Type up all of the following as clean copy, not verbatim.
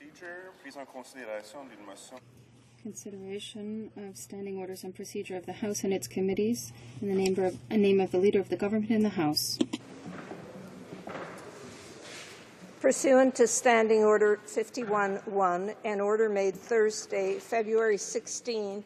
procedure, prise en considération d'une motion. Consideration of standing orders and procedure of the House and its committees in the name of the Leader of the Government in the House. Pursuant to Standing Order 51-1, an order made Thursday, February 16,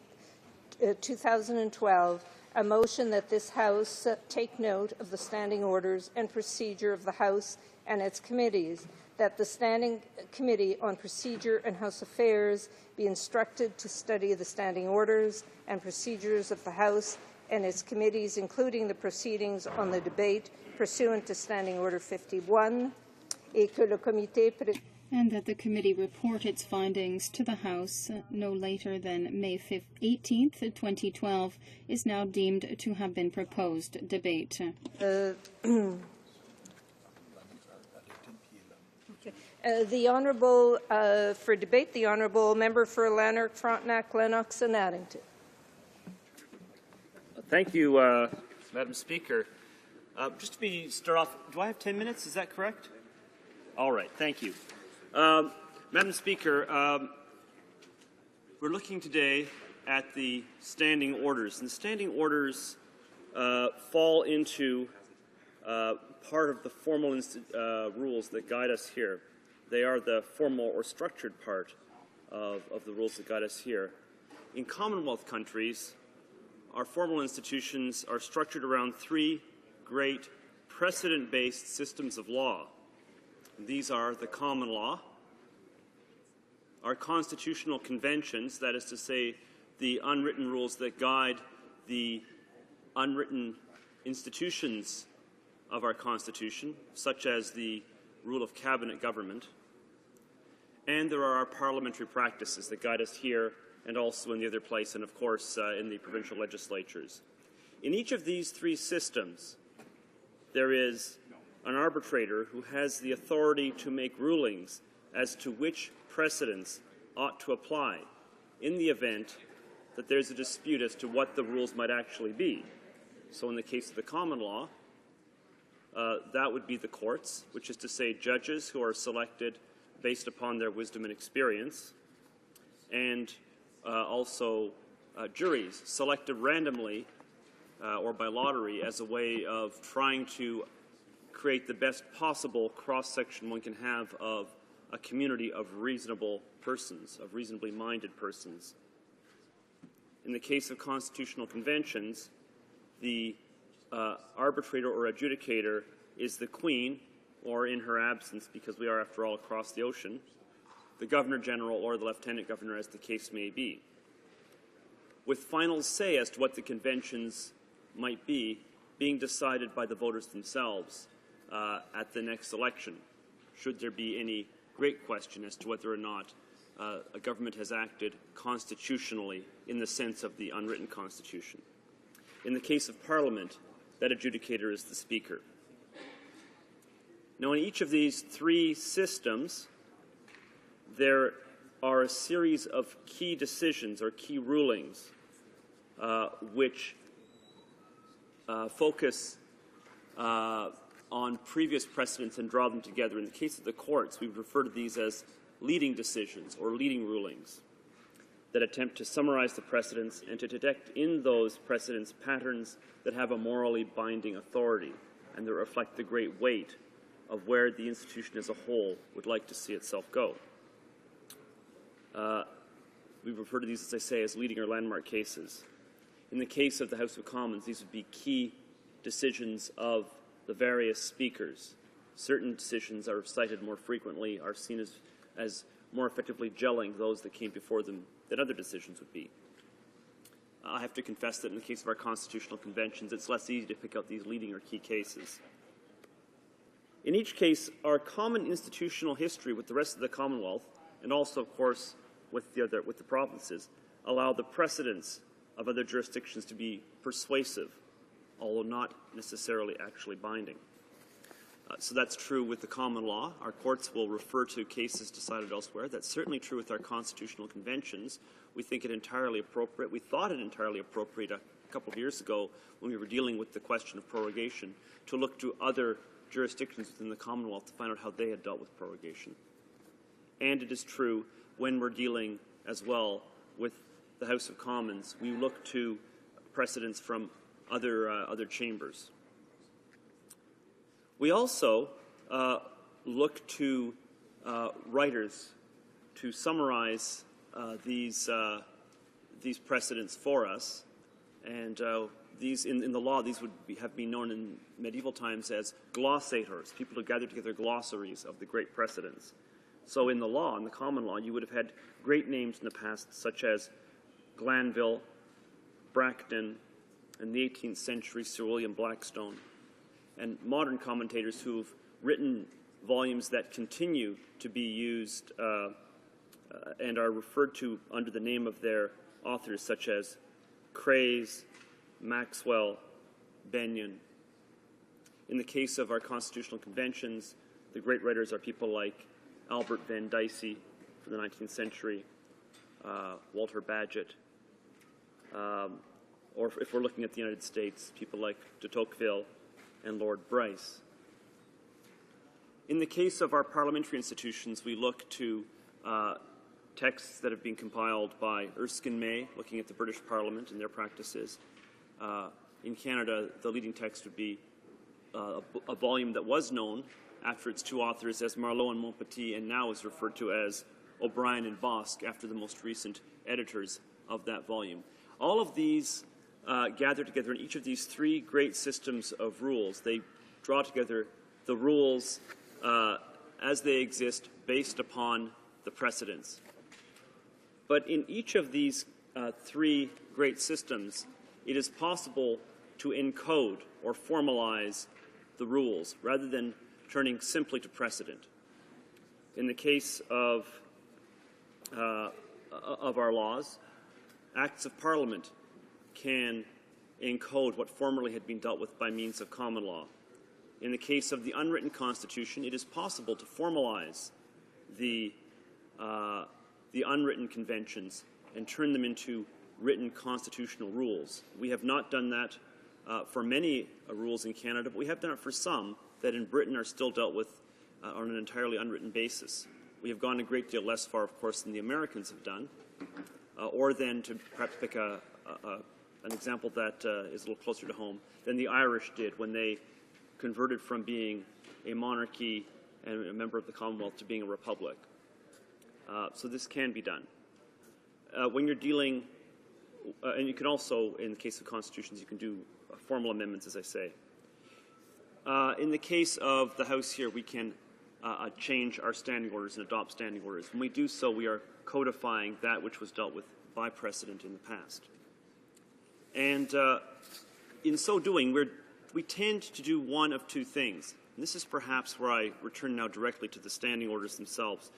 2012, a motion that this House take note of the standing orders and procedure of the House and its committees, that the Standing Committee on Procedure and House Affairs be instructed to study the standing orders and procedures of the House and its committees, including the proceedings on the debate pursuant to Standing Order 51, and that the committee report its findings to the House no later than May 18th, 2012, is now deemed to have been proposed. Debate. The Honourable, for debate, the Honourable Member for Lanark, Frontenac, Lennox and Addington. Thank you, Madam Speaker. Just to start off, do I have 10 minutes? Is that correct? All right, thank you. Madam Speaker, we're looking today at the standing orders. And the standing orders fall into part of the formal rules that guide us here. They are the formal or structured part of the rules that guide us here. In Commonwealth countries, our formal institutions are structured around three great precedent-based systems of law. These are the common law, our constitutional conventions, that is to say, the unwritten rules that guide the unwritten institutions of our Constitution, such as the rule of cabinet government, and there are our parliamentary practices that guide us here and also in the other place, and of course in the provincial legislatures. In each of these three systems, there is an arbitrator who has the authority to make rulings as to which precedents ought to apply in the event that there's a dispute as to what the rules might actually be. So in the case of the common law, that would be the courts, which is to say judges who are selected based upon their wisdom and experience, and also juries selected randomly or by lottery as a way of trying to create the best possible cross-section one can have of a community of reasonable persons, of reasonably minded persons. In the case of constitutional conventions, the arbitrator or adjudicator is the Queen, or in her absence, because we are, after all, across the ocean, the Governor-General or the Lieutenant Governor, as the case may be, with final say as to what the conventions might be being decided by the voters themselves at the next election, should there be any great question as to whether or not a government has acted constitutionally in the sense of the unwritten Constitution. In the case of Parliament, that adjudicator is the Speaker. Now, in each of these three systems, there are a series of key decisions or key rulings which focus on previous precedents and draw them together. In the case of the courts, we refer to these as leading decisions or leading rulings that attempt to summarize the precedents and to detect in those precedents patterns that have a morally binding authority and that reflect the great weight of where the institution as a whole would like to see itself go. We refer to these, as I say, as leading or landmark cases. In the case of the House of Commons, these would be key decisions of the various speakers. Certain decisions are cited more frequently, are seen as more effectively gelling those that came before them than other decisions would be. I have to confess that in the case of our constitutional conventions, it's less easy to pick out these leading or key cases. In each case, our common institutional history with the rest of the Commonwealth, and also, of course, with the provinces, allow the precedents of other jurisdictions to be persuasive, although not necessarily actually binding. So that's true with the common law. Our courts will refer to cases decided elsewhere. That's certainly true with our constitutional conventions. We think it entirely appropriate. We thought it entirely appropriate a couple of years ago when we were dealing with the question of prorogation to look to other jurisdictions within the Commonwealth to find out how they had dealt with prorogation. and it is true when we're dealing as well with the House of Commons. We look to precedents from other chambers. We also look to writers to summarize these precedents for us, and these in the law, these would have been known in medieval times as glossators, people who gathered together glossaries of the great precedents. So in the law, in the common law, you would have had great names in the past, such as Glanville, Bracton, and the 18th century Sir William Blackstone, and modern commentators who've written volumes that continue to be used and are referred to under the name of their authors, such as Craze, Maxwell, Benyon. In the case of our constitutional conventions, the great writers are people like Albert Van Dicey for the 19th century, Walter Bagehot, or if we're looking at the United States, people like de Tocqueville and Lord Bryce. In the case of our parliamentary institutions, we look to texts that have been compiled by Erskine May, looking at the British Parliament and their practices. In Canada, the leading text would be a volume that was known after its two authors as Marleau and Montpetit, and now is referred to as O'Brien and Bosque after the most recent editors of that volume. All of these gather together in each of these three great systems of rules. They draw together the rules as they exist based upon the precedents. But in each of these three great systems, it is possible to encode or formalize the rules rather than turning simply to precedent. In the case of our laws, acts of Parliament can encode what formerly had been dealt with by means of common law. In the case of the unwritten Constitution, it is possible to formalize the unwritten conventions and turn them into written constitutional rules. We have not done that for many rules in Canada, but we have done it for some that in Britain are still dealt with on an entirely unwritten basis. We have gone a great deal less far, of course, than the Americans have done, or then to perhaps pick an example that is a little closer to home, than the Irish did when they converted from being a monarchy and a member of the Commonwealth to being a republic. So this can be done. When you're dealing, and you can also, in the case of constitutions, you can do formal amendments, as I say. In the case of the House here, we can change our standing orders and adopt standing orders. When we do so, we are codifying that which was dealt with by precedent in the past. And in so doing, we tend to do one of two things. And this is perhaps where I return now directly to the standing orders themselves.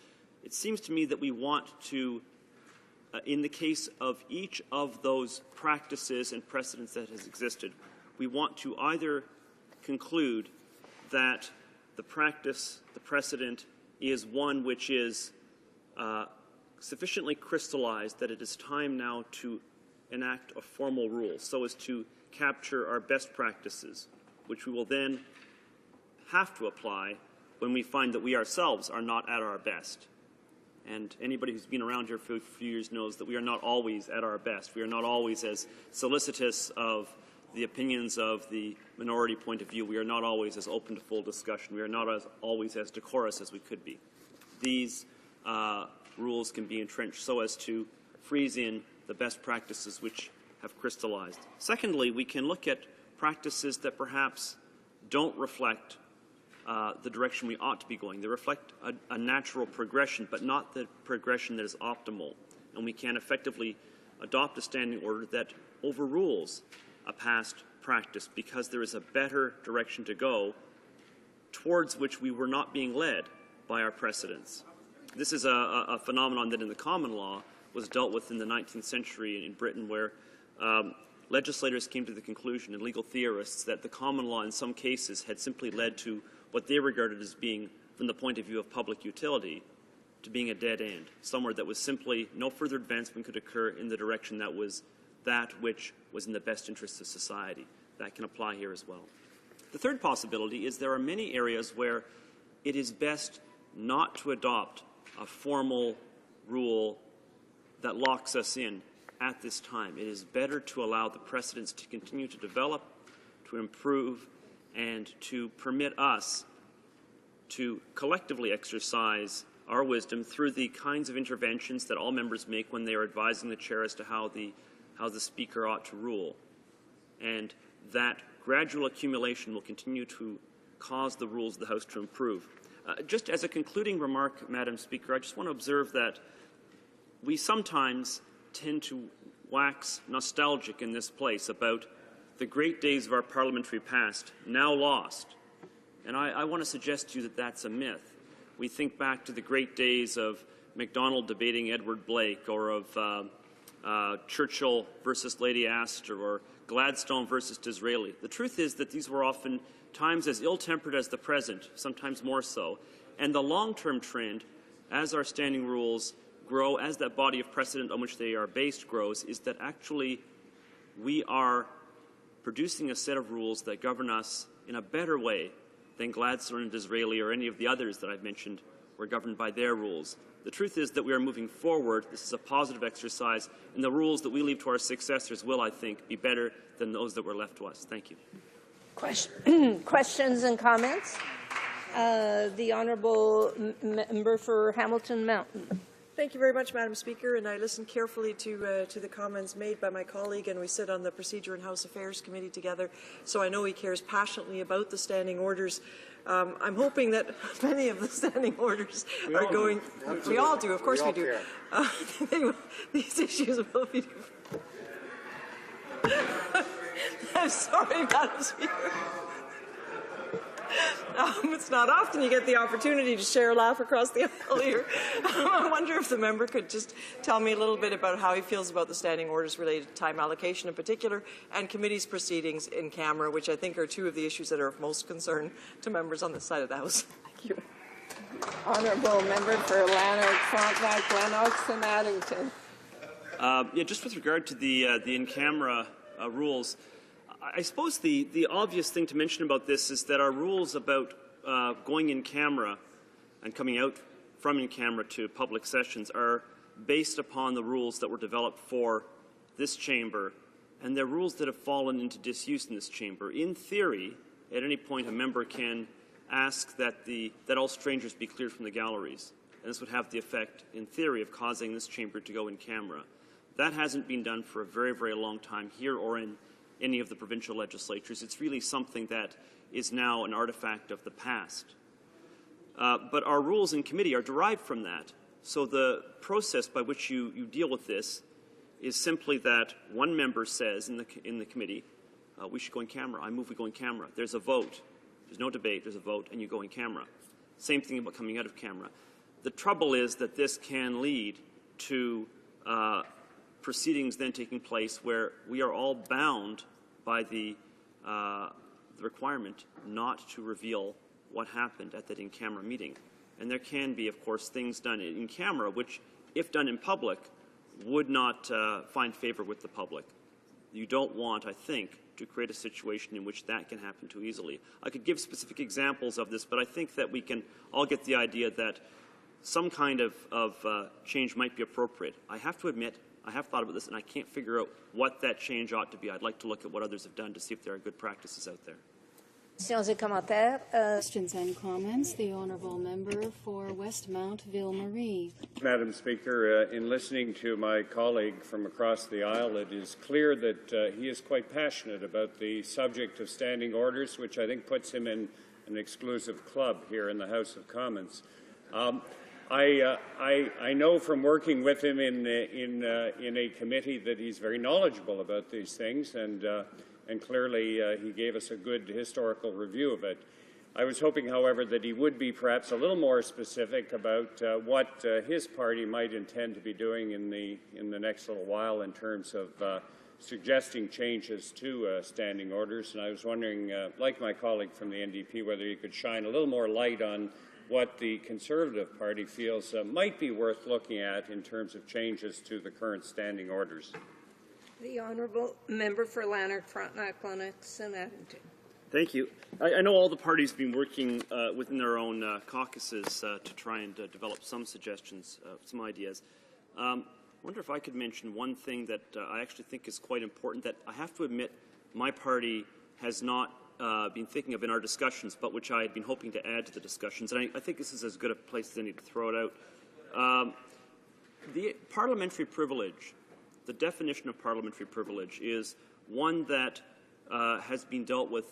It seems to me that we want to, in the case of each of those practices and precedents that has existed, we want to either conclude that the practice, the precedent, is one which is sufficiently crystallized that it is time now to enact a formal rule so as to capture our best practices, which we will then have to apply when we find that we ourselves are not at our best. And anybody who's been around here for a few years knows that we are not always at our best. We are not always as solicitous of the opinions of the minority point of view. We are not always as open to full discussion. We are not always as decorous as we could be. These rules can be entrenched so as to freeze in the best practices which have crystallized. Secondly, we can look at practices that perhaps don't reflect the direction we ought to be going. They reflect a natural progression, but not the progression that is optimal. And we can effectively adopt a standing order that overrules a past practice because there is a better direction to go towards which we were not being led by our precedents. This is a phenomenon that in the common law was dealt with in the 19th century in Britain, where legislators came to the conclusion, and legal theorists, that the common law in some cases had simply led to what they regarded as being, from the point of view of public utility, to being a dead end, somewhere that was simply no further advancement could occur in the direction that was that which was in the best interests of society. That can apply here as well. The third possibility is there are many areas where it is best not to adopt a formal rule that locks us in at this time. It is better to allow the precedents to continue to develop, to improve, and to permit us to collectively exercise our wisdom through the kinds of interventions that all members make when they are advising the chair as to how the Speaker ought to rule. And that gradual accumulation will continue to cause the rules of the House to improve. Just as a concluding remark, Madam Speaker, I just want to observe that we sometimes tend to wax nostalgic in this place about the great days of our parliamentary past, now lost. And I want to suggest to you that that's a myth. We think back to the great days of MacDonald debating Edward Blake, or of Churchill versus Lady Astor, or Gladstone versus Disraeli. The truth is that these were often times as ill-tempered as the present, sometimes more so. And the long-term trend, as our standing rules grow, as that body of precedent on which they are based grows, is that actually we are producing a set of rules that govern us in a better way than Gladstone and Disraeli or any of the others that I've mentioned were governed by their rules. The truth is that we are moving forward. This is a positive exercise, and the rules that we leave to our successors will, I think, be better than those that were left to us. Thank you. Questions and comments? The Honourable Member for Hamilton Mountain. Thank you very much, Madam Speaker, and I listened carefully to the comments made by my colleague, and we sit on the Procedure and House Affairs Committee together, so I know he cares passionately about the standing orders. I'm hoping that many of the standing orders are going... We all do, of course we do. These issues will be... I'm sorry, Madam Speaker. It's not often you get the opportunity to share a laugh across the aisle here. I wonder if the member could just tell me a little bit about how he feels about the standing orders related to time allocation in particular, and committee's proceedings in camera, which I think are two of the issues that are of most concern to members on this side of the House. Thank you. Honourable Member for Lanark, Frontenac, Lennox and Addington. Just with regard to the in-camera rules, I suppose the obvious thing to mention about this is that our rules about going in camera and coming out from in camera to public sessions are based upon the rules that were developed for this chamber, and they're rules that have fallen into disuse in this chamber. In theory, at any point a member can ask that all strangers be cleared from the galleries, and this would have the effect, in theory, of causing this chamber to go in camera. That hasn't been done for a very, very long time here or in any of the provincial legislatures. It's really something that is now an artifact of the past. But our rules in committee are derived from that. So the process by which you deal with this is simply that one member says in the committee, we should go in camera. I move we go in camera. There's a vote. There's no debate. There's a vote, and you go in camera. Same thing about coming out of camera. The trouble is that this can lead to proceedings then taking place where we are all bound by the requirement not to reveal what happened at that in-camera meeting. And there can be, of course, things done in camera which, if done in public, would not find favor with the public. You don't want, I think, to create a situation in which that can happen too easily. I could give specific examples of this, but I think that we can all get the idea that some kind of change might be appropriate. I have to admit, I have thought about this, and I can't figure out what that change ought to be. I'd like to look at what others have done to see if there are good practices out there. Questions and comments. The Honourable Member for Westmount Ville-Marie. Madam Speaker, in listening to my colleague from across the aisle, it is clear that he is quite passionate about the subject of standing orders, which I think puts him in an exclusive club here in the House of Commons. I know from working with him in a committee that he's very knowledgeable about these things, and clearly he gave us a good historical review of it. I was hoping, however, that he would be perhaps a little more specific about what his party might intend to be doing in the next little while in terms of suggesting changes to standing orders. And I was wondering, like my colleague from the NDP, whether he could shine a little more light on what the Conservative Party feels might be worth looking at in terms of changes to the current standing orders. The Honourable Member for Lanark, Frontenac, Lennox and Addington. Thank you. I know all the parties have been working within their own caucuses to try and develop some suggestions, some ideas. I wonder if I could mention one thing that I actually think is quite important that I have to admit my party has not been thinking of in our discussions, but which I had been hoping to add to the discussions. And I think this is as good a place as any to throw it out. The parliamentary privilege, the definition of parliamentary privilege, is one that has been dealt with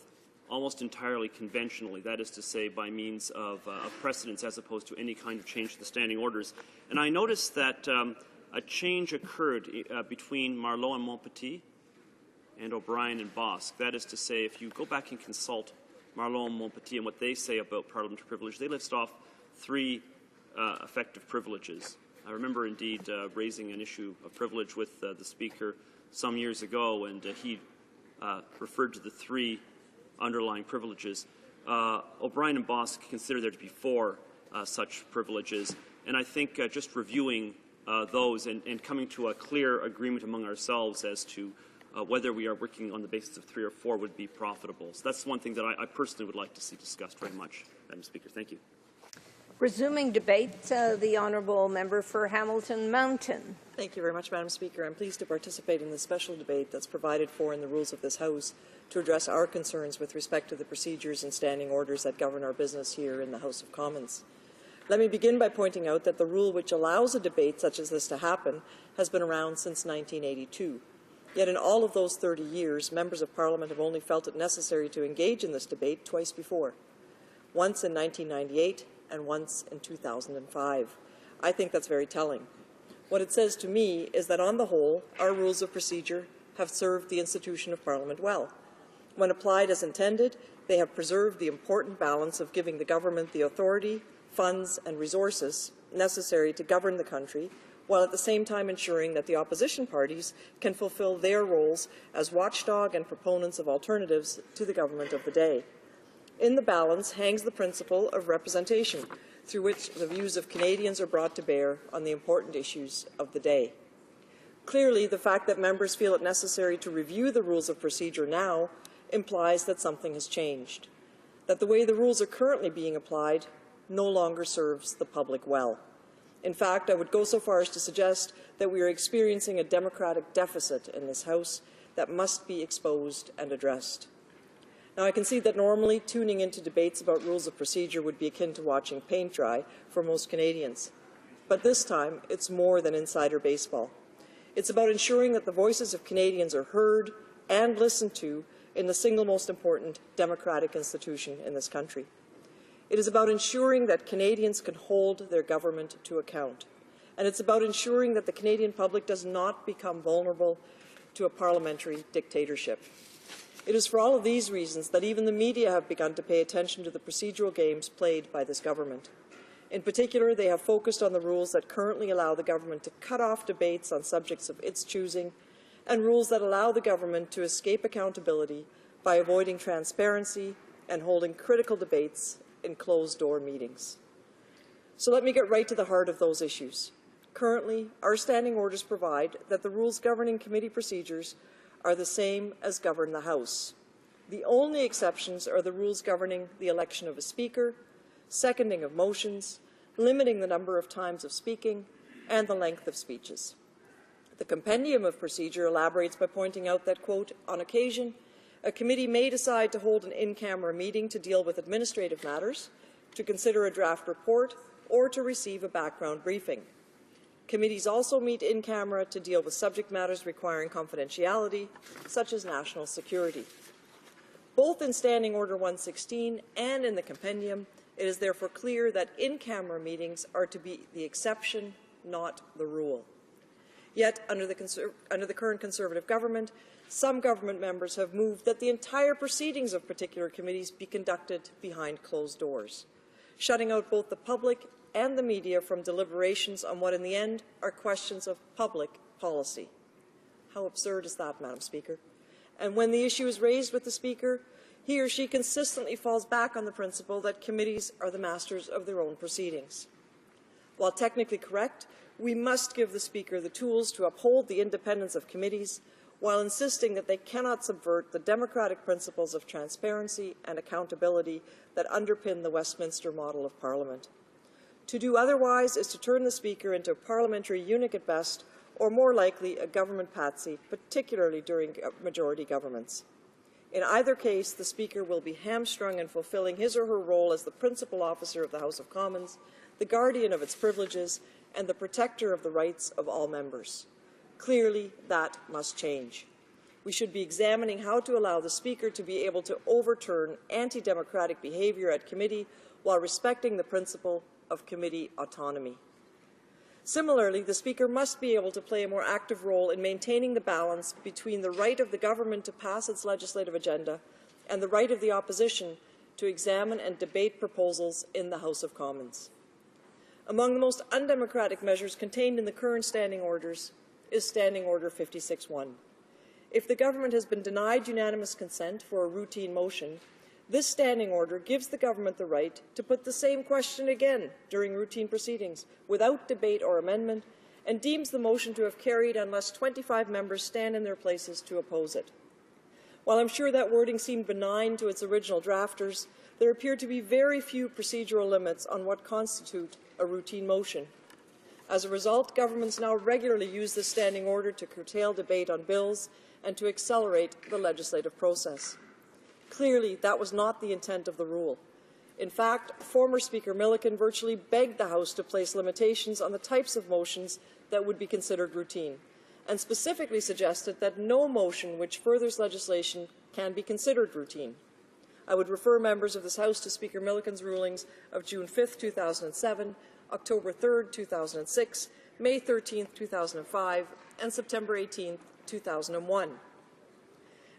almost entirely conventionally, that is to say by means of precedents as opposed to any kind of change to the standing orders. And I noticed that a change occurred between Marleau and Montpetit and O'Brien and Bosque. That is to say, if you go back and consult Marleau and Montpetit and what they say about parliamentary privilege, they list off 3 effective privileges. I remember indeed raising an issue of privilege with the Speaker some years ago, and he referred to the 3 underlying privileges. O'Brien and Bosque consider there to be 4 such privileges, and I think just reviewing those and coming to a clear agreement among ourselves as to whether we are working on the basis of 3 or 4 would be profitable. So that's one thing that I personally would like to see discussed very much, Madam Speaker. Thank you. Resuming debate, the honourable member for Hamilton Mountain. Thank you very much, Madam Speaker. I'm pleased to participate in the special debate that's provided for in the rules of this House to address our concerns with respect to the procedures and standing orders that govern our business here in the House of Commons. Let me begin by pointing out that the rule which allows a debate such as this to happen has been around since 1982. Yet in all of those 30 years, members of Parliament have only felt it necessary to engage in this debate twice before, once in 1998 and once in 2005. I think that's very telling. What it says to me is that on the whole, our rules of procedure have served the institution of Parliament well. When applied as intended, they have preserved the important balance of giving the government the authority, funds and resources necessary to govern the country, while at the same time ensuring that the opposition parties can fulfill their roles as watchdog and proponents of alternatives to the government of the day. In the balance hangs the principle of representation, through which the views of Canadians are brought to bear on the important issues of the day. Clearly, the fact that members feel it necessary to review the rules of procedure now implies that something has changed, that the way the rules are currently being applied no longer serves the public well. In fact, I would go so far as to suggest that we are experiencing a democratic deficit in this House that must be exposed and addressed. Now, I can see that normally tuning into debates about rules of procedure would be akin to watching paint dry for most Canadians. But this time, it's more than insider baseball. It's about ensuring that the voices of Canadians are heard and listened to in the single most important democratic institution in this country. It is about ensuring that Canadians can hold their government to account. And it's about ensuring that the Canadian public does not become vulnerable to a parliamentary dictatorship. It is for all of these reasons that even the media have begun to pay attention to the procedural games played by this government. In particular, they have focused on the rules that currently allow the government to cut off debates on subjects of its choosing, and rules that allow the government to escape accountability by avoiding transparency and holding critical debates in closed-door meetings. So let me get right to the heart of those issues. Currently, our standing orders provide that the rules governing committee procedures are the same as govern the House. The only exceptions are the rules governing the election of a Speaker, seconding of motions, limiting the number of times of speaking, and the length of speeches. The compendium of procedure elaborates by pointing out that, quote, on occasion, a committee may decide to hold an in-camera meeting to deal with administrative matters, to consider a draft report, or to receive a background briefing. Committees also meet in camera to deal with subject matters requiring confidentiality, such as national security. Both in Standing Order 116 and in the compendium, it is therefore clear that in-camera meetings are to be the exception, not the rule. Yet, under the current Conservative government, some government members have moved that the entire proceedings of particular committees be conducted behind closed doors, shutting out both the public and the media from deliberations on what in the end are questions of public policy. How absurd is that, Madam Speaker? And when the issue is raised with the Speaker, he or she consistently falls back on the principle that committees are the masters of their own proceedings. While technically correct, we must give the Speaker the tools to uphold the independence of committees while insisting that they cannot subvert the democratic principles of transparency and accountability that underpin the Westminster model of Parliament. To do otherwise is to turn the Speaker into a parliamentary eunuch at best, or more likely a government patsy, particularly during majority governments. In either case, the Speaker will be hamstrung in fulfilling his or her role as the principal officer of the House of Commons, the guardian of its privileges, and the protector of the rights of all members. Clearly, that must change. We should be examining how to allow the Speaker to be able to overturn anti-democratic behaviour at committee while respecting the principle of committee autonomy. Similarly, the Speaker must be able to play a more active role in maintaining the balance between the right of the government to pass its legislative agenda and the right of the opposition to examine and debate proposals in the House of Commons. Among the most undemocratic measures contained in the current standing orders is Standing Order 56-1. If the government has been denied unanimous consent for a routine motion, this standing order gives the government the right to put the same question again during routine proceedings without debate or amendment, and deems the motion to have carried unless 25 members stand in their places to oppose it. While I'm sure that wording seemed benign to its original drafters, there appear to be very few procedural limits on what constitute a routine motion. As a result, governments now regularly use this standing order to curtail debate on bills and to accelerate the legislative process. Clearly, that was not the intent of the rule. In fact, former Speaker Milliken virtually begged the House to place limitations on the types of motions that would be considered routine, and specifically suggested that no motion which furthers legislation can be considered routine. I would refer members of this House to Speaker Milliken's rulings of June 5, 2007, October 3, 2006, May 13, 2005, and September 18, 2001.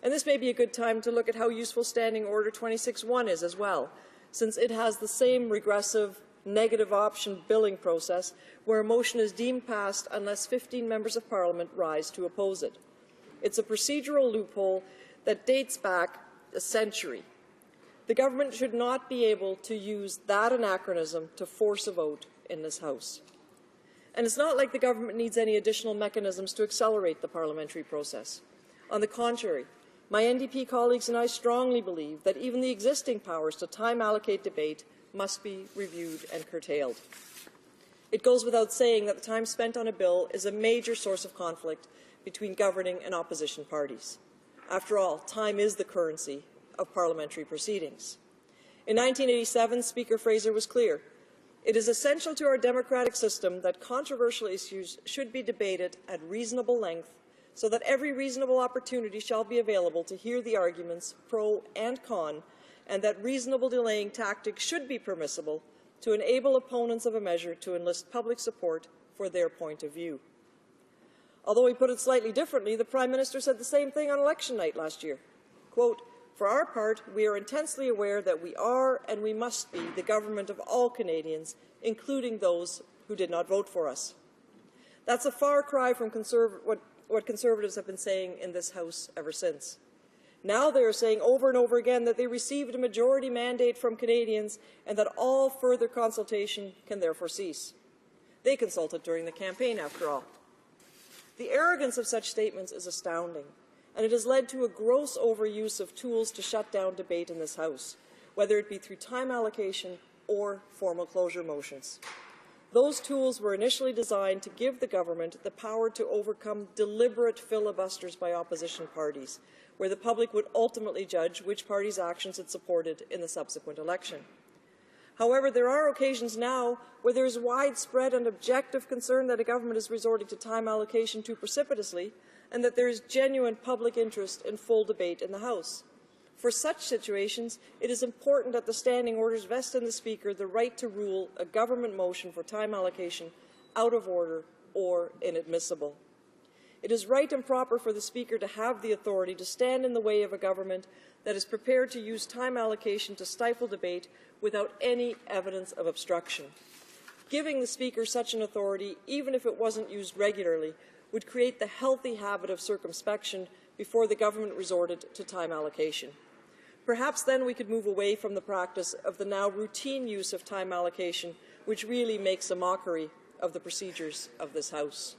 And this may be a good time to look at how useful Standing Order 26-1 is as well, since it has the same regressive negative option billing process where a motion is deemed passed unless 15 members of Parliament rise to oppose it. It's a procedural loophole that dates back a century. The government should not be able to use that anachronism to force a vote in this House. And it's not like the government needs any additional mechanisms to accelerate the parliamentary process. On the contrary, my NDP colleagues and I strongly believe that even the existing powers to time-allocate debate must be reviewed and curtailed. It goes without saying that the time spent on a bill is a major source of conflict between governing and opposition parties. After all, time is the currency of parliamentary proceedings. In 1987, Speaker Fraser was clear. It is essential to our democratic system that controversial issues should be debated at reasonable length so that every reasonable opportunity shall be available to hear the arguments pro and con, and that reasonable delaying tactics should be permissible to enable opponents of a measure to enlist public support for their point of view. Although he put it slightly differently, the Prime Minister said the same thing on election night last year. Quote, "For our part, we are intensely aware that we are and we must be the government of all Canadians, including those who did not vote for us." That's a far cry from what Conservatives have been saying in this House ever since. Now they are saying over and over again that they received a majority mandate from Canadians and that all further consultation can therefore cease. They consulted during the campaign, after all. The arrogance of such statements is astounding, and it has led to a gross overuse of tools to shut down debate in this House, whether it be through time allocation or formal closure motions. Those tools were initially designed to give the government the power to overcome deliberate filibusters by opposition parties, where the public would ultimately judge which party's actions it supported in the subsequent election. However, there are occasions now where there is widespread and objective concern that a government is resorting to time allocation too precipitously, and that there is genuine public interest in full debate in the House. For such situations, it is important that the standing orders vest in the Speaker the right to rule a government motion for time allocation out of order or inadmissible. It is right and proper for the Speaker to have the authority to stand in the way of a government that is prepared to use time allocation to stifle debate without any evidence of obstruction. Giving the Speaker such an authority, even if it wasn't used regularly, would create the healthy habit of circumspection before the government resorted to time allocation. Perhaps then we could move away from the practice of the now routine use of time allocation, which really makes a mockery of the procedures of this House.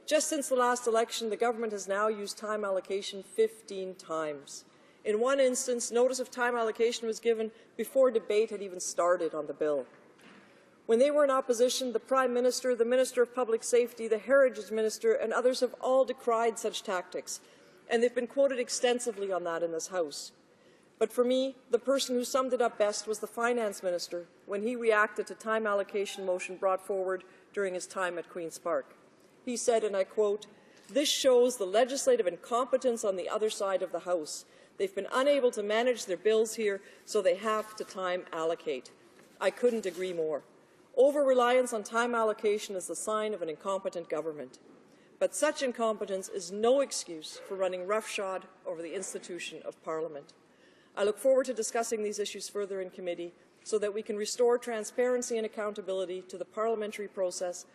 Just since the last election, the government has now used time allocation 15 times. In one instance, notice of time allocation was given before debate had even started on the bill. When they were in opposition, the Prime Minister, the Minister of Public Safety, the Heritage Minister and others have all decried such tactics, and they've been quoted extensively on that in this House. But for me, the person who summed it up best was the Finance Minister when he reacted to time allocation motion brought forward during his time at Queen's Park. He said, and I quote, "This shows the legislative incompetence on the other side of the House. They've been unable to manage their bills here, so they have to time allocate." I couldn't agree more. Over-reliance on time allocation is the sign of an incompetent government. But such incompetence is no excuse for running roughshod over the institution of Parliament. I look forward to discussing these issues further in committee so that we can restore transparency and accountability to the parliamentary process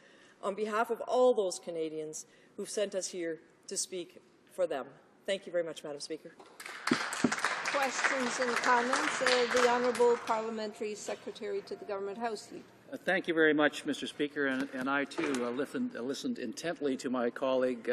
on behalf of all those Canadians who've sent us here to speak for them. Thank you very much, Madam Speaker. Questions and comments? The Honourable Parliamentary Secretary to the Government House. Thank you very much, Mr. Speaker, and I too listened intently to my colleague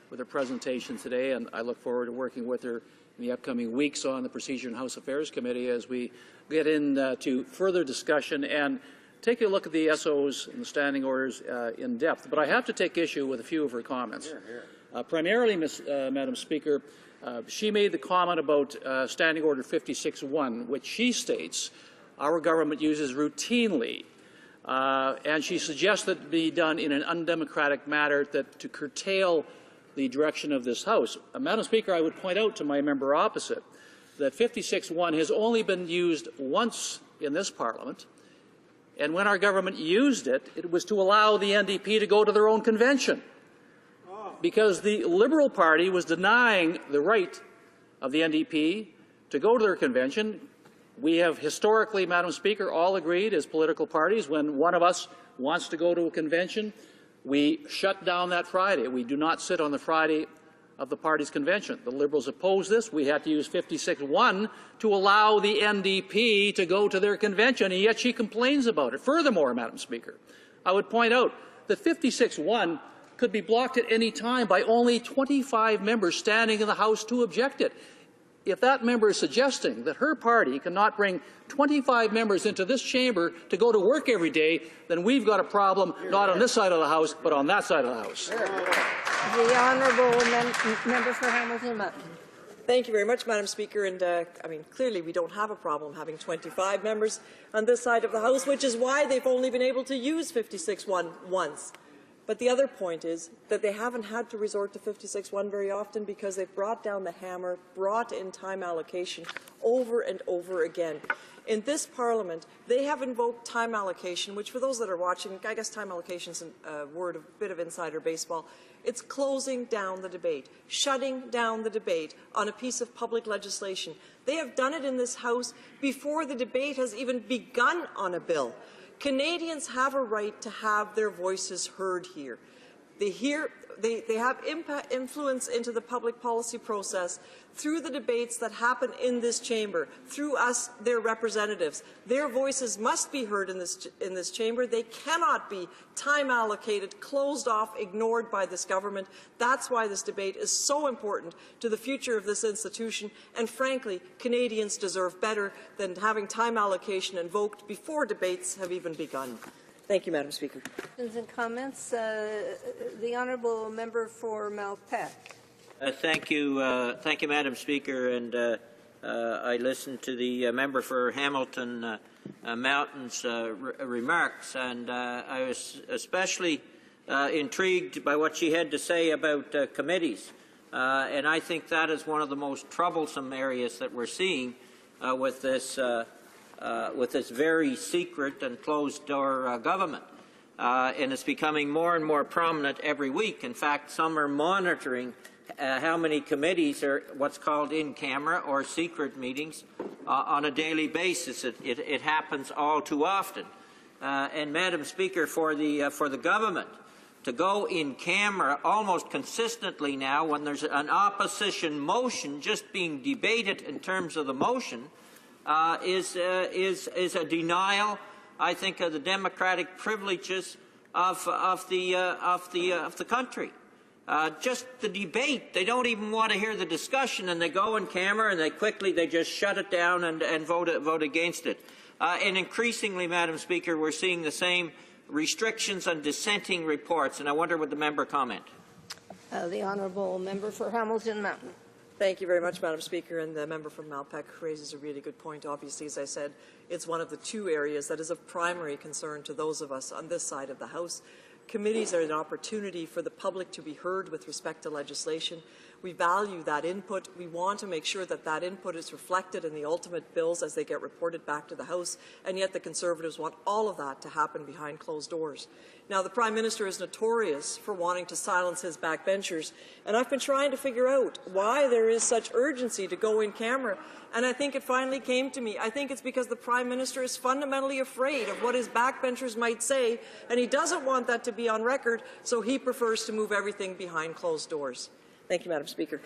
with her presentation today, and I look forward to working with her in the upcoming weeks on the Procedure and House Affairs Committee as we get into further discussion and take a look at the SOs and the standing orders in depth. But I have to take issue with a few of her comments. Primarily, Madam Speaker, she made the comment about Standing Order 56-1, which she states our government uses routinely, and she suggests that it be done in an undemocratic manner to curtail the direction of this House. Madam Speaker, I would point out to my member opposite that 56-1 has only been used once in this Parliament, and when our government used it, it was to allow the NDP to go to their own convention, because the Liberal Party was denying the right of the NDP to go to their convention. We have historically, Madam Speaker, all agreed as political parties when one of us wants to go to a convention, we shut down that Friday. We do not sit on the Friday of the party's convention. The Liberals opposed this. We had to use 56-1 to allow the NDP to go to their convention, and yet she complains about it. Furthermore, Madam Speaker, I would point out that 56-1 could be blocked at any time by only 25 members standing in the House to object it. If that member is suggesting that her party cannot bring 25 members into this chamber to go to work every day, then we've got a problem not on this side of the House, but on that side of the House. The Honourable Member for Hamilton Mountain. Thank you very much, Madam Speaker. And I mean, clearly we don't have a problem having 25 members on this side of the House, which is why they've only been able to use 56-1 once. But the other point is that they haven't had to resort to 56-1 very often because they've brought down the hammer, brought in time allocation over and over again. In this Parliament, they have invoked time allocation, which for those that are watching, I guess time allocation is a word, a bit of insider baseball. It's closing down the debate, shutting down the debate on a piece of public legislation. They have done it in this House before the debate has even begun on a bill. Canadians have a right to have their voices heard here. They have influence into the public policy process through the debates that happen in this chamber, through us, their representatives. Their voices must be heard in this chamber. They cannot be time allocated, closed off, ignored by this government. That's why this debate is so important to the future of this institution. And frankly, Canadians deserve better than having time allocation invoked before debates have even begun. Thank you, Madam Speaker. Questions and comments? The Honourable Member for Malpeque. Thank you, Madam Speaker. And I listened to the member for Hamilton Mountain's remarks, and I was especially intrigued by what she had to say about committees. And I think that is one of the most troublesome areas that we're seeing with this very secret and closed-door government. And it's becoming more and more prominent every week. In fact, some are monitoring how many committees are what's called in-camera or secret meetings on a daily basis. It happens all too often. And, Madam Speaker, for the government to go in camera almost consistently now when there's an opposition motion just being debated in terms of the motion is a denial, I think, of the democratic privileges of the country. just the debate. They don't even want to hear the discussion, and they go in camera and they just shut it down and vote against it. And increasingly, Madam Speaker, we're seeing the same restrictions on dissenting reports, and I wonder would the member comment? The honourable member for Hamilton Mountain. Thank you very much, Madam Speaker, and the member from Malpeque raises a really good point. Obviously, as I said, it's one of the two areas that is of primary concern to those of us on this side of the House. Committees are an opportunity for the public to be heard with respect to legislation. We value that input. We want to make sure that that input is reflected in the ultimate bills as they get reported back to the House, and yet the Conservatives want all of that to happen behind closed doors. Now, the Prime Minister is notorious for wanting to silence his backbenchers, and I've been trying to figure out why there is such urgency to go in camera, and I think it finally came to me. I think it's because the Prime Minister is fundamentally afraid of what his backbenchers might say, and he doesn't want that to be on record, so he prefers to move everything behind closed doors. Thank you, Madam Speaker.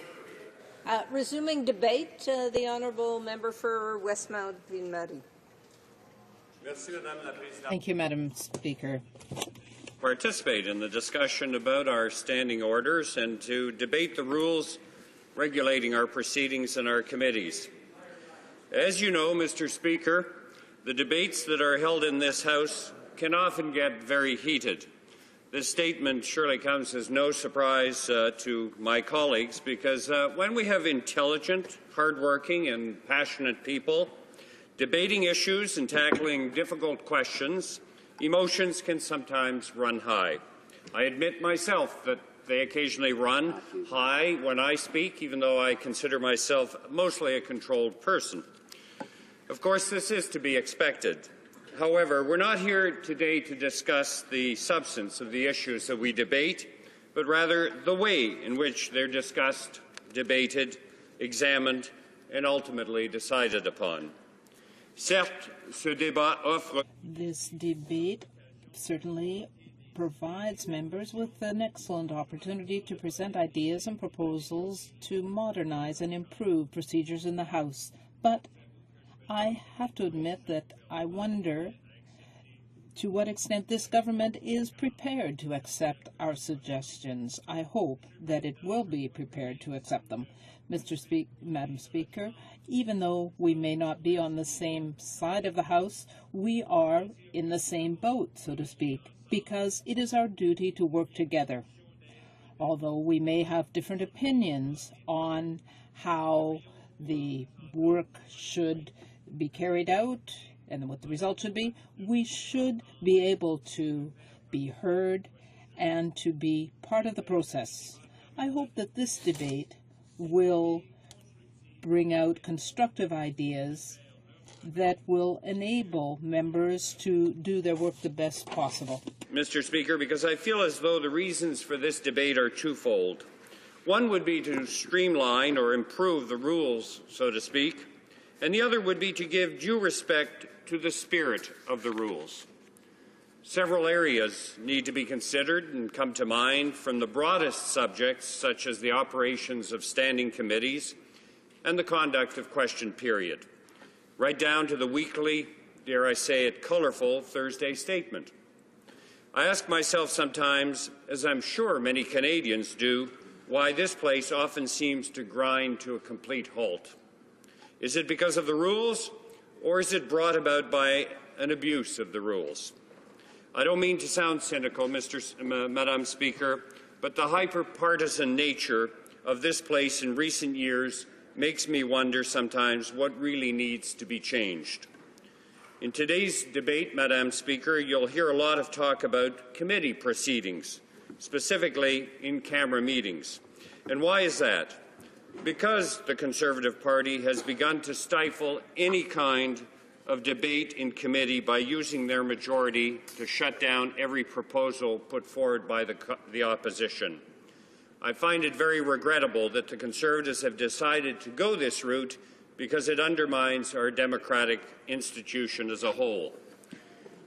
Resuming debate, the honourable member for Westmount Ville-Marie. Thank you, Madam Speaker. Participate in the discussion about our standing orders and to debate the rules regulating our proceedings in our committees. As you know, Mr. Speaker, the debates that are held in this House can often get very heated. This statement surely comes as no surprise to my colleagues because when we have intelligent, hardworking and passionate people debating issues and tackling difficult questions, emotions can sometimes run high. I admit myself that they occasionally run high when I speak, even though I consider myself mostly a controlled person. Of course, this is to be expected. However, we're not here today to discuss the substance of the issues that we debate, but rather the way in which they're discussed, debated, examined, and ultimately decided upon. This debate certainly provides members with an excellent opportunity to present ideas and proposals to modernize and improve procedures in the House. But I have to admit that I wonder to what extent this government is prepared to accept our suggestions. I hope that it will be prepared to accept them. Madam Speaker, even though we may not be on the same side of the House, we are in the same boat, so to speak, because it is our duty to work together. Although we may have different opinions on how the work should be carried out and what the result should be, we should be able to be heard and to be part of the process. I hope that this debate will bring out constructive ideas that will enable members to do their work the best possible. Mr. Speaker, because I feel as though the reasons for this debate are twofold. One would be to streamline or improve the rules, so to speak, and the other would be to give due respect to the spirit of the rules. Several areas need to be considered and come to mind, from the broadest subjects, such as the operations of standing committees and the conduct of question period, right down to the weekly, dare I say it, colourful Thursday statement. I ask myself sometimes, as I'm sure many Canadians do, why this place often seems to grind to a complete halt. Is it because of the rules, or is it brought about by an abuse of the rules? I don't mean to sound cynical, Madam Speaker, but the hyper-partisan nature of this place in recent years makes me wonder sometimes what really needs to be changed. In today's debate, Madam Speaker, you'll hear a lot of talk about committee proceedings, specifically in-camera meetings. And why is that? Because the Conservative Party has begun to stifle any kind of debate in committee by using their majority to shut down every proposal put forward by the opposition. I find it very regrettable that the Conservatives have decided to go this route because it undermines our democratic institution as a whole.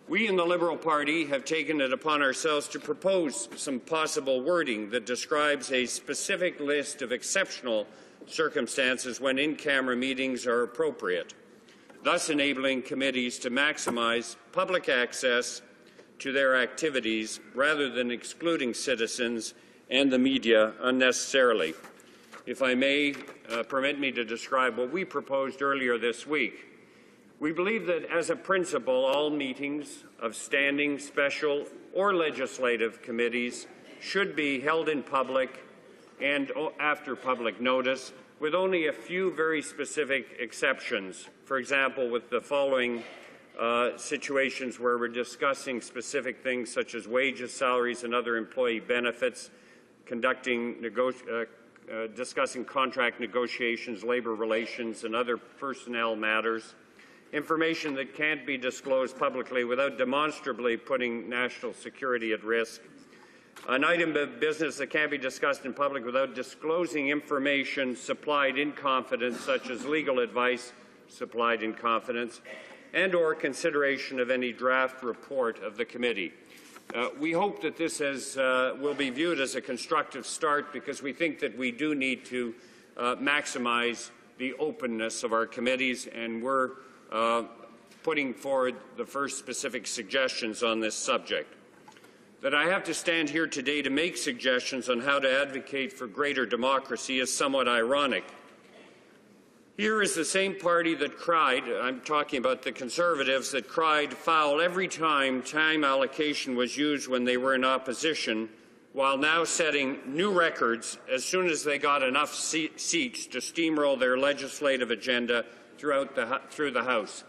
We in the Liberal Party have taken it upon ourselves to propose some possible wording that describes a specific list of exceptional circumstances when in-camera meetings are appropriate, thus enabling committees to maximize public access to their activities rather than excluding citizens and the media unnecessarily. If I may permit me to describe what we proposed earlier this week. We believe that, as a principle, all meetings of standing, special, or legislative committees should be held in public and after public notice, with only a few very specific exceptions. For example, with the following situations where we're discussing specific things such as wages, salaries, and other employee benefits, discussing contract negotiations, labor relations, and other personnel matters, information that can't be disclosed publicly without demonstrably putting national security at risk, an item of business that can't be discussed in public without disclosing information supplied in confidence, such as legal advice supplied in confidence, and or consideration of any draft report of the committee. We hope that this will be viewed as a constructive start, because we think that we do need to maximize the openness of our committees, and we're putting forward the first specific suggestions on this subject. That I have to stand here today to make suggestions on how to advocate for greater democracy is somewhat ironic. Here is the same party that cried, I'm talking about the Conservatives, that cried foul every time allocation was used when they were in opposition, while now setting new records as soon as they got enough seats to steamroll their legislative agenda through the House.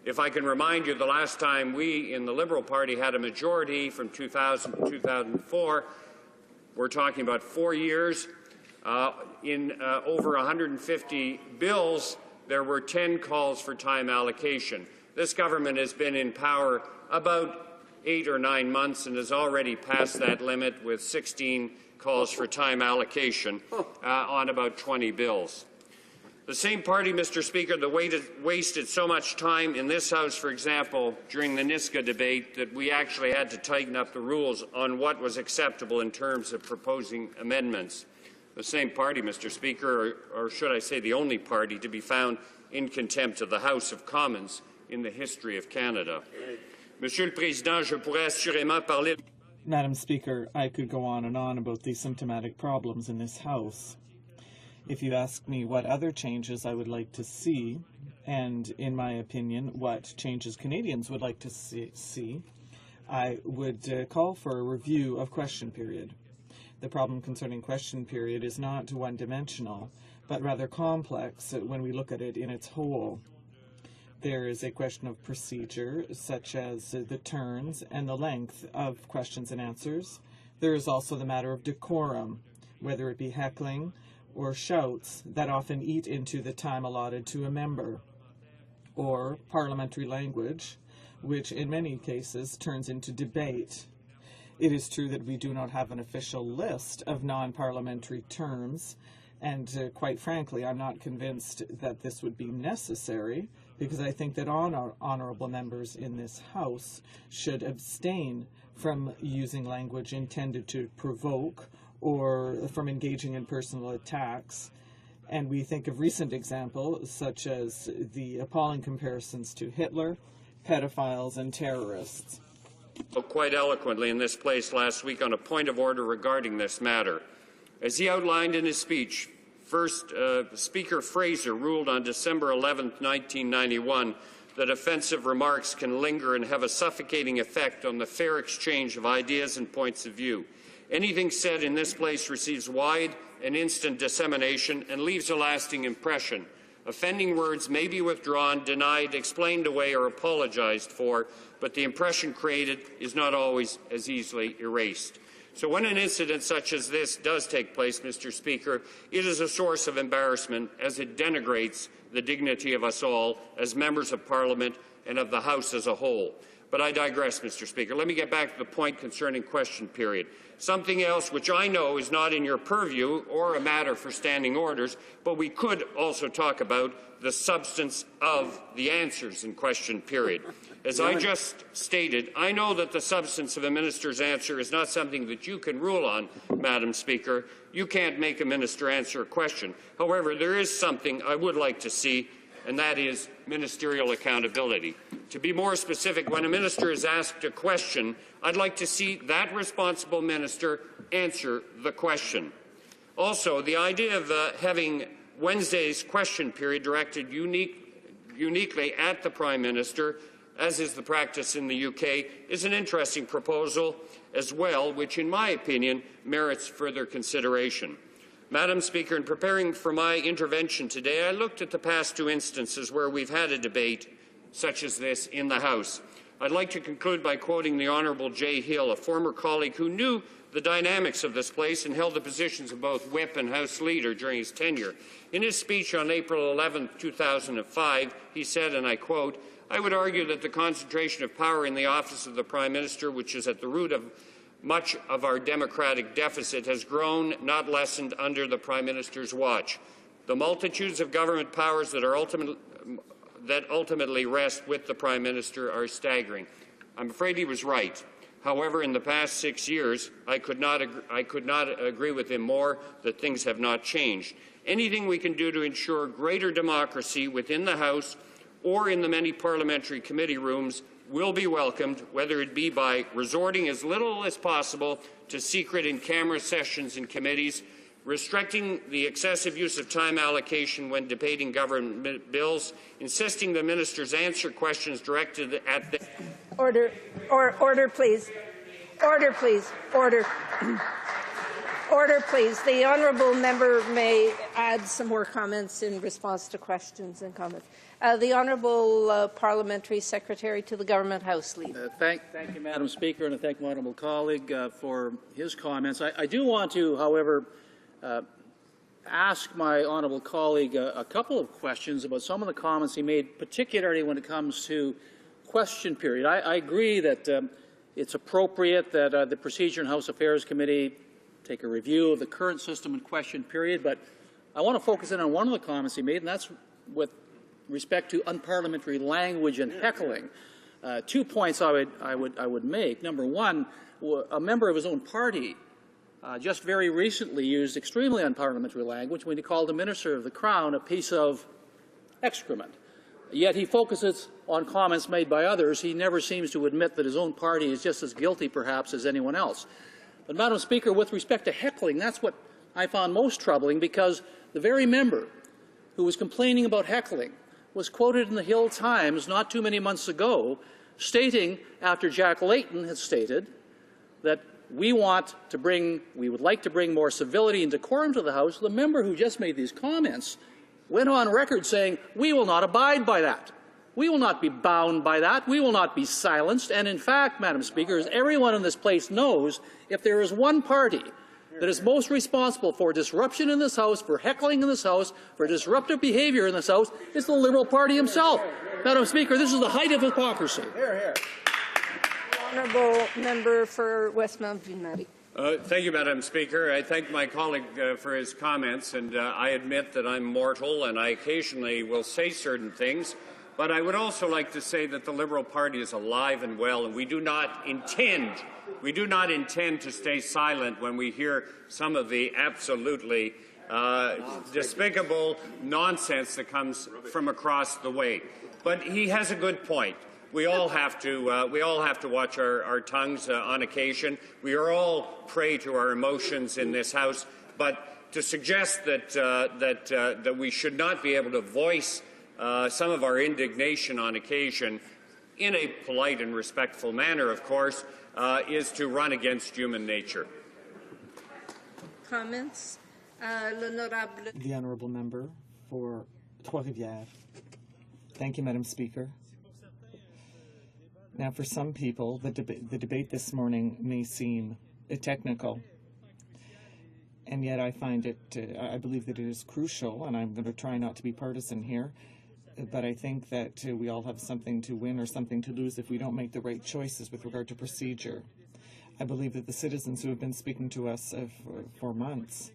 If I can remind you, the last time we in the Liberal Party had a majority, from 2000 to 2004, we're talking about 4 years. In over 150 bills, there were 10 calls for time allocation. This government has been in power about 8 or 9 months and has already passed that limit with 16 calls for time allocation on about 20 bills. The same party, Mr. Speaker, that wasted so much time in this House, for example, during the Niska debate, that we actually had to tighten up the rules on what was acceptable in terms of proposing amendments. The same party, Mr. Speaker, or should I say the only party to be found in contempt of the House of Commons in the history of Canada. Monsieur le Président, je pourrais assurément parler. Madam Speaker, I could go on and on about the symptomatic problems in this House. If you ask me what other changes I would like to see, and in my opinion, what changes Canadians would like to see, I would call for a review of question period. The problem concerning question period is not one-dimensional, but rather complex when we look at it in its whole. There is a question of procedure, such as the turns and the length of questions and answers. There is also the matter of decorum, whether it be heckling or shouts that often eat into the time allotted to a member, or parliamentary language, which in many cases turns into debate. It is true that we do not have an official list of non-parliamentary terms, and quite frankly, I'm not convinced that this would be necessary, because I think that honourable members in this House should abstain from using language intended to provoke or from engaging in personal attacks. And we think of recent examples, such as the appalling comparisons to Hitler, pedophiles, and terrorists. Quite eloquently in this place last week on a point of order regarding this matter. As he outlined in his speech, first, Speaker Fraser ruled on December 11, 1991, that offensive remarks can linger and have a suffocating effect on the fair exchange of ideas and points of view. Anything said in this place receives wide and instant dissemination and leaves a lasting impression. Offending words may be withdrawn, denied, explained away, or apologized for, but the impression created is not always as easily erased. So when an incident such as this does take place, Mr. Speaker, it is a source of embarrassment, as it denigrates the dignity of us all as members of Parliament and of the House as a whole. But I digress, Mr. Speaker. Let me get back to the point concerning question period. Something else which I know is not in your purview or a matter for standing orders, but we could also talk about the substance of the answers in question period. As I just stated, I know that the substance of a minister's answer is not something that you can rule on, Madam Speaker. You can't make a minister answer a question. However, there is something I would like to see, and that is ministerial accountability. To be more specific, when a minister is asked a question, I'd like to see that responsible minister answer the question. Also, the idea of having Wednesday's question period directed uniquely at the Prime Minister, as is the practice in the UK, is an interesting proposal as well, which, in my opinion, merits further consideration. Madam Speaker, in preparing for my intervention today, I looked at the past two instances where we've had a debate such as this in the House. I'd like to conclude by quoting the Honourable Jay Hill, a former colleague who knew the dynamics of this place and held the positions of both Whip and House Leader during his tenure. In his speech on April 11, 2005, he said, and I quote, "I would argue that the concentration of power in the office of the Prime Minister, which is at the root of much of our democratic deficit, has grown, not lessened, under the Prime Minister's watch. The multitudes of government powers that ultimately rest with the Prime Minister are staggering." I'm afraid he was right. However, in the past 6 years, I could not agree with him more that things have not changed. Anything we can do to ensure greater democracy within the House or in the many parliamentary committee rooms will be welcomed, whether it be by resorting as little as possible to secret in-camera sessions in committees, restricting the excessive use of time allocation when debating government bills, insisting the ministers answer questions directed at the... Order, please. Order, please. Order. Order, please. The honourable member may add some more comments in response to questions and comments. The honourable parliamentary secretary to the Government House Leader. Thank you, Madam Speaker, and I thank my honourable colleague for his comments. I do want to, however, ask my honourable colleague a couple of questions about some of the comments he made, particularly when it comes to question period. I agree that it's appropriate that the Procedure and House Affairs Committee take a review of the current system and question period, but I want to focus in on one of the comments he made, and that's with respect to unparliamentary language and heckling. 2 points I would make. Number one, a member of his own party just very recently used extremely unparliamentary language when he called the Minister of the Crown a piece of excrement. Yet he focuses on comments made by others. He never seems to admit that his own party is just as guilty, perhaps, as anyone else. But, Madam Speaker, with respect to heckling, that's what I found most troubling, because the very member who was complaining about heckling was quoted in the Hill Times not too many months ago, stating, after Jack Layton had stated, that we would like to bring more civility and decorum to the House. The member who just made these comments went on record saying, we will not abide by that. We will not be bound by that. We will not be silenced. And in fact, Madam Speaker, as everyone in this place knows, if there is one party that is most responsible for disruption in this House, for heckling in this House, for disruptive behaviour in this House, it's the Liberal Party himself. Madam Speaker, this is the height of hypocrisy. Honourable member for Westmount Green. Thank you, Madam Speaker. I thank my colleague for his comments, and I admit that I'm mortal and I occasionally will say certain things, but I would also like to say that the Liberal Party is alive and well, and we do not intend to stay silent when we hear some of the absolutely despicable nonsense that comes from across the way. But he has a good point. We all have to watch our tongues on occasion. We are all prey to our emotions in this House. But to suggest that we should not be able to voice some of our indignation on occasion, in a polite and respectful manner, of course, is to run against human nature. Comments? The honourable member for Trois-Rivières. Thank you, Madam Speaker. Now, for some people, the debate this morning may seem technical, and yet I find it, I believe that it is crucial, and I'm going to try not to be partisan here, but I think that we all have something to win or something to lose if we don't make the right choices with regard to procedure. I believe that the citizens who have been speaking to us for months,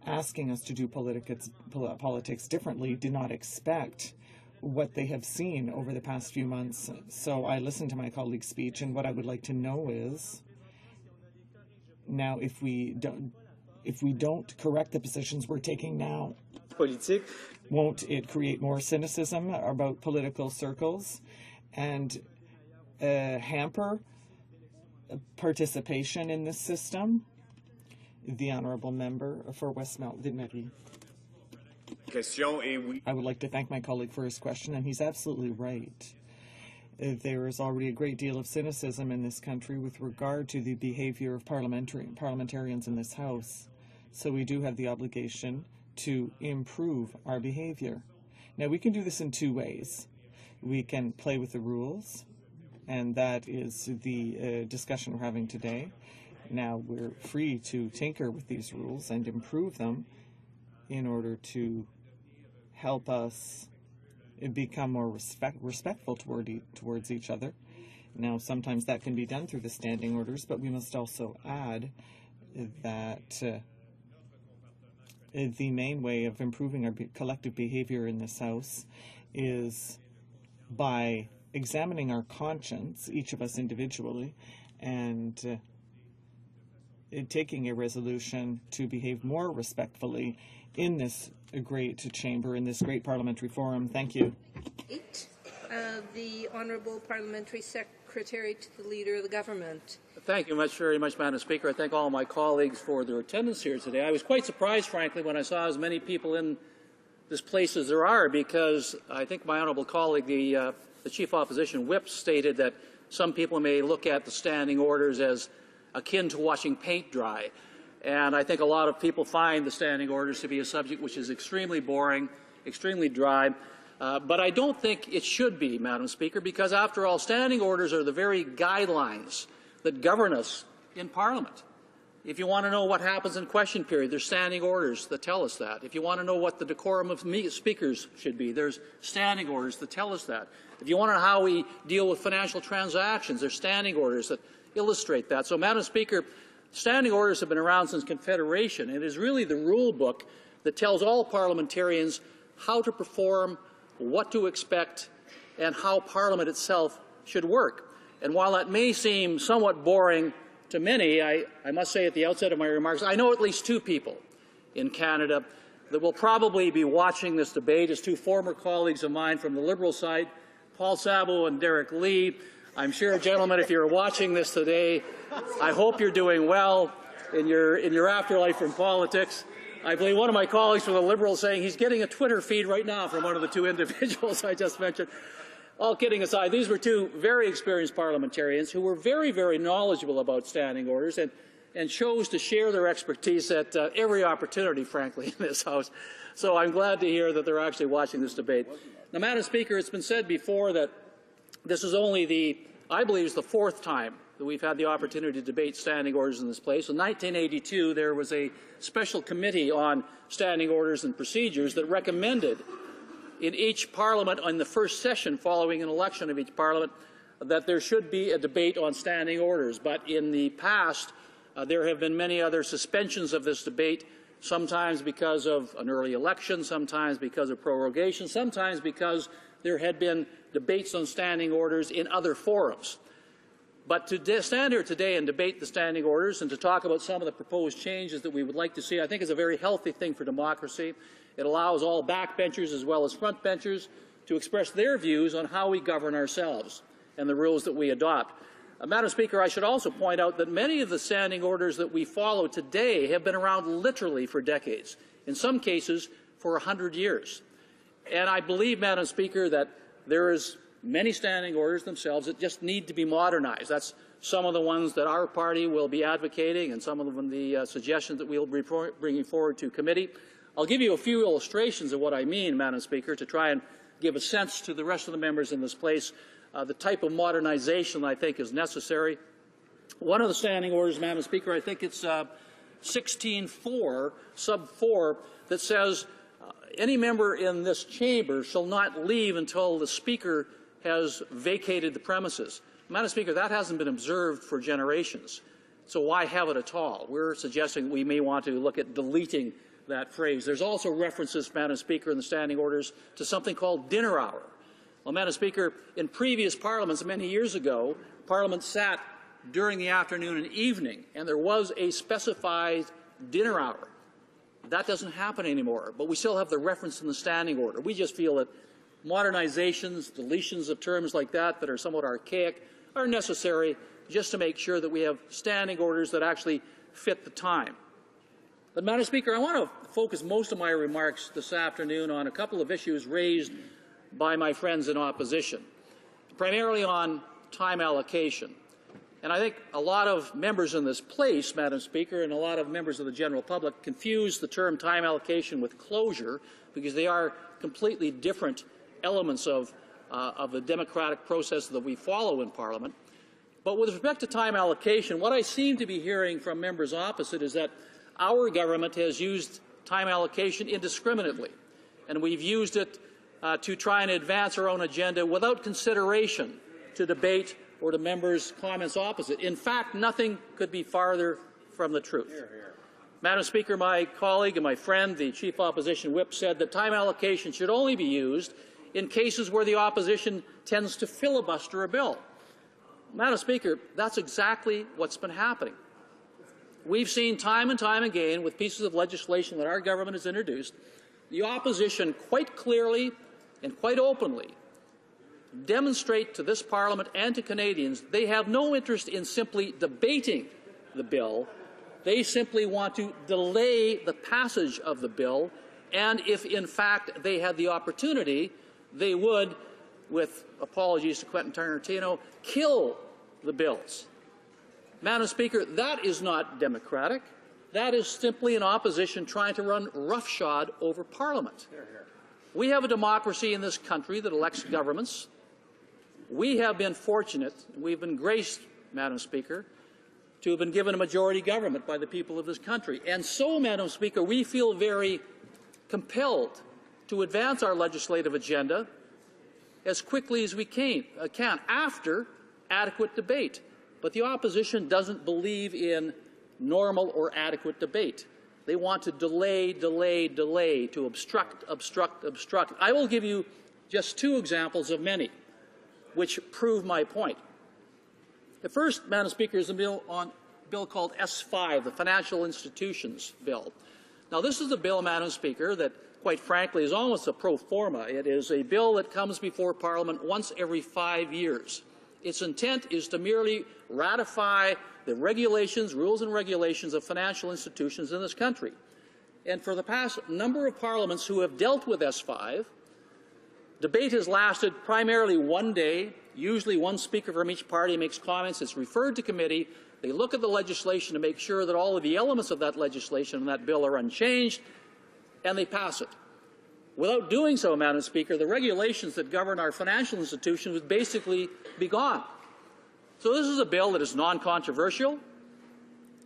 asking us to do politics differently, did not expect what they have seen over the past few months. So I listened to my colleague's speech, and what I would like to know is, now if we don't correct the positions we're taking now, won't it create more cynicism about political circles and hamper participation in this system? The honourable member for Westmount Ville-Marie. I would like to thank my colleague for his question, and he's absolutely right. There is already a great deal of cynicism in this country with regard to the behaviour of parliamentarians in this House. So we do have the obligation to improve our behaviour. Now, we can do this in two ways. We can play with the rules, and that is the discussion we're having today. Now, we're free to tinker with these rules and improve them in order to help us become more respectful towards each other. Now, sometimes that can be done through the standing orders, but we must also add that the main way of improving our collective behavior in this House is by examining our conscience, each of us individually, and taking a resolution to behave more respectfully in this great chamber, in this great parliamentary forum. Thank you. The Honourable Parliamentary Secretary to the Leader of the Government. Thank you very much, Madam Speaker. I thank all my colleagues for their attendance here today. I was quite surprised, frankly, when I saw as many people in this place as there are, because I think my honourable colleague, the Chief Opposition Whip, stated that some people may look at the standing orders as akin to watching paint dry. And I think a lot of people find the standing orders to be a subject which is extremely boring, extremely dry. But I don't think it should be, Madam Speaker, because after all, standing orders are the very guidelines that govern us in Parliament. If you want to know what happens in question period, there's standing orders that tell us that. If you want to know what the decorum of speakers should be, there's standing orders that tell us that. If you want to know how we deal with financial transactions, there's standing orders that illustrate that. So, Madam Speaker, standing orders have been around since Confederation. It is really the rule book that tells all parliamentarians how to perform, what to expect, and how Parliament itself should work. And while that may seem somewhat boring to many, I must say at the outset of my remarks, I know at least two people in Canada that will probably be watching this debate as two former colleagues of mine from the Liberal side, Paul Sabo and Derek Lee. I'm sure, gentlemen, if you're watching this today, I hope you're doing well in your afterlife from politics. I believe one of my colleagues from the Liberals saying he's getting a Twitter feed right now from one of the two individuals I just mentioned. All kidding aside, these were two very experienced parliamentarians who were very, very knowledgeable about standing orders and chose to share their expertise at every opportunity, frankly, in this House. So I'm glad to hear that they're actually watching this debate. Now, Madam Speaker, it's been said before that this is only I believe, is the fourth time that we've had the opportunity to debate standing orders in this place. In 1982, there was a special committee on standing orders and procedures that recommended in each Parliament on the first session following an election of each Parliament that there should be a debate on standing orders. But in the past, there have been many other suspensions of this debate, sometimes because of an early election, sometimes because of prorogation, sometimes because there had been debates on standing orders in other forums. But to stand here today and debate the standing orders and to talk about some of the proposed changes that we would like to see, I think is a very healthy thing for democracy. It allows all backbenchers as well as frontbenchers to express their views on how we govern ourselves and the rules that we adopt. Madam Speaker, I should also point out that many of the standing orders that we follow today have been around literally for decades, in some cases for 100 years. And I believe, Madam Speaker, that there is many standing orders themselves that just need to be modernized. That's some of the ones that our party will be advocating and some of the suggestions that we'll be bringing forward to committee. I'll give you a few illustrations of what I mean, Madam Speaker, to try and give a sense to the rest of the members in this place the type of modernization I think is necessary. One of the standing orders, Madam Speaker, I think it's 16.4, sub 4, that says any member in this chamber shall not leave until the Speaker has vacated the premises. Madam Speaker, that hasn't been observed for generations, so why have it at all? We're suggesting we may want to look at deleting that phrase. There's also references, Madam Speaker, in the standing orders to something called dinner hour. Well, Madam Speaker, in previous parliaments many years ago, Parliament sat during the afternoon and evening, and there was a specified dinner hour. That doesn't happen anymore, but we still have the reference in the standing order. We just feel that modernizations, deletions of terms like that that are somewhat archaic are necessary just to make sure that we have standing orders that actually fit the time. But, Madam Speaker, I want to focus most of my remarks this afternoon on a couple of issues raised by my friends in opposition, primarily on time allocation. And I think a lot of members in this place, Madam Speaker, and a lot of members of the general public confuse the term time allocation with closure, because they are completely different elements of the democratic process that we follow in Parliament. But with respect to time allocation, what I seem to be hearing from members opposite is that our government has used time allocation indiscriminately, and we've used it to try and advance our own agenda without consideration to debate or to members' comments opposite. In fact, nothing could be farther from the truth. Hear, hear. Madam Speaker, my colleague and my friend, the Chief Opposition Whip, said that time allocation should only be used in cases where the opposition tends to filibuster a bill. Madam Speaker, that's exactly what's been happening. We've seen time and time again with pieces of legislation that our government has introduced, the opposition quite clearly and quite openly demonstrate to this Parliament and to Canadians they have no interest in simply debating the bill. They simply want to delay the passage of the bill, and if in fact they had the opportunity, they would, with apologies to Quentin Tarantino, kill the bills. Madam Speaker, that is not democratic. That is simply an opposition trying to run roughshod over Parliament. We have a democracy in this country that elects governments. We have been fortunate, we've been graced, Madam Speaker, to have been given a majority government by the people of this country. And so, Madam Speaker, we feel very compelled to advance our legislative agenda as quickly as we can after adequate debate. But the opposition doesn't believe in normal or adequate debate. They want to delay, to obstruct. I will give you just two examples of many which prove my point. The first, Madam Speaker, is a bill called S5, the Financial Institutions Bill. Now, this is a bill, Madam Speaker, that, quite frankly, is almost a pro forma. It is a bill that comes before Parliament once every 5 years. Its intent is to merely ratify the regulations, rules and regulations of financial institutions in this country. And for the past number of parliaments who have dealt with S5, debate has lasted primarily one day. Usually one speaker from each party makes comments. It's referred to committee. They look at the legislation to make sure that all of the elements of that legislation and that bill are unchanged, and they pass it. Without doing so, Madam Speaker, the regulations that govern our financial institutions would basically be gone. So this is a bill that is non-controversial.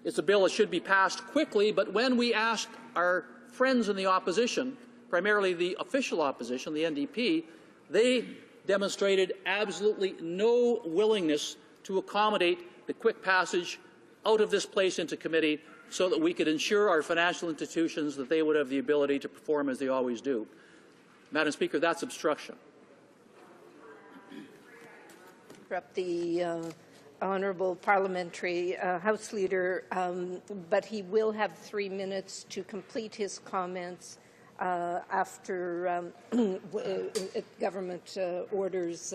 It's a bill that should be passed quickly, but when we asked our friends in the opposition, primarily the official opposition, the NDP, they demonstrated absolutely no willingness to accommodate the quick passage out of this place into committee so that we could ensure our financial institutions that they would have the ability to perform as they always do. Madam Speaker, that's obstruction. Interrupt the honourable parliamentary House Leader, but he will have 3 minutes to complete his comments after government orders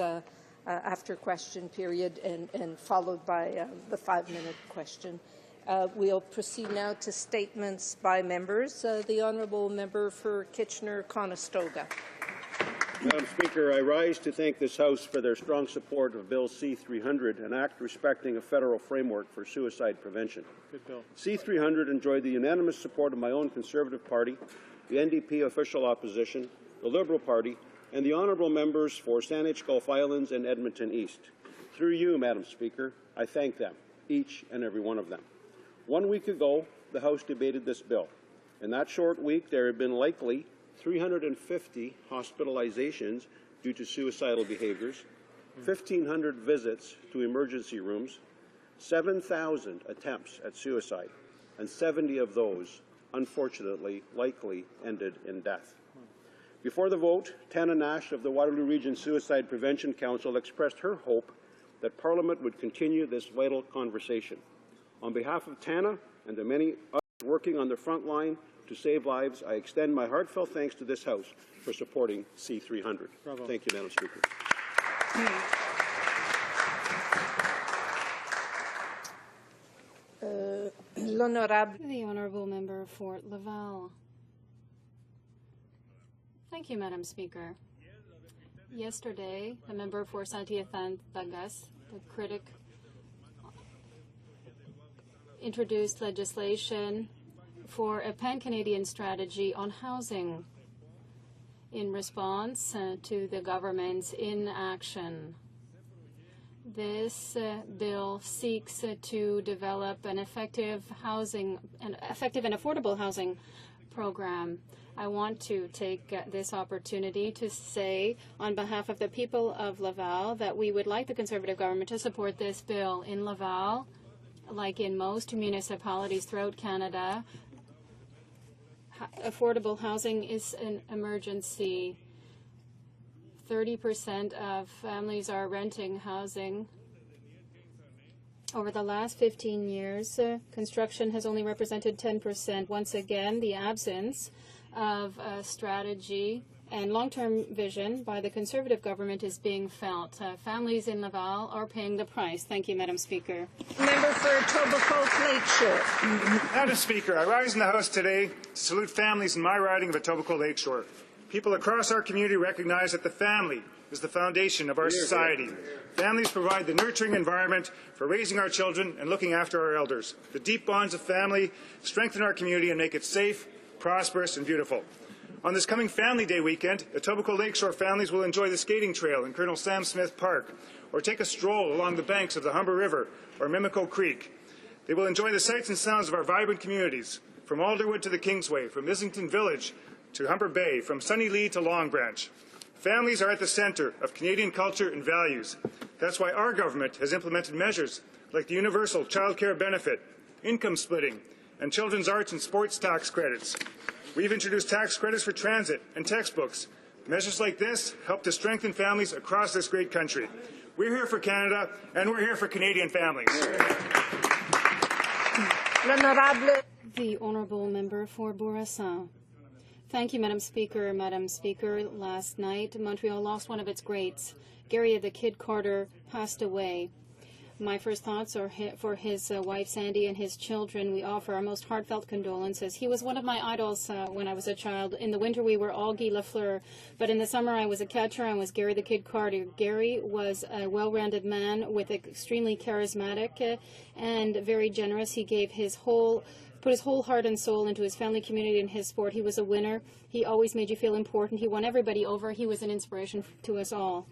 after question period and followed by the 5-minute question. We'll proceed now to statements by members. The honourable member for Kitchener-Conestoga. Madam Speaker, I rise to thank this House for their strong support of Bill C-300, an act respecting a federal framework for suicide prevention. Good bill. C-300 enjoyed the unanimous support of my own Conservative Party, the NDP official opposition, the Liberal Party, and the honourable members for Saanich, Gulf Islands, and Edmonton East. Through you, Madam Speaker, I thank them, each and every one of them. 1 week ago, the House debated this bill. In that short week, there have been likely 350 hospitalizations due to suicidal behaviours, 1,500 visits to emergency rooms, 7,000 attempts at suicide, and 70 of those, unfortunately, likely ended in death. Before the vote, Tana Nash of the Waterloo Region Suicide Prevention Council expressed her hope that Parliament would continue this vital conversation. On behalf of Tana and the many others working on the front line to save lives, I extend my heartfelt thanks to this House for supporting C-300. Bravo. Thank you, Madam Speaker. The Honourable Member for Laval. Thank you, Madam Speaker. Yesterday, the member for Saint-Hyacinthe-Bagas, the critic, introduced legislation for a pan-Canadian strategy on housing in response to the government's inaction. This bill seeks to develop an effective and affordable housing program. I want to take this opportunity to say on behalf of the people of Laval that we would like the Conservative government to support this bill. In Laval, like in most municipalities throughout Canada, affordable housing is an emergency. 30% of families are renting housing. Over the last 15 years, construction has only represented 10%. Once again, the absence of a strategy and long-term vision by the Conservative government is being felt. Families in Laval are paying the price. Thank you, Madam Speaker. Member for Etobicoke Lakeshore. Madam Speaker, I rise in the House today to salute families in my riding of Etobicoke Lakeshore. People across our community recognize that the family is the foundation of our society. Families provide the nurturing environment for raising our children and looking after our elders. The deep bonds of family strengthen our community and make it safe, prosperous, and beautiful. On this coming Family Day weekend, Etobicoke Lakeshore families will enjoy the skating trail in Colonel Sam Smith Park, or take a stroll along the banks of the Humber River or Mimico Creek. They will enjoy the sights and sounds of our vibrant communities, from Alderwood to the Kingsway, from Islington Village to Humber Bay, from Sunny Lee to Long Branch. Families are at the centre of Canadian culture and values. That's why our government has implemented measures like the universal child care benefit, income splitting, and children's arts and sports tax credits. We've introduced tax credits for transit and textbooks. Measures like this help to strengthen families across this great country. We're here for Canada, and we're here for Canadian families. The Honourable Member for Bourassa. Thank you, Madam Speaker. Madam Speaker, last night, Montreal lost one of its greats. Gary the Kid Carter passed away. My first thoughts are for his wife, Sandy, and his children. We offer our most heartfelt condolences. He was one of my idols when I was a child. In the winter, we were all Guy Lafleur, but in the summer, I was a catcher. I was Gary the Kid Carter. Gary was a well-rounded man with extremely charismatic and very generous. He gave put his whole heart and soul into his family, community, and his sport. He was a winner. He always made you feel important. He won everybody over. He was an inspiration to us all.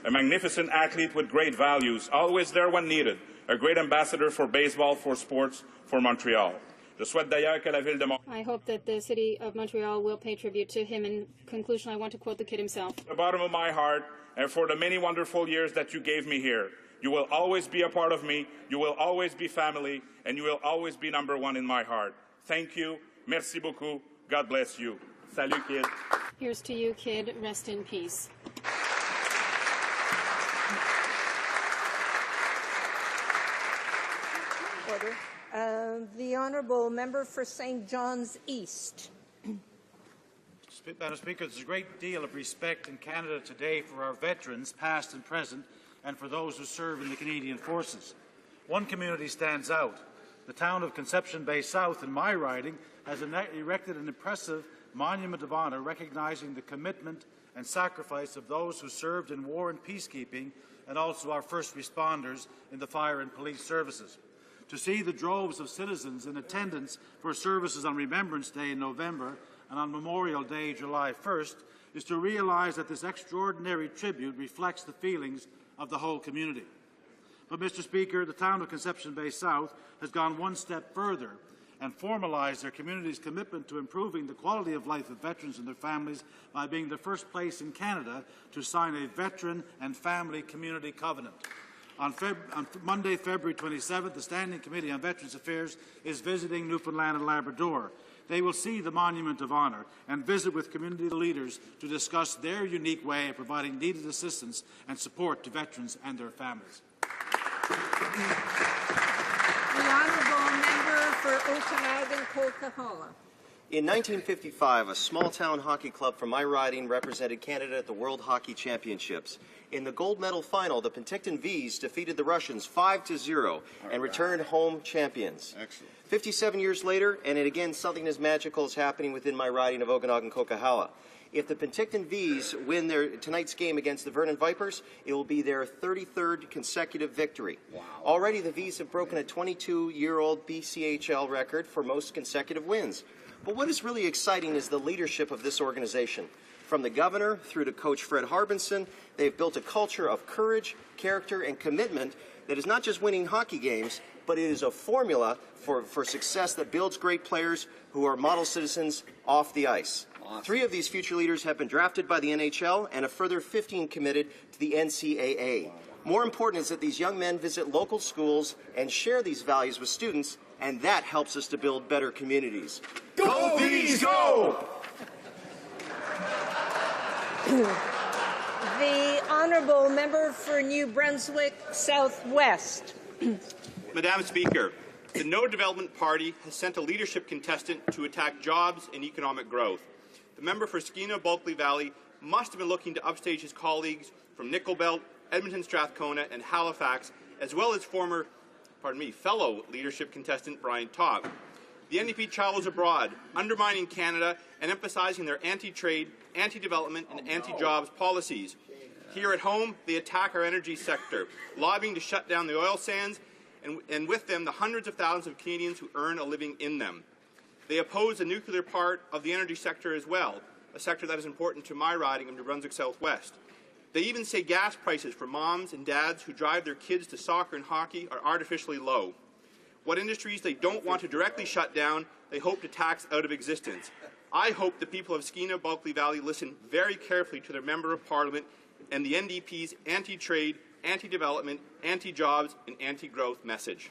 A magnificent athlete with great values, always there when needed. A great ambassador for baseball, for sports, for Montreal. I hope that the city of Montreal will pay tribute to him. In conclusion, I want to quote the kid himself. From the bottom of my heart, and for the many wonderful years that you gave me here, you will always be a part of me, you will always be family, and you will always be number one in my heart. Thank you. Merci beaucoup. God bless you. Salut, kid. Here's to you, kid. Rest in peace. Order. The Honourable Member for St. John's East. Madam Speaker, there's a great deal of respect in Canada today for our veterans, past and present, and for those who serve in the Canadian Forces. One community stands out. The town of Conception Bay South, in my riding, has erected an impressive monument of honour recognizing the commitment and sacrifice of those who served in war and peacekeeping, and also our first responders in the fire and police services. To see the droves of citizens in attendance for services on Remembrance Day in November and on Memorial Day, July 1st, is to realize that this extraordinary tribute reflects the feelings of the whole community. But, Mr. Speaker, the town of Conception Bay South has gone one step further and formalized their community's commitment to improving the quality of life of veterans and their families by being the first place in Canada to sign a Veteran and Family Community Covenant. On Monday, February 27th, the Standing Committee on Veterans Affairs is visiting Newfoundland and Labrador. They will see the Monument of Honour and visit with community leaders to discuss their unique way of providing needed assistance and support to veterans and their families. The Honourable Member for Okanagan-Coquihalla. In 1955, a small-town hockey club from my riding represented Canada at the World Hockey Championships. In the gold medal final, the Penticton Vs defeated the Russians 5-0 and returned home champions. Excellent. 57 years later, and again, something as magical is happening within my riding of Okanagan-Coquihalla. If the Penticton Vs win tonight's game against the Vernon Vipers, it will be their 33rd consecutive victory. Wow. Already, the Vs have broken a 22-year-old BCHL record for most consecutive wins. But what is really exciting is the leadership of this organization. From the governor through to Coach Fred Harbinson, they've built a culture of courage, character, and commitment that is not just winning hockey games, but it is a formula for success that builds great players who are model citizens off the ice. Awesome. 3 of these future leaders have been drafted by the NHL, and a further 15 committed to the NCAA. Wow. More important is that these young men visit local schools and share these values with students, and that helps us to build better communities. Go Vs, go! The Honourable Member for New Brunswick Southwest. Madam Speaker, the No Development Party has sent a leadership contestant to attack jobs and economic growth. The member for Skeena-Bulkley Valley must have been looking to upstage his colleagues from Nickelbelt, Edmonton Strathcona, and Halifax, as well as fellow leadership contestant Brian Topp. The NDP travels abroad, undermining Canada and emphasizing their anti-trade, anti-development, and anti-jobs policies. Here at home, they attack our energy sector, lobbying to shut down the oil sands, and with them the hundreds of thousands of Canadians who earn a living in them. They oppose the nuclear part of the energy sector as well, a sector that is important to my riding of New Brunswick Southwest. They even say gas prices for moms and dads who drive their kids to soccer and hockey are artificially low. What industries they don't want to directly shut down, they hope to tax out of existence. I hope the people of Skeena-Bulkley Valley listen very carefully to their Member of Parliament and the NDP's anti-trade, anti-development, anti-jobs, and anti-growth message.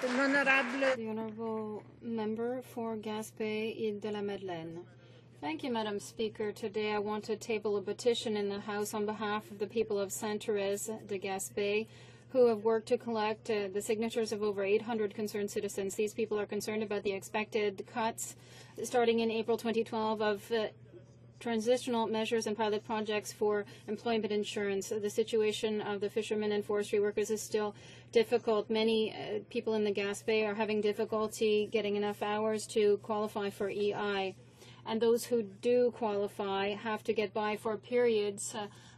The Honourable Member for Gaspé-Île-de-la-Madeleine. Thank you, Madam Speaker. Today I want to table a petition in the House on behalf of the people of Sainte-Thérèse de Gaspé, who have worked to collect the signatures of over 800 concerned citizens. These people are concerned about the expected cuts starting in April 2012 of transitional measures and pilot projects for employment insurance. The situation of the fishermen and forestry workers is still difficult. Many people in the Gaspé are having difficulty getting enough hours to qualify for EI. And those who do qualify have to get by for periods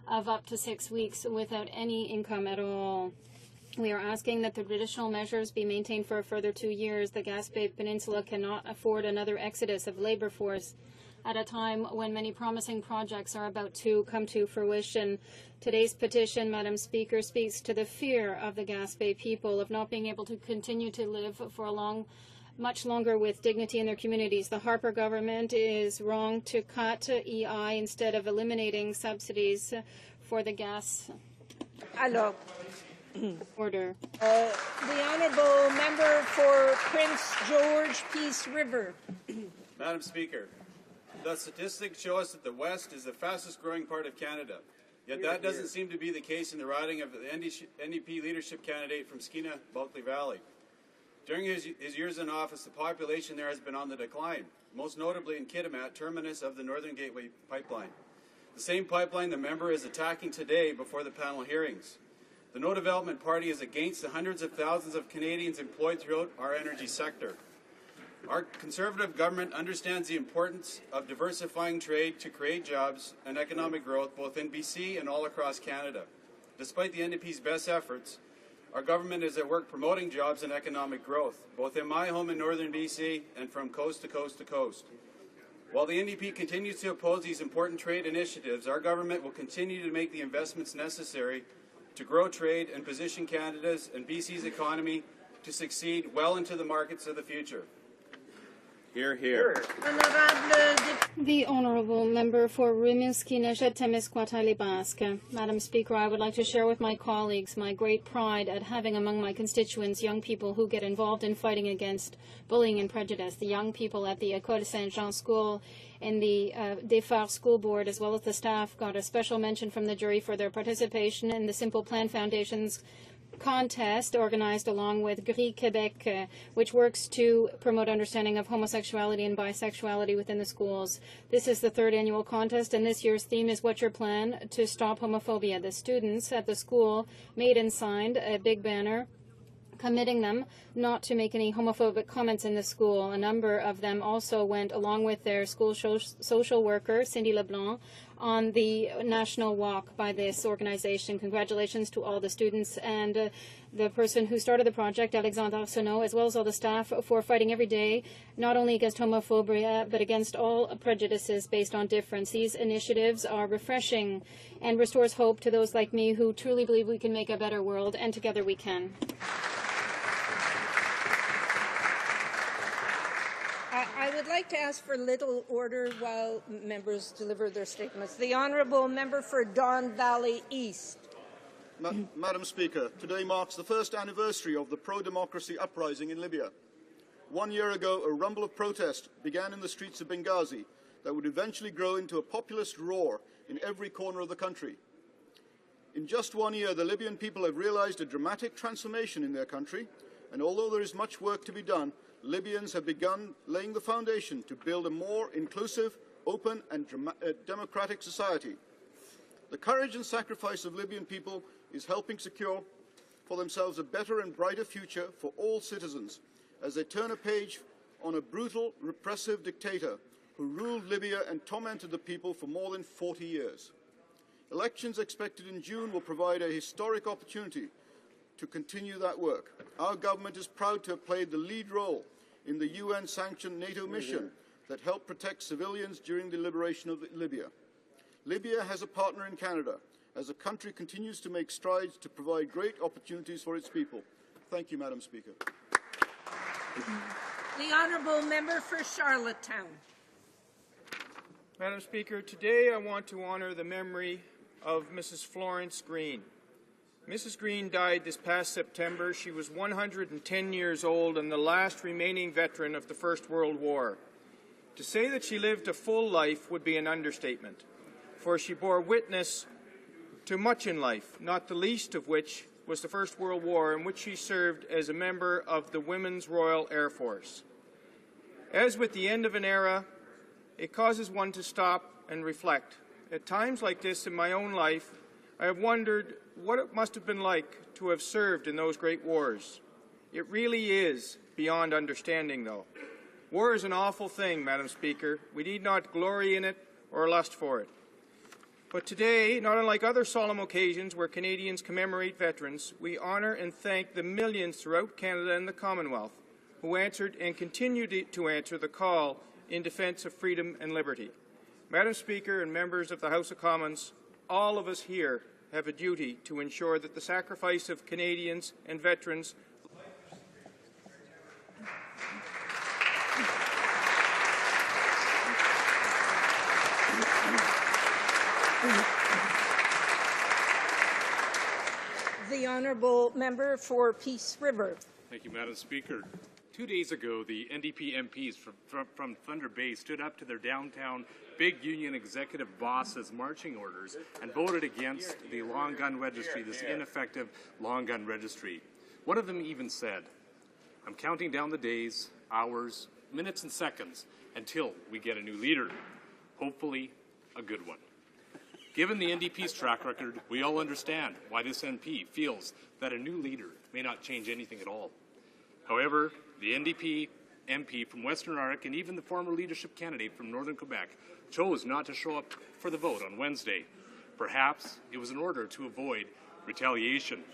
of up to 6 weeks without any income at all. We are asking that the traditional measures be maintained for a further 2 years. The Gaspé Peninsula cannot afford another exodus of labor force at a time when many promising projects are about to come to fruition. Today's petition, Madam Speaker, speaks to the fear of the Gaspé people of not being able to continue to live for much longer with dignity in their communities. The Harper government is wrong to cut EI instead of eliminating subsidies for the gas. Order. The Honourable Member for Prince George Peace River. Madam Speaker, the statistics show us that the West is the fastest growing part of Canada. Yet that doesn't seem to be the case in the riding of the NDP leadership candidate from Skeena-Bulkley Valley. During his years in office, the population there has been on the decline, most notably in Kitimat, terminus of the Northern Gateway pipeline. The same pipeline the member is attacking today before the panel hearings. The No Development Party is against the hundreds of thousands of Canadians employed throughout our energy sector. Our Conservative government understands the importance of diversifying trade to create jobs and economic growth both in BC and all across Canada. Despite the NDP's best efforts, our government is at work promoting jobs and economic growth, both in my home in northern BC and from coast to coast to coast. While the NDP continues to oppose these important trade initiatives, our government will continue to make the investments necessary to grow trade and position Canada's and BC's economy to succeed well into the markets of the future. Hear, hear. The Honourable Member for Rimouski-Nejet-Témiscouata-les-Basques. Madam Speaker, I would like to share with my colleagues my great pride at having among my constituents young people who get involved in fighting against bullying and prejudice. The young people at the École Saint-Jean School in the Desphare School Board, as well as the staff, got a special mention from the jury for their participation in the Simple Plan Foundation's contest organized along with Gris Québec, which works to promote understanding of homosexuality and bisexuality within the schools. This is the third annual contest, and this year's theme is What's Your Plan to Stop Homophobia? The students at the school made and signed a big banner committing them not to make any homophobic comments in the school. A number of them also went, along with their school social worker, Cindy LeBlanc, on the national walk by this organization. Congratulations to all the students and the person who started the project, Alexandre Arsenault, as well as all the staff, for fighting every day, not only against homophobia, but against all prejudices based on difference. These initiatives are refreshing and restores hope to those like me who truly believe we can make a better world, and together we can. I would like to ask for little order while members deliver their statements. The Honourable Member for Don Valley East. Madam Speaker, today marks the first anniversary of the pro-democracy uprising in Libya. 1 year ago, a rumble of protest began in the streets of Benghazi that would eventually grow into a populist roar in every corner of the country. In just 1 year, the Libyan people have realized a dramatic transformation in their country, and although there is much work to be done, Libyans have begun laying the foundation to build a more inclusive, open and democratic society. The courage and sacrifice of Libyan people is helping secure for themselves a better and brighter future for all citizens as they turn a page on a brutal, repressive dictator who ruled Libya and tormented the people for more than 40 years. Elections expected in June will provide a historic opportunity to continue that work. Our government is proud to have played the lead role in the UN-sanctioned NATO mission that helped protect civilians during the liberation of Libya. Libya has a partner in Canada as the country continues to make strides to provide great opportunities for its people. Thank you, Madam Speaker. The Honourable Member for Charlottetown. Madam Speaker, today I want to honour the memory of Mrs. Florence Green. Mrs. Green died this past September. She was 110 years old and the last remaining veteran of the First World War. To say that she lived a full life would be an understatement, for she bore witness to much in life, not the least of which was the First World War, in which she served as a member of the Women's Royal Air Force. As with the end of an era, it causes one to stop and reflect. At times like this in my own life, I have wondered what it must have been like to have served in those great wars. It really is beyond understanding, though. War is an awful thing, Madam Speaker. We need not glory in it or lust for it. But today, not unlike other solemn occasions where Canadians commemorate veterans, we honour and thank the millions throughout Canada and the Commonwealth who answered and continue to answer the call in defence of freedom and liberty. Madam Speaker and members of the House of Commons, all of us here have a duty to ensure that the sacrifice of Canadians and veterans The Honourable Member for Peace River. Thank you, Madam Speaker. 2 days ago, the NDP MPs from Thunder Bay stood up to their downtown big union executive boss's marching orders and voted against the long gun registry, this ineffective long gun registry. One of them even said, "I'm counting down the days, hours, minutes and seconds until we get a new leader, hopefully a good one." Given the NDP's track record, we all understand why this MP feels that a new leader may not change anything at all. However, the NDP MP from Western Arctic and even the former leadership candidate from Northern Quebec chose not to show up for the vote on Wednesday. Perhaps it was in order to avoid retaliation.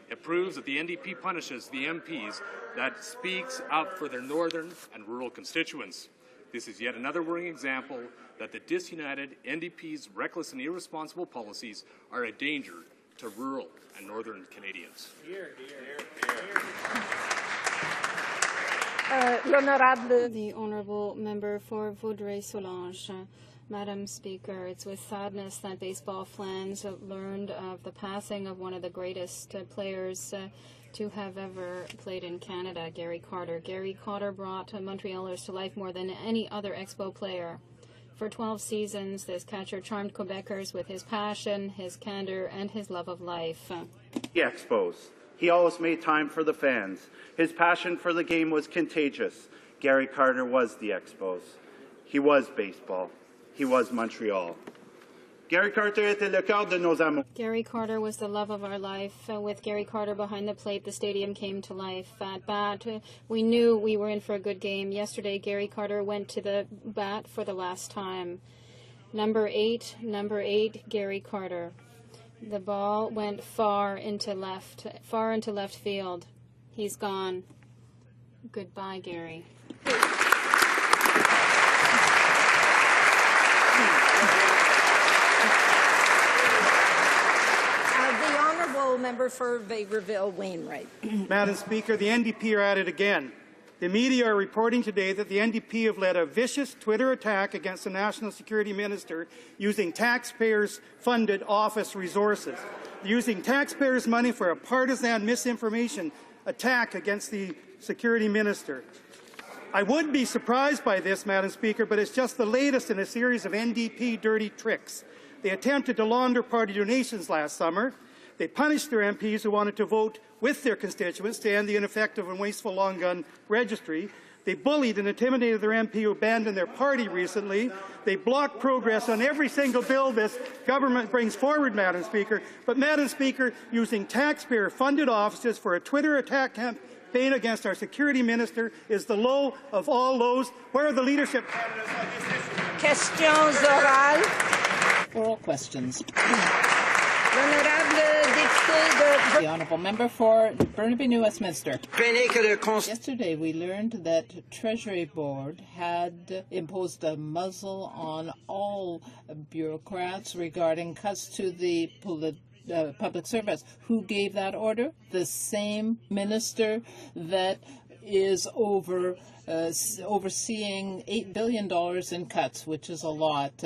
It proves that the NDP punishes the MPs that speaks up for their northern and rural constituents. This is yet another worrying example that the disunited NDP's reckless and irresponsible policies are a danger to rural and northern Canadians. The Honourable Member for Vaudreuil-Soulanges. Madam Speaker, it's with sadness that baseball fans learned of the passing of one of the greatest players to have ever played in Canada, Gary Carter. Gary Carter brought Montrealers to life more than any other Expo player. For 12 seasons, this catcher charmed Quebecers with his passion, his candor, and his love of life. The Expos, he always made time for the fans. His passion for the game was contagious. Gary Carter was the Expos. He was baseball. He was Montreal. Gary Carter était le cœur de nos amours. Gary Carter was the love of our life. With Gary Carter behind the plate, the stadium came to life. At bat, we knew we were in for a good game. Yesterday, Gary Carter went to the bat for the last time. Number eight, Gary Carter. The ball went far into left field. He's gone. Goodbye, Gary. Member for Vagreville Wainwright. Madam Speaker, the NDP are at it again. The media are reporting today that the NDP have led a vicious Twitter attack against the National Security Minister using taxpayers-funded office resources, using taxpayers' money for a partisan misinformation attack against the Security Minister. I would be surprised by this, Madam Speaker, but it's just the latest in a series of NDP dirty tricks. They attempted to launder party donations last summer. They punished their MPs who wanted to vote with their constituents to end the ineffective and wasteful long gun registry. They bullied and intimidated their MP who abandoned their party recently. They blocked progress on every single bill this government brings forward, Madam Speaker. But, Madam Speaker, using taxpayer-funded offices for a Twitter attack campaign against our security minister is the low of all lows. Where are the leadership? Questions orales. Oral questions. The Honourable Member for Burnaby New Westminster. Yesterday we learned that Treasury Board had imposed a muzzle on all bureaucrats regarding cuts to the public service. Who gave that order? The same minister that is overseeing $8 billion in cuts, which is a lot.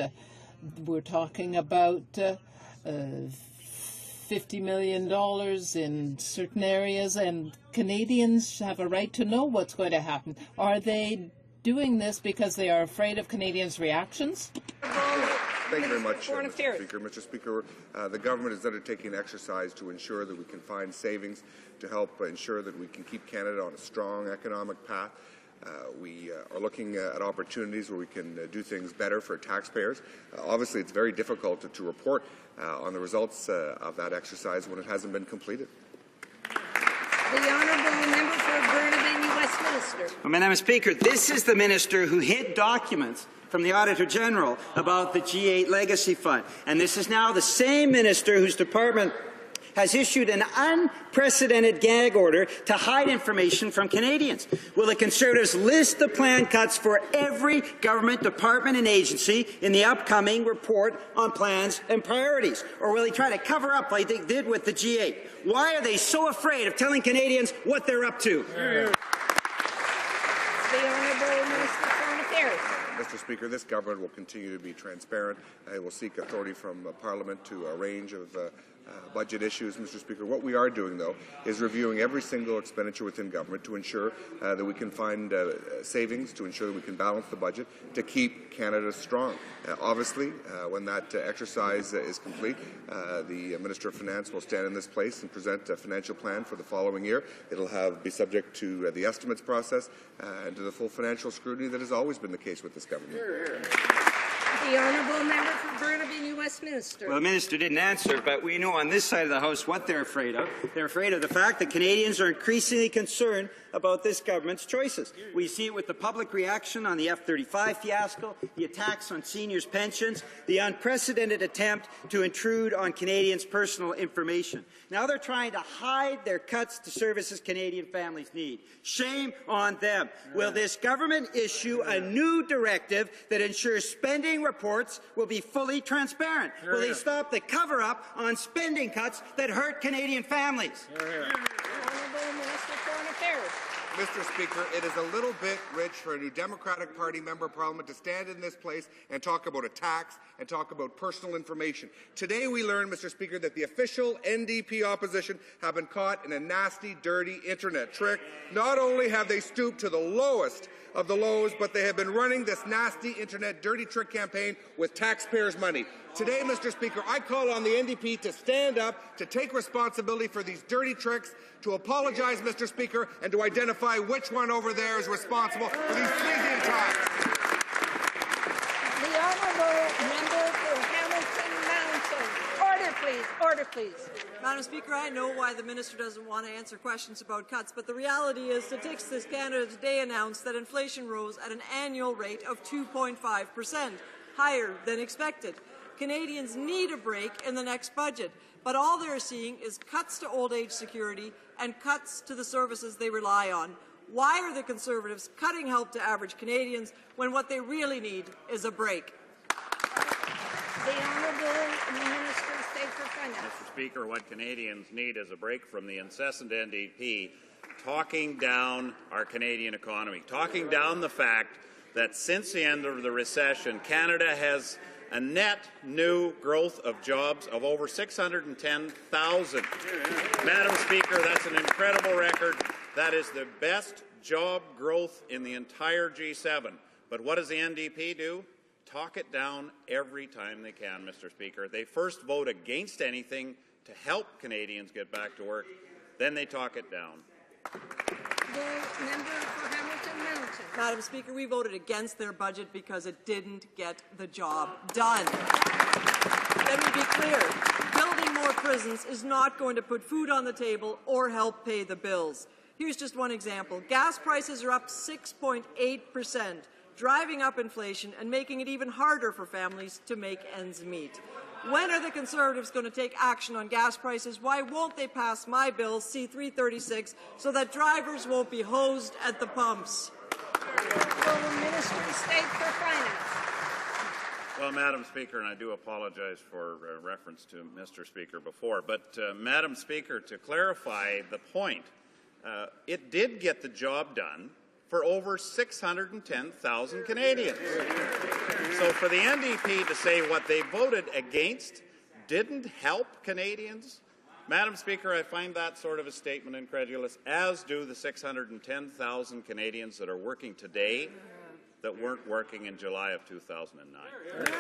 We're talking about $50 million in certain areas, and Canadians have a right to know what's going to happen. Are they doing this because they are afraid of Canadians' reactions? Thank you very much, Mr. Speaker. Mr. Speaker, the government is undertaking an exercise to ensure that we can find savings to help ensure that we can keep Canada on a strong economic path. We are looking at opportunities where we can do things better for taxpayers. Obviously, it's very difficult to report on the results of that exercise when it hasn't been completed. The Honourable Member for Burnaby New Westminster. Well, Madam Speaker, this is the minister who hid documents from the Auditor General about the G8 Legacy Fund. And this is now the same minister whose department has issued an unprecedented gag order to hide information from Canadians. Will the Conservatives list the planned cuts for every government department and agency in the upcoming report on plans and priorities? Or will they try to cover up like they did with the G8? Why are they so afraid of telling Canadians what they're up to? The Honourable Minister of Foreign Affairs. Mr. Speaker, this government will continue to be transparent. It will seek authority from Parliament to a range of budget issues, Mr. Speaker. What we are doing, though, is reviewing every single expenditure within government to ensure that we can find savings, to ensure that we can balance the budget, to keep Canada strong. Obviously, when that exercise is complete, the Minister of Finance will stand in this place and present a financial plan for the following year. It will be subject to the estimates process and to the full financial scrutiny that has always been the case with this government. The Honourable Member for Burnaby New Westminster. Well, the minister didn't answer, but we know on this side of the House what they're afraid of. They're afraid of the fact that Canadians are increasingly concerned about this government's choices. We see it with the public reaction on the F-35 fiasco, the attacks on seniors' pensions, the unprecedented attempt to intrude on Canadians' personal information. Now they're trying to hide their cuts to services Canadian families need. Shame on them. Will this government issue a new directive that ensures spending reports will be fully transparent? Will they stop the cover-up on spending cuts that hurt Canadian families? Honourable Minister of Foreign Affairs. Mr. Speaker, it is a little bit rich for a new Democratic Party member of Parliament to stand in this place and talk about a tax and talk about personal information. Today we learned, Mr. Speaker, that the official NDP opposition have been caught in a nasty, dirty internet trick. Not only have they stooped to the lowest of the lows, but they have been running this nasty internet dirty trick campaign with taxpayers' money. Today, Mr. Speaker, I call on the NDP to stand up, to take responsibility for these dirty tricks, to apologize, Mr. Speaker, and to identify which one over there is responsible for these sleazy attacks. The honourable member for Hamilton Mountain. Order, please. Order, please. Madam Speaker, I know why the minister doesn't want to answer questions about cuts, but the reality is Statistics Canada today announced that inflation rose at an annual rate of 2.5%, higher than expected. Canadians need a break in the next budget, but all they're seeing is cuts to old age security and cuts to the services they rely on. Why are the Conservatives cutting help to average Canadians when what they really need is a break? The Honourable Minister of State for Finance. Mr. Speaker, what Canadians need is a break from the incessant NDP talking down our Canadian economy, talking down the fact that since the end of the recession, Canada has a net new growth of jobs of over 610,000. Madam Speaker, that's an incredible record. That is the best job growth in the entire G7. But what does the NDP do? Talk it down every time they can, Mr. Speaker. They first vote against anything to help Canadians get back to work, then they talk it down. The member for Hamilton Mountain. Madam Speaker, we voted against their budget because it didn't get the job done. Let me be clear. Building more prisons is not going to put food on the table or help pay the bills. Here's just one example. Gas prices are up 6.8%, driving up inflation and making it even harder for families to make ends meet. When are the Conservatives going to take action on gas prices? Why won't they pass my bill, C-336, so that drivers won't be hosed at the pumps? Minister of State for Finance. Well, Madam Speaker, and I do apologize for reference to Mr. Speaker before, but Madam Speaker, to clarify the point, it did get the job done for over 610,000 Canadians. So for the NDP to say what they voted against didn't help Canadians, Madam Speaker, I find that sort of a statement incredulous, as do the 610,000 Canadians that are working today that weren't working in July of 2009. The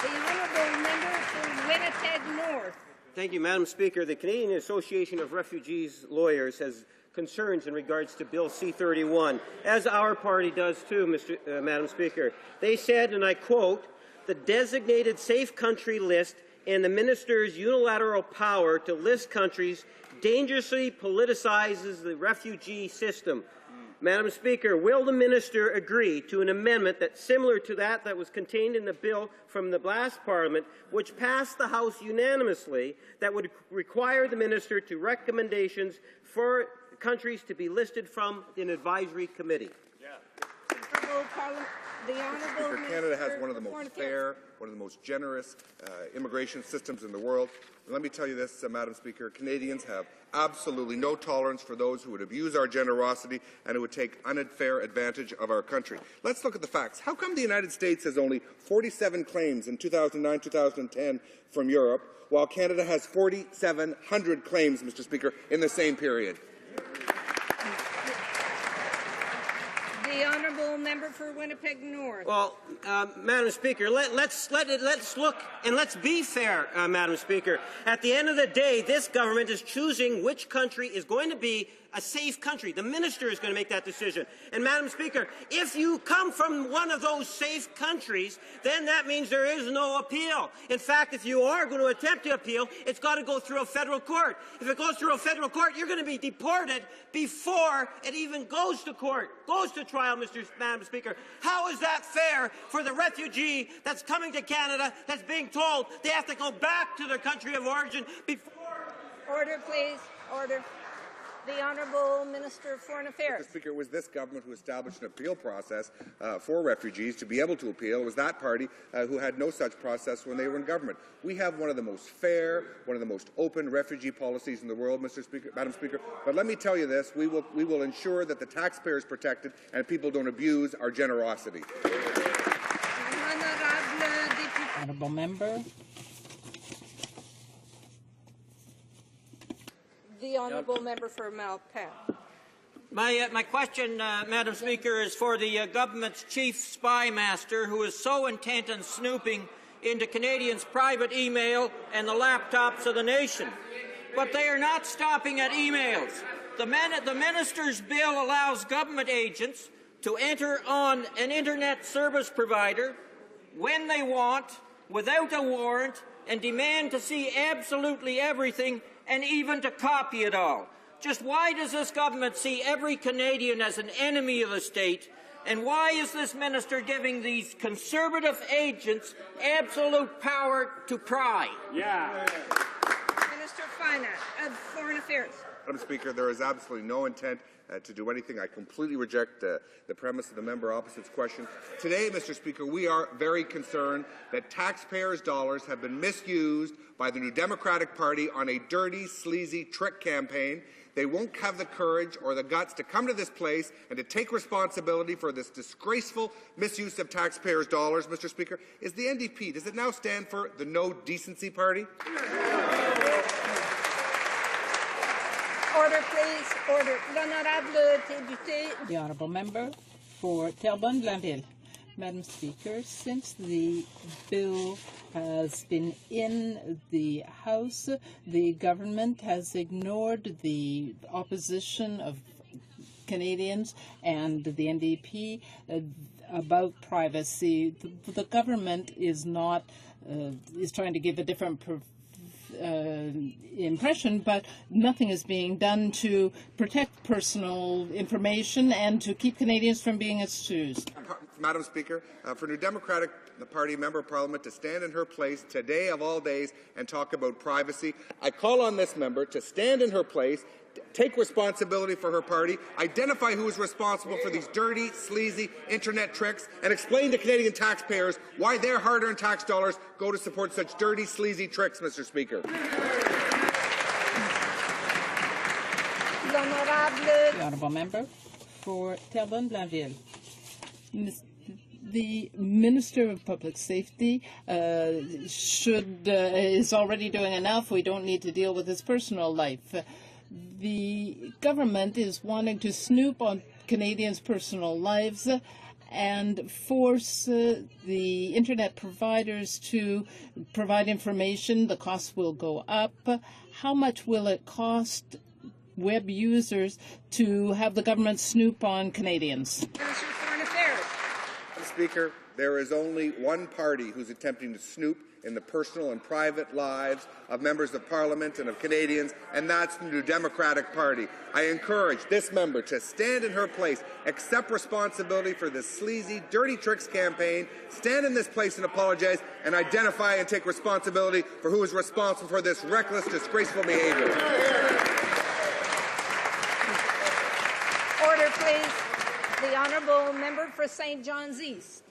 honourable member for Winnipeg North. Thank you, Madam Speaker. The Canadian Association of Refugees Lawyers has concerns in regards to Bill C-31, as our party does too, Madam Speaker. They said, and I quote, "The designated safe country list and the minister's unilateral power to list countries dangerously politicizes the refugee system." Madam Speaker, will the minister agree to an amendment that's similar to that was contained in the bill from the last Parliament, which passed the House unanimously, that would require the minister to recommendations for countries to be listed from an advisory committee? Canada has one of the most fair, one of the most generous immigration systems in the world. And let me tell you this, Madam Speaker, Canadians have absolutely no tolerance for those who would abuse our generosity and who would take unfair advantage of our country. Let's look at the facts. How come the United States has only 47 claims in 2009-2010 from Europe, while Canada has 4,700 claims, Mr. Speaker, in the same period? The honourable member for Winnipeg North. Well, Madam Speaker, let's look and let's be fair, Madam Speaker. At the end of the day, this government is choosing which country is going to be a safe country. The minister is going to make that decision. And, Madam Speaker, if you come from one of those safe countries, then that means there is no appeal. In fact, if you are going to attempt to appeal, it's got to go through a federal court. If it goes through a federal court, you're going to be deported before it even goes to court, goes to trial, Madam Speaker. How is that fair for the refugee that's coming to Canada that's being told they have to go back to their country of origin before? Order, please. Order. The Honourable Minister of Foreign Affairs. Mr. Speaker, it was this government who established an appeal process for refugees to be able to appeal. It was that party who had no such process when they were in government. We have one of the most fair, one of the most open refugee policies in the world, Madam Speaker. But let me tell you this, we will ensure that the taxpayer is protected and people don't abuse our generosity. Honourable member. The Honourable Member for Malpan. My question, Madam Speaker, is for the government's chief spy master, who is so intent on snooping into Canadians' private email and the laptops of the nation. But they are not stopping at emails. The minister's bill allows government agents to enter on an internet service provider when they want, without a warrant, and demand to see absolutely everything and even to copy it all. Just why does this government see every Canadian as an enemy of the state? And why is this minister giving these conservative agents absolute power to pry? Minister of Finance, Foreign Affairs. Madam Speaker, there is absolutely no intent to do anything. I completely reject the premise of the member opposite's question. Today, Mr. Speaker, we are very concerned that taxpayers' dollars have been misused by the New Democratic Party on a dirty, sleazy trick campaign. They won't have the courage or the guts to come to this place and to take responsibility for this disgraceful misuse of taxpayers' dollars, Mr. Speaker. Is the NDP, does it now stand for the No Decency Party? Order, please. Order. L'honorable député. The honourable member for Terrebonne-Blainville. Madam Speaker, since the bill has been in the House, the government has ignored the opposition of Canadians and the NDP about privacy. The government is not is trying to give a different impression, but nothing is being done to protect personal information and to keep Canadians from being accused. Madam Speaker, for New Democratic Party Member of Parliament to stand in her place today of all days and talk about privacy, I call on this member to stand in her place, take responsibility for her party, identify who is responsible for these dirty, sleazy internet tricks, and explain to Canadian taxpayers why their hard-earned tax dollars go to support such dirty, sleazy tricks, Mr. Speaker. The honourable member for Terrebonne-Blainville. The Minister of Public Safety is already doing enough. We don't need to deal with his personal life. The government is wanting to snoop on Canadians' personal lives and force the internet providers to provide information. The costs will go up. How much will it cost web users to have the government snoop on Canadians? Minister of Foreign Affairs. Mr. Speaker, there is only one party who's attempting to snoop in the personal and private lives of members of Parliament and of Canadians, and that's the New Democratic Party. I encourage this member to stand in her place, accept responsibility for this sleazy, dirty tricks campaign, stand in this place and apologize, and identify and take responsibility for who is responsible for this reckless, disgraceful behavior. Order, please. The Honourable Member for St. John's East.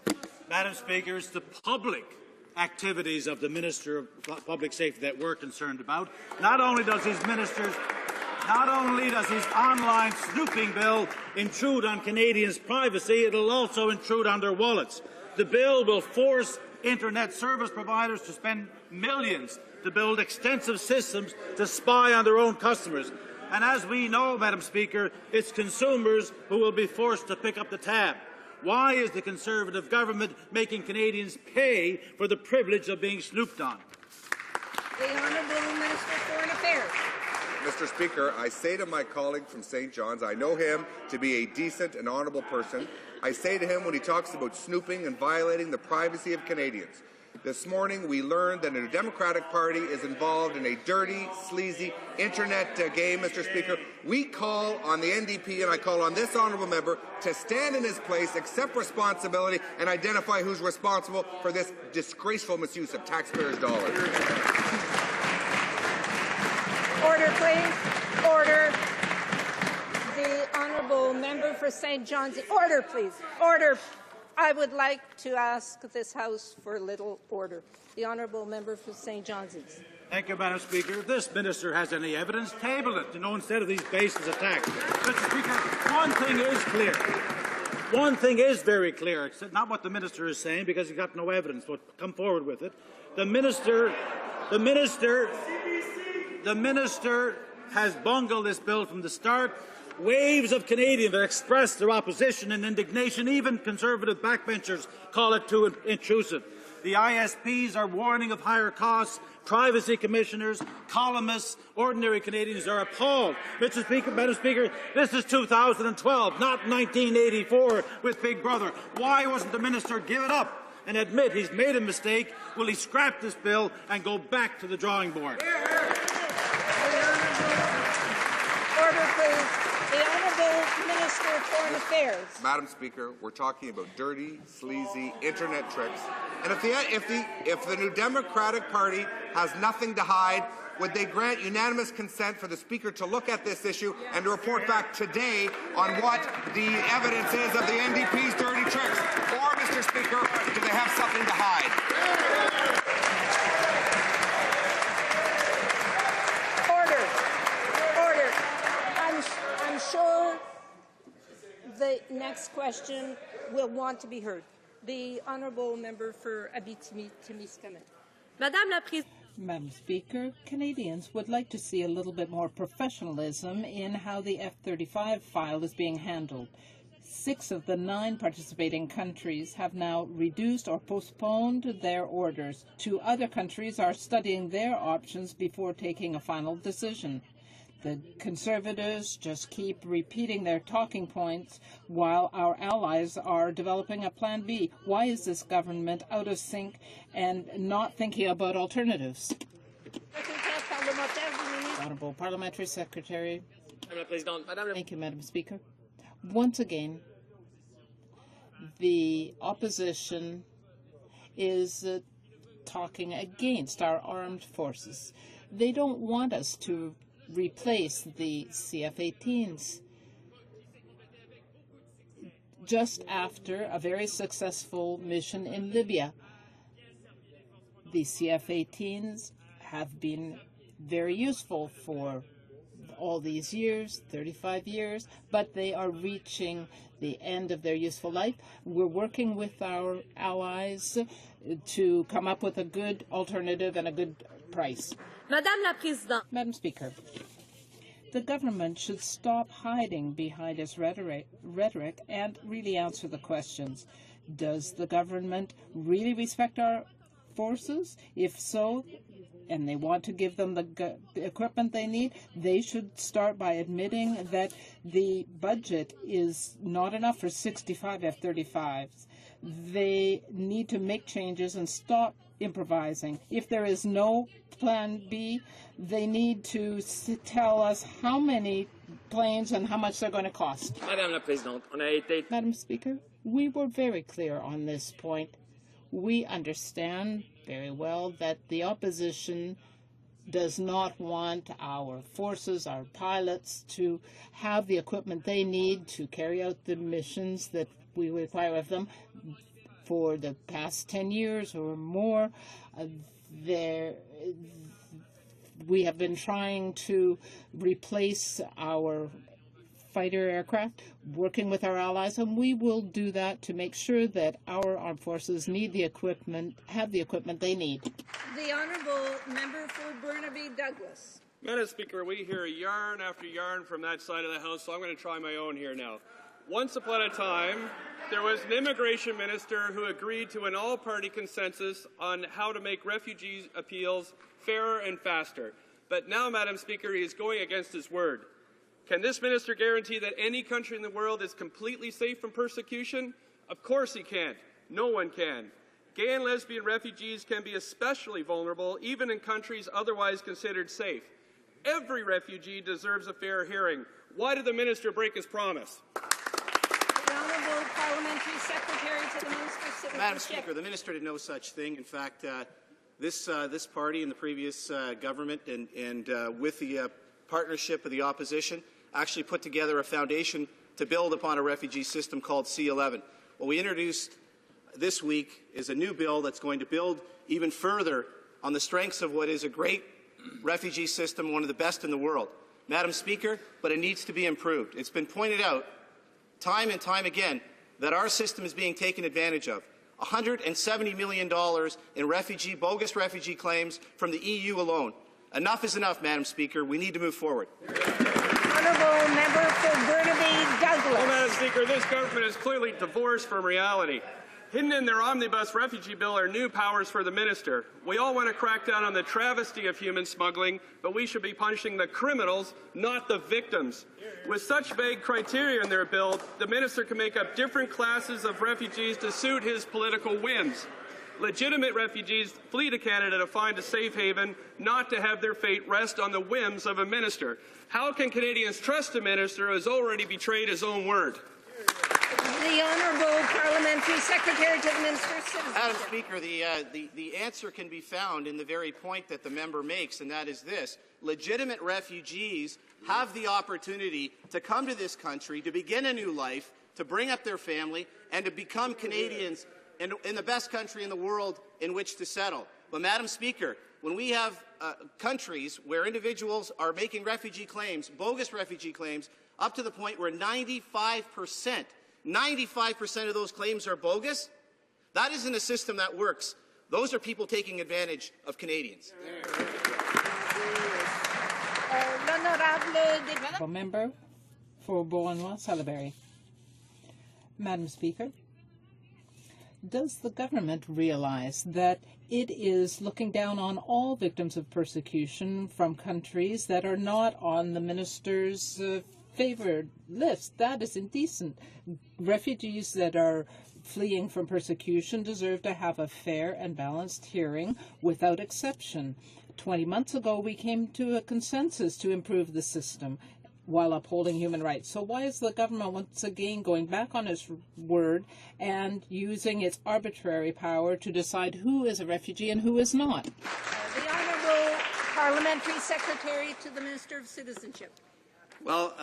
Madam Speaker, it's the public activities of the Minister of Public Safety that we're concerned about. Not only does his online snooping bill intrude on Canadians' privacy, it'll also intrude on their wallets. The bill will force internet service providers to spend millions to build extensive systems to spy on their own customers. And as we know, Madam Speaker, it's consumers who will be forced to pick up the tab. Why is the Conservative government making Canadians pay for the privilege of being snooped on? The Honourable Minister of Foreign Affairs. Mr. Speaker, I say to my colleague from St. John's, I know him to be a decent and honourable person. I say to him when he talks about snooping and violating the privacy of Canadians. This morning, we learned that the Democratic Party is involved in a dirty, sleazy internet game, Mr. Speaker. We call on the NDP, and I call on this honourable member, to stand in his place, accept responsibility, and identify who's responsible for this disgraceful misuse of taxpayers' dollars. Order, please. Order. The honourable member for St. John's. Order, please. Order. I would like to ask this House for a little order. The honourable member for St. John's. Thank you, Madam Speaker. If this minister has any evidence, table it, instead of these baseless attacks. Mr. Speaker, one thing is clear. One thing is very clear. It's not what the minister is saying because he's got no evidence, but come forward with it. The minister has bungled this bill from the start. Waves of Canadians have expressed their opposition and indignation. Even Conservative backbenchers call it too intrusive. The ISPs are warning of higher costs. Privacy commissioners, columnists, ordinary Canadians are appalled. Mr. Speaker, Madam Speaker, this is 2012, not 1984 with Big Brother. Why wasn't the minister give it up and admit he's made a mistake? Will he scrap this bill and go back to the drawing board? Order, please. The Honourable Minister of Foreign Affairs. Madam Speaker, we're talking about dirty, sleazy internet tricks. And if the New Democratic Party has nothing to hide, would they grant unanimous consent for the Speaker to look at this issue and to report back today on what the evidence is of the NDP's dirty tricks? Or, Mr. Speaker, do they have something to hide? Order. I'm sure the next question will want to be heard. The honourable member for Abitibi-Témiscamingue. Madam Speaker, Canadians would like to see a little bit more professionalism in how the F-35 file is being handled. 6 of the 9 participating countries have now reduced or postponed their orders. 2 other countries are studying their options before taking a final decision. The Conservatives just keep repeating their talking points while our allies are developing a plan B. Why is this government out of sync and not thinking about alternatives? Honourable Parliamentary Secretary. Thank you, Madam Speaker. Once again, the opposition is talking against our armed forces. They don't want us to replace the CF-18s. Just after a very successful mission in Libya, the CF-18s have been very useful for all these years, 35 years, but they are reaching the end of their useful life. We're working with our allies to come up with a good alternative and a good price. Madam Speaker, the government should stop hiding behind its rhetoric and really answer the questions. Does the government really respect our forces? If so, and they want to give them the equipment they need, they should start by admitting that the budget is not enough for 65 F-35s. They need to make changes and stop improvising. If there is no plan B, they need to tell us how many planes and how much they're going to cost. Madam Speaker, we were very clear on this point. We understand very well that the opposition does not want our forces, our pilots, to have the equipment they need to carry out the missions that we require of them. For the past 10 years or more, we have been trying to replace our fighter aircraft, working with our allies, and we will do that to make sure that our armed forces need the equipment, have the equipment they need. The honourable member for Burnaby Douglas. Madam Speaker, we hear yarn after yarn from that side of the House, so I'm going to try my own here now. Once upon a time, there was an immigration minister who agreed to an all-party consensus on how to make refugee appeals fairer and faster. But now, Madam Speaker, he is going against his word. Can this minister guarantee that any country in the world is completely safe from persecution? Of course he can't. No one can. Gay and lesbian refugees can be especially vulnerable, even in countries otherwise considered safe. Every refugee deserves a fair hearing. Why did the minister break his promise? The Honourable Parliamentary Secretary to the Minister of Citizenship. Madam Speaker, the minister did no such thing. In fact, this party and the previous government and with the partnership of the opposition actually put together a foundation to build upon a refugee system called C11. What we introduced this week is a new bill that's going to build even further on the strengths of what is a great refugee system, one of the best in the world. Madam Speaker, but it needs to be improved. It's been pointed out time and time again that our system is being taken advantage of. $170 million in bogus refugee claims from the EU alone. Enough is enough, Madam Speaker. We need to move forward. Honourable member for Burnaby Douglas. Well, Madam Speaker, this government is clearly divorced from reality. Hidden in their omnibus refugee bill are new powers for the minister. We all want to crack down on the travesty of human smuggling, but we should be punishing the criminals, not the victims. With such vague criteria in their bill, the minister can make up different classes of refugees to suit his political whims. Legitimate refugees flee to Canada to find a safe haven, not to have their fate rest on the whims of a minister. How can Canadians trust a minister who has already betrayed his own word? The Honourable Parliamentary Secretary to the Minister of Citizenship. Madam Speaker, the answer can be found in the very point that the member makes, and that is this. Legitimate refugees have the opportunity to come to this country, to begin a new life, to bring up their family, and to become Canadians in the best country in the world in which to settle. But, Madam Speaker, when we have countries where individuals are making refugee claims, bogus refugee claims, up to the point where 95% of those claims are bogus, that isn't a system that works. Those are people taking advantage of Canadians. Member for Beauharnois-Salaberry. Madam Speaker, does the government realize that it is looking down on all victims of persecution from countries that are not on the minister's favored list? That is indecent. Refugees that are fleeing from persecution deserve to have a fair and balanced hearing without exception. 20 months ago, we came to a consensus to improve the system while upholding human rights. So why is the government once again going back on its word and using its arbitrary power to decide who is a refugee and who is not? The Honourable Parliamentary Secretary to the Minister of Citizenship. Well,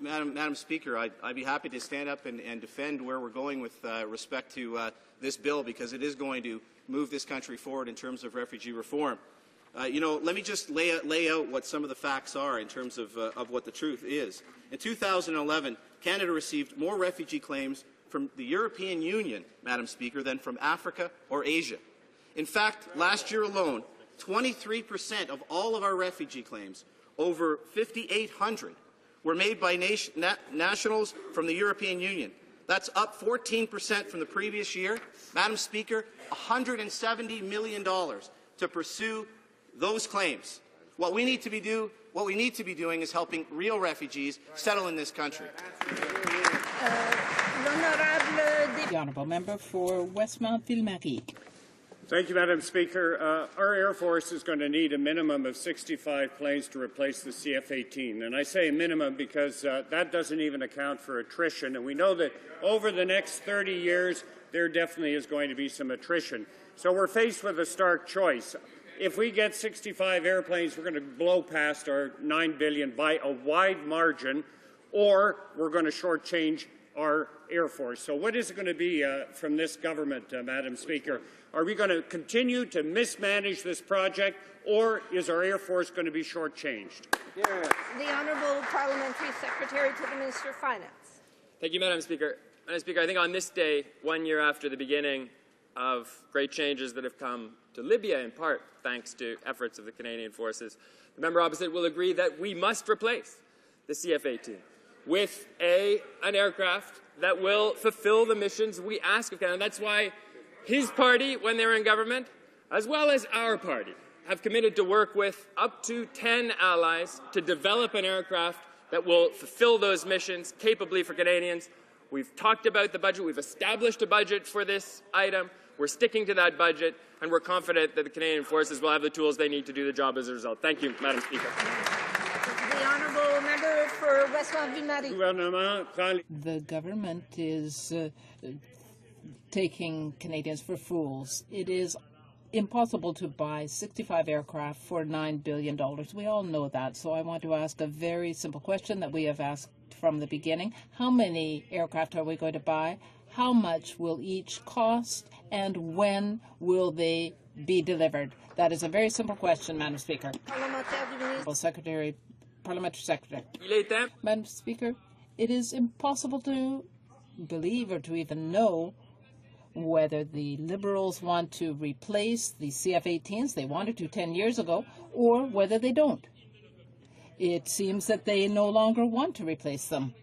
Madam Speaker, I'd be happy to stand up and defend where we're going with respect to this bill, because it is going to move this country forward in terms of refugee reform. Let me just lay out what some of the facts are in terms of what the truth is. In 2011, Canada received more refugee claims from the European Union, Madam Speaker, than from Africa or Asia. In fact, last year alone, 23% of all of our refugee claims, over 5,800, were made by nationals from the European Union. That's up 14% from the previous year. Madam Speaker, $170 million to pursue those claims. What we need to be doing is helping real refugees settle in this country. The Honourable Member for Westmount-Ville-Marie. Thank you, Madam Speaker. Our Air Force is going to need a minimum of 65 planes to replace the CF-18. And I say minimum because that doesn't even account for attrition. And we know that over the next 30 years, there definitely is going to be some attrition. So we're faced with a stark choice. If we get 65 airplanes, we're going to blow past our $9 billion by a wide margin, or we're going to shortchange our Air Force. So what is it going to be from this government, Madam Speaker? Are we going to continue to mismanage this project, or is our Air Force going to be shortchanged? The Honourable Parliamentary Secretary to the Minister of Finance. Thank you, Madam Speaker. Madam Speaker, I think on this day, 1 year after the beginning of great changes that have come to Libya, in part thanks to efforts of the Canadian forces, the member opposite will agree that we must replace the CF-18 with an aircraft that will fulfill the missions we ask of Canada. That's why his party, when they're in government, as well as our party, have committed to work with up to 10 allies to develop an aircraft that will fulfill those missions capably for Canadians. We've talked about the budget. We've established a budget for this item. We're sticking to that budget, and we're confident that the Canadian forces will have the tools they need to do the job as a result. Thank you, Madam Speaker. The Honourable Member for Westmount-Ville-Marie. The government is taking Canadians for fools. It is impossible to buy 65 aircraft for $9 billion. We all know that. So I want to ask a very simple question that we have asked from the beginning. How many aircraft are we going to buy? How much will each cost? And when will they be delivered? That is a very simple question, Madam Speaker. Parliamentary Secretary. Madam Speaker, it is impossible to believe or to even know whether the Liberals want to replace the CF-18s, they wanted to 10 years ago, or whether they don't. It seems that they no longer want to replace them.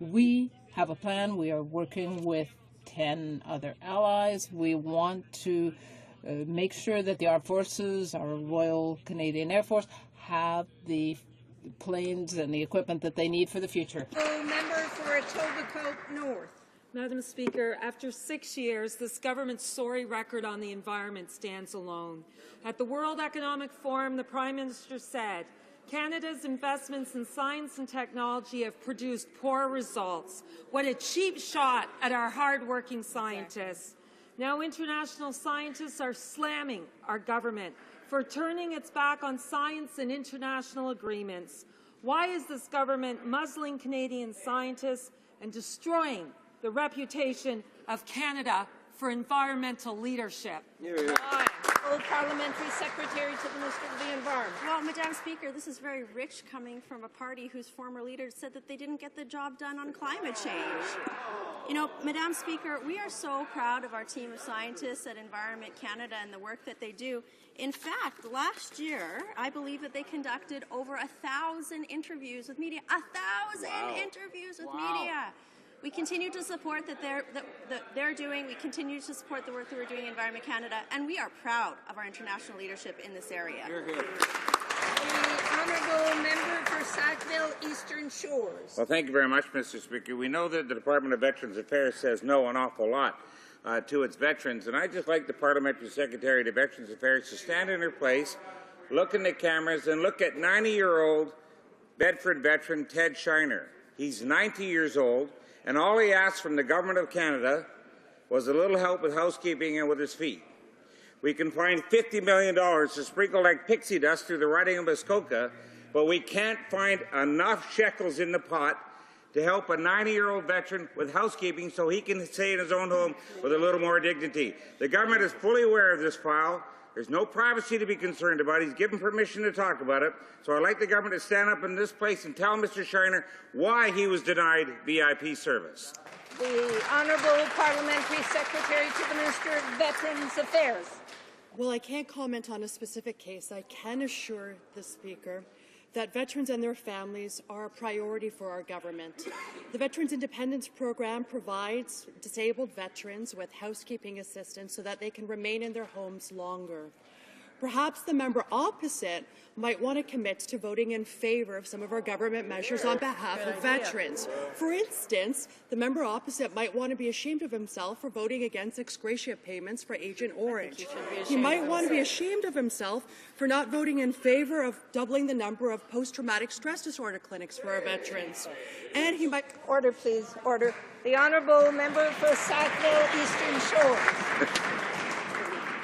We have a plan. We are working with 10 other allies. We want to make sure that the armed forces, our Royal Canadian Air Force, have the planes and the equipment that they need for the future. Member for Etobicoke North. Madam Speaker, after 6 years, this government's sorry record on the environment stands alone. At the World Economic Forum, the Prime Minister said, Canada's investments in science and technology have produced poor results. What a cheap shot at our hard-working scientists. Now international scientists are slamming our government for turning its back on science and international agreements. Why is this government muzzling Canadian scientists and destroying the reputation of Canada for environmental leadership? Parliamentary Secretary to the Minister of the Environment. Well, Madam Speaker, this is very rich coming from a party whose former leader said that they didn't get the job done on climate change. You know, Madam Speaker, we are so proud of our team of scientists at Environment Canada and the work that they do. In fact, last year, I believe that they conducted over 1,000 interviews with media. 1,000 interviews with media. We continue to support that they're doing. We continue to support the work that we're doing in Environment Canada, and we are proud of our international leadership in this area. The honourable member for Sackville Eastern Shores. Well, thank you very much, Mr. Speaker. We know that the Department of Veterans Affairs says no an awful lot to its veterans, and I'd just like the Parliamentary Secretary to Veterans Affairs to stand in her place, look in the cameras, and look at 90-year-old Bedford veteran Ted Shiner. He's 90 years old. And all he asked from the Government of Canada was a little help with housekeeping and with his feet. We can find $50 million to sprinkle like pixie dust through the riding of Muskoka, but we can't find enough shekels in the pot to help a 90-year-old veteran with housekeeping so he can stay in his own home with a little more dignity. The government is fully aware of this file. There's no privacy to be concerned about. He's given permission to talk about it. So I'd like the government to stand up in this place and tell Mr. Shiner why he was denied VIP service. The Honourable Parliamentary Secretary to the Minister of Veterans Affairs. Well, I can't comment on a specific case. I can assure the Speaker that veterans and their families are a priority for our government. The Veterans Independence Program provides disabled veterans with housekeeping assistance so that they can remain in their homes longer. Perhaps the member opposite might want to commit to voting in favour of some of our government measures on behalf of veterans. For instance, the member opposite might want to be ashamed of himself for voting against ex gratia payments for Agent Orange. He might want to be ashamed of himself for not voting in favour of doubling the number of post-traumatic stress disorder clinics for our veterans. And he might... Order, please. Order. The Honourable Member for Sackville Eastern Shores.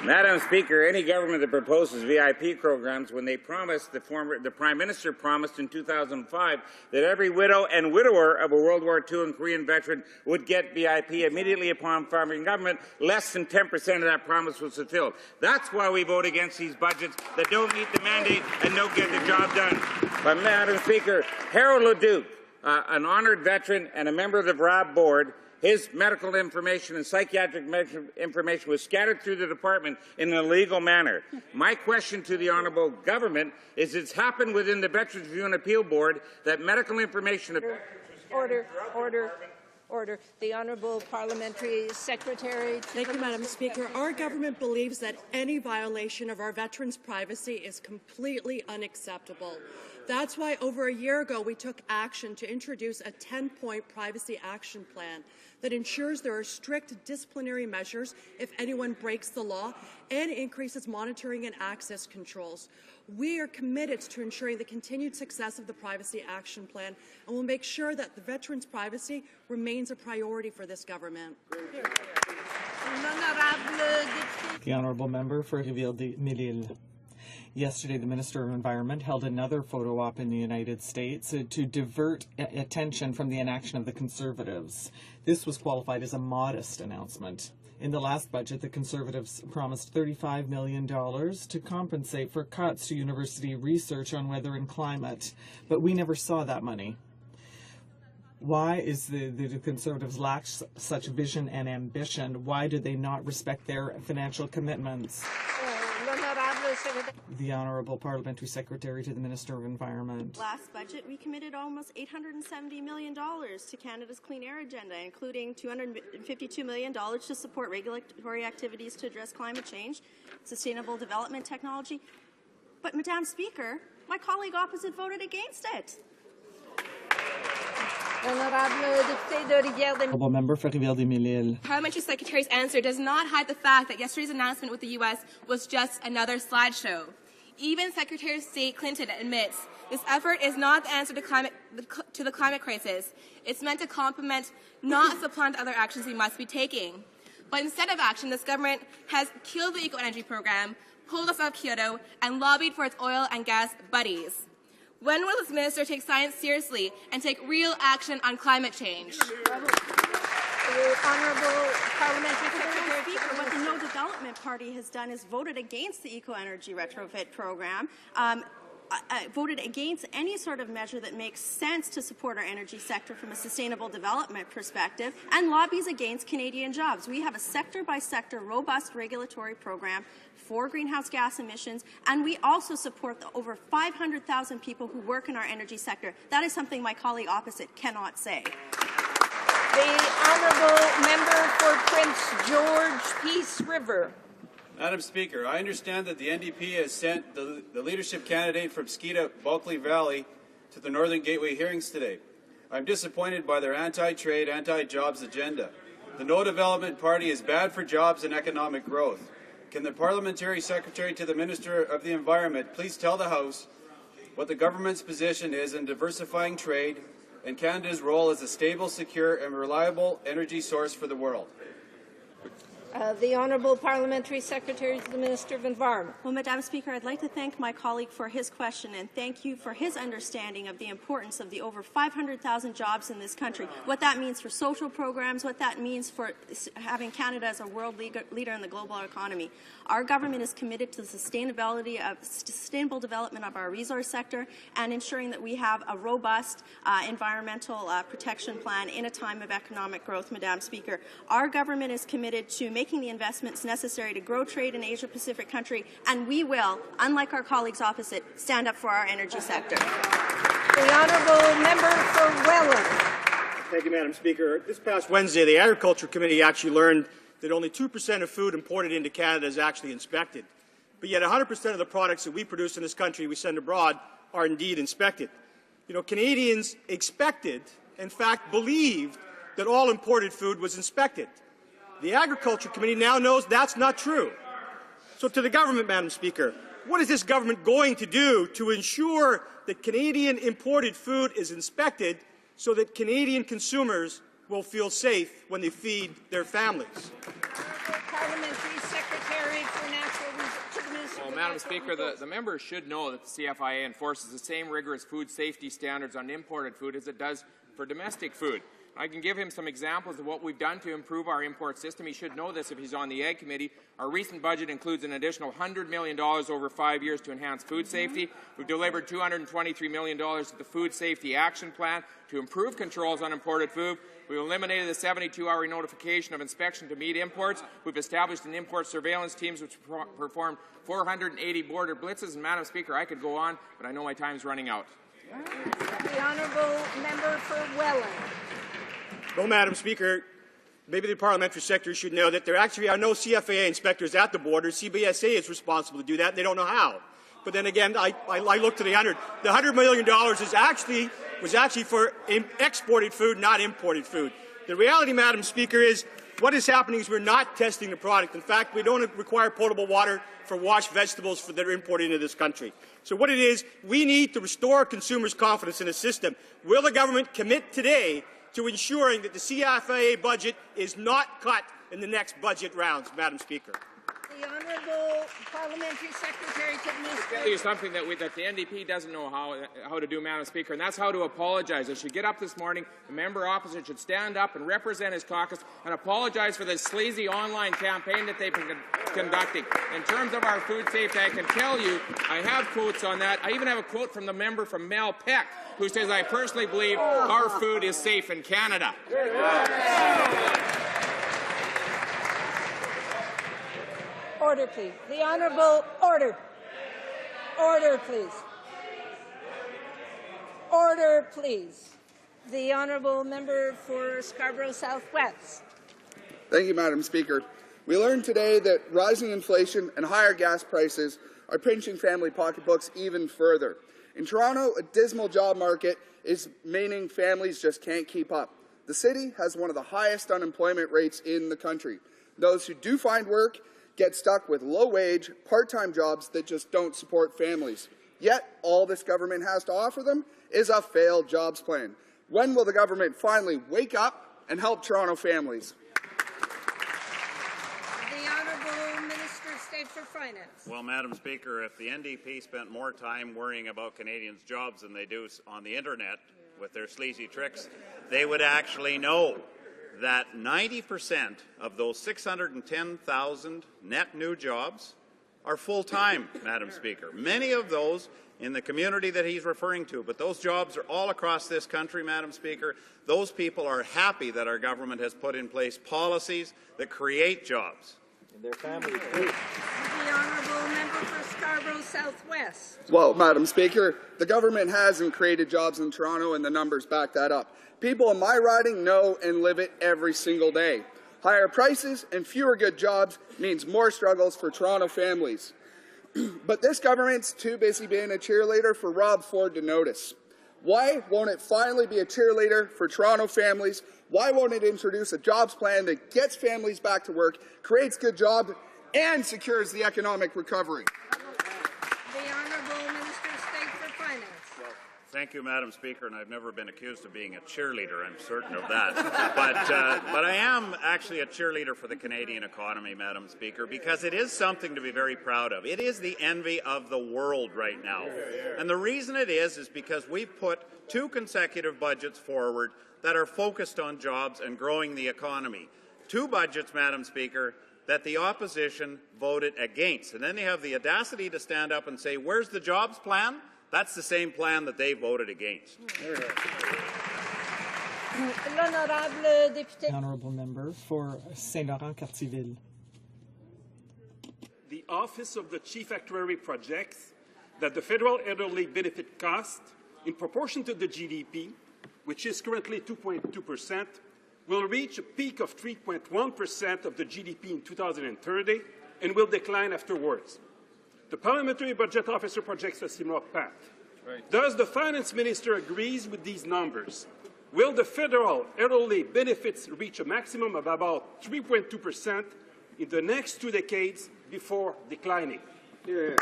Madam Speaker, any government that proposes VIP programs, when they promised, the Prime Minister promised in 2005 that every widow and widower of a World War II and Korean veteran would get VIP immediately upon forming government, less than 10% of that promise was fulfilled. That's why we vote against these budgets that don't meet the mandate and don't get the job done. But, Madam Speaker, Harold Leduc, an honoured veteran and a member of the VRAB board, his medical information and psychiatric information was scattered through the department in an illegal manner. My question to the honourable government is, it's happened within the Veterans Review and Appeal Board that medical information... Order. The Honourable Parliamentary Secretary. Thank you, Madam Speaker. Our government believes that any violation of our veterans' privacy is completely unacceptable. That's why over a year ago we took action to introduce a 10-point privacy action plan that ensures there are strict disciplinary measures if anyone breaks the law and increases monitoring and access controls. We are committed to ensuring the continued success of the Privacy Action Plan, and will make sure that the veterans' privacy remains a priority for this government. The honourable member for Rivière-des-Mille. Yesterday, the Minister of Environment held another photo op in the United States to divert attention from the inaction of the Conservatives. This was qualified as a modest announcement. In the last budget, the Conservatives promised $35 million to compensate for cuts to university research on weather and climate, but we never saw that money. Why is the Conservatives lack such vision and ambition? Why do they not respect their financial commitments? The Honourable Parliamentary Secretary to the Minister of Environment. Last budget, we committed almost $870 million to Canada's clean air agenda, including $252 million to support regulatory activities to address climate change, sustainable development technology. But, Madam Speaker, my colleague opposite voted against it. Honourable member for Rivière-des-Mille. Parliamentary Secretary's answer does not hide the fact that yesterday's announcement with the U.S. was just another slideshow. Even Secretary of State Clinton admits this effort is not the answer to the climate crisis. It's meant to complement, not supplant other actions we must be taking. But instead of action, this government has killed the eco-energy program, pulled us out of Kyoto, and lobbied for its oil and gas buddies. When will this minister take science seriously and take real action on climate change? Honourable Parliamentary Secretary. Speaker, what the No Development Party has done is voted against the eco-energy retrofit program, voted against any sort of measure that makes sense to support our energy sector from a sustainable development perspective, and lobbies against Canadian jobs. We have a sector-by-sector, robust regulatory program for greenhouse gas emissions, and we also support the over 500,000 people who work in our energy sector. That is something my colleague opposite cannot say. The honourable member for Prince George Peace River. Madam Speaker, I understand that the NDP has sent the leadership candidate from Skeena-Bulkley Valley to the Northern Gateway hearings today. I'm disappointed by their anti-trade, anti-jobs agenda. The No Development Party is bad for jobs and economic growth. Can the Parliamentary Secretary to the Minister of the Environment please tell the House what the government's position is in diversifying trade and Canada's role as a stable, secure and reliable energy source for the world? The Honourable Parliamentary Secretary to the Minister of Environment. Well, Madam Speaker, I'd like to thank my colleague for his question and thank you for his understanding of the importance of the over 500,000 jobs in this country, what that means for social programs, what that means for having Canada as a world leader in the global economy. Our government is committed to the sustainable development of our resource sector and ensuring that we have a robust environmental protection plan in a time of economic growth, Madam Speaker. Our government is committed to making the investments necessary to grow trade in Asia-Pacific country, and we will, unlike our colleagues opposite, stand up for our energy sector. The honourable member for Welland. Thank you, Madam Speaker. This past Wednesday, the Agriculture Committee actually learned that only 2% of food imported into Canada is actually inspected. But yet 100% of the products that we produce in this country we send abroad are indeed inspected. You know, Canadians expected, in fact believed, that all imported food was inspected. The Agriculture Committee now knows that's not true. So to the government, Madam Speaker, what is this government going to do to ensure that Canadian imported food is inspected so that Canadian consumers will feel safe when they feed their families? Parliamentary Secretary for Natural Resources. Well, Madam Speaker, the members should know that the CFIA enforces the same rigorous food safety standards on imported food as it does for domestic food. I can give him some examples of what we've done to improve our import system. He should know this if he's on the Ag Committee. Our recent budget includes an additional $100 million over 5 years to enhance food safety. We've delivered $223 million to the Food Safety Action Plan to improve controls on imported food. We've eliminated the 72-hour notification of inspection to meat imports. We've established an import surveillance teams which performed 480 border blitzes. And, Madam Speaker, I could go on, but I know my time's running out. The honourable member for Welland. Well, Madam Speaker, maybe the Parliamentary Secretary should know that there actually are no CFAA inspectors at the border. CBSA is responsible to do that, and they don't know how. But then again, I looked at the $100 million was actually for exported food, not imported food. The reality, Madam Speaker, is what is happening is we're not testing the product. In fact, we don't require potable water for washed vegetables that are imported into this country. So what it is, we need to restore consumers' confidence in the system. Will the government commit today to ensuring that the CFAA budget is not cut in the next budget rounds, Madam Speaker? The The Honourable Parliamentary Secretary to the Minister. I'll tell you something that the NDP doesn't know how to do, Madam Speaker, and that's how to apologize. It should get up this morning. The member opposite should stand up and represent his caucus and apologize for this sleazy online campaign that they've been conducting. In terms of our food safety, I can tell you I have quotes on that. I even have a quote from the member from Malpeque who says, I personally believe our food is safe in Canada. Order, please. The Honourable Order. Order, please. Order, please. The Honourable Member for Scarborough Southwest. Thank you, Madam Speaker. We learned today that rising inflation and higher gas prices are pinching family pocketbooks even further. In Toronto, a dismal job market is meaning families just can't keep up. The city has one of the highest unemployment rates in the country. Those who do find work get stuck with low-wage, part-time jobs that just don't support families. Yet, all this government has to offer them is a failed jobs plan. When will the government finally wake up and help Toronto families? The Honourable Minister of State for Finance. Well, Madam Speaker, if the NDP spent more time worrying about Canadians' jobs than they do on the internet with their sleazy tricks, they would actually know that 90% of those 610,000 net new jobs are full-time, Madam Speaker. Many of those in the community that he's referring to, but those jobs are all across this country, Madam Speaker. Those people are happy that our government has put in place policies that create jobs. And their families. The Honourable Member for Scarborough Southwest. Well, Madam Speaker, the government hasn't created jobs in Toronto, and the numbers back that up. People in my riding know and live it every single day. Higher prices and fewer good jobs means more struggles for Toronto families. But this government's too busy being a cheerleader for Rob Ford to notice. Why won't it finally be a cheerleader for Toronto families? Why won't it introduce a jobs plan that gets families back to work, creates good jobs, and secures the economic recovery? The Honourable Minister of State for Finance. Thank you, Madam Speaker, and I've never been accused of being a cheerleader, I'm certain of that. But I am actually a cheerleader for the Canadian economy, Madam Speaker, because it is something to be very proud of. It is the envy of the world right now. And the reason it is because we've put 2 consecutive budgets forward that are focused on jobs and growing the economy. 2 budgets, Madam Speaker, that the opposition voted against. And then they have the audacity to stand up and say, where's the jobs plan? That's the same plan that they voted against. Honourable Member for Saint-Laurent-Cartierville. The Office of the Chief Actuary projects that the federal elderly benefit cost, in proportion to the GDP, which is currently 2.2%, will reach a peak of 3.1% of the GDP in 2030 and will decline afterwards. The Parliamentary Budget Officer projects a similar path. Right. Does the Finance Minister agree with these numbers? Will the federal elderly benefits reach a maximum of about 3.2% in the next 2 decades before declining? The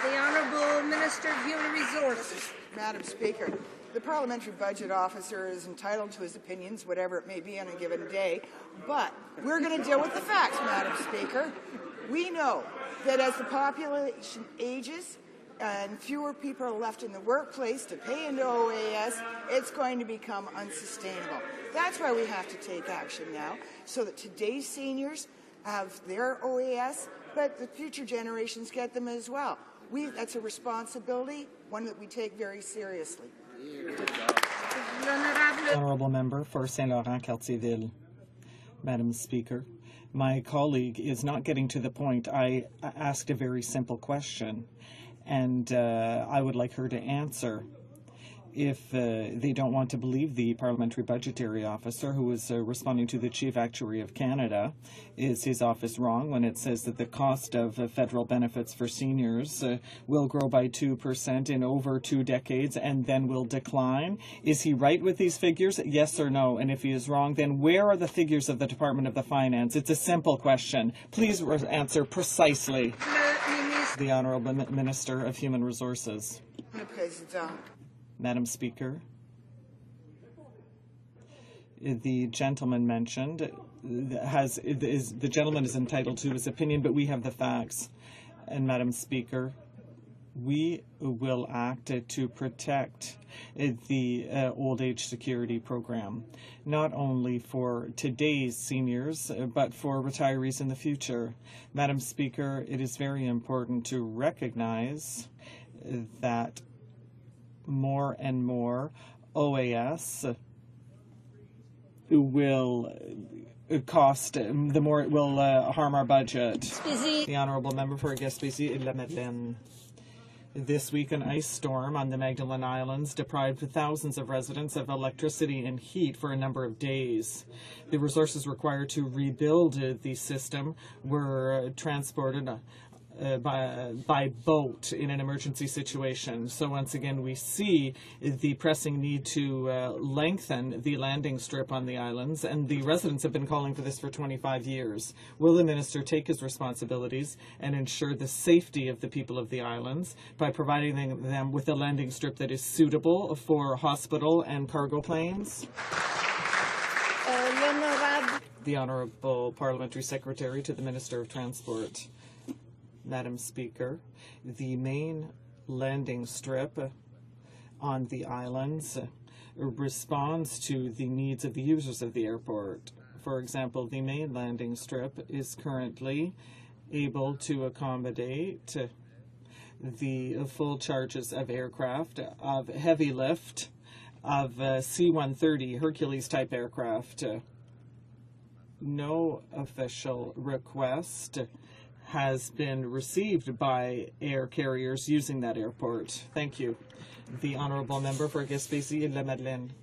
Honourable Minister of Human Resources. Madam Speaker, the Parliamentary Budget Officer is entitled to his opinions, whatever it may be on a given day, but we're going to deal with the facts, Madam Speaker. We know that as the population ages and fewer people are left in the workplace to pay into OAS, it's going to become unsustainable. That's why we have to take action now, so that today's seniors have their OAS, but the future generations get them as well. That's a responsibility, one that we take very seriously. Honourable Member for Saint-Laurent-Cartierville. Madam Speaker, my colleague is not getting to the point. I asked a very simple question, and I would like her to answer. If they don't want to believe the Parliamentary Budgetary Officer, who is responding to the Chief Actuary of Canada, is his office wrong when it says that the cost of federal benefits for seniors will grow by 2% in over 2 decades and then will decline? Is he right with these figures? Yes or no? And if he is wrong, then where are the figures of the Department of the Finance? It's a simple question. Please answer precisely. The Honourable Minister of Human Resources. Madam Speaker, the gentleman mentioned the gentleman is entitled to his opinion, but we have the facts. And Madam Speaker, we will act to protect the old age security program, not only for today's seniors, but for retirees in the future. Madam Speaker, it is very important to recognize that more and more OAS will cost, the more it will harm our budget. The Honourable Member for Gaspésie et La Madeleine. This week, an ice storm on the Magdalen Islands deprived thousands of residents of electricity and heat for a number of days. The resources required to rebuild the system were transported by boat in an emergency situation. So once again, we see the pressing need to lengthen the landing strip on the islands, and the residents have been calling for this for 25 years. Will the minister take his responsibilities and ensure the safety of the people of the islands by providing them with a landing strip that is suitable for hospital and cargo planes? The Honourable Parliamentary Secretary to the Minister of Transport. Madam Speaker, the main landing strip on the islands responds to the needs of the users of the airport. For example, the main landing strip is currently able to accommodate the full charges of aircraft, of heavy lift, of C-130 Hercules-type aircraft. No official request has been received by air carriers using that airport. Thank you. The Honourable Member for Gaspésie et La Madeleine.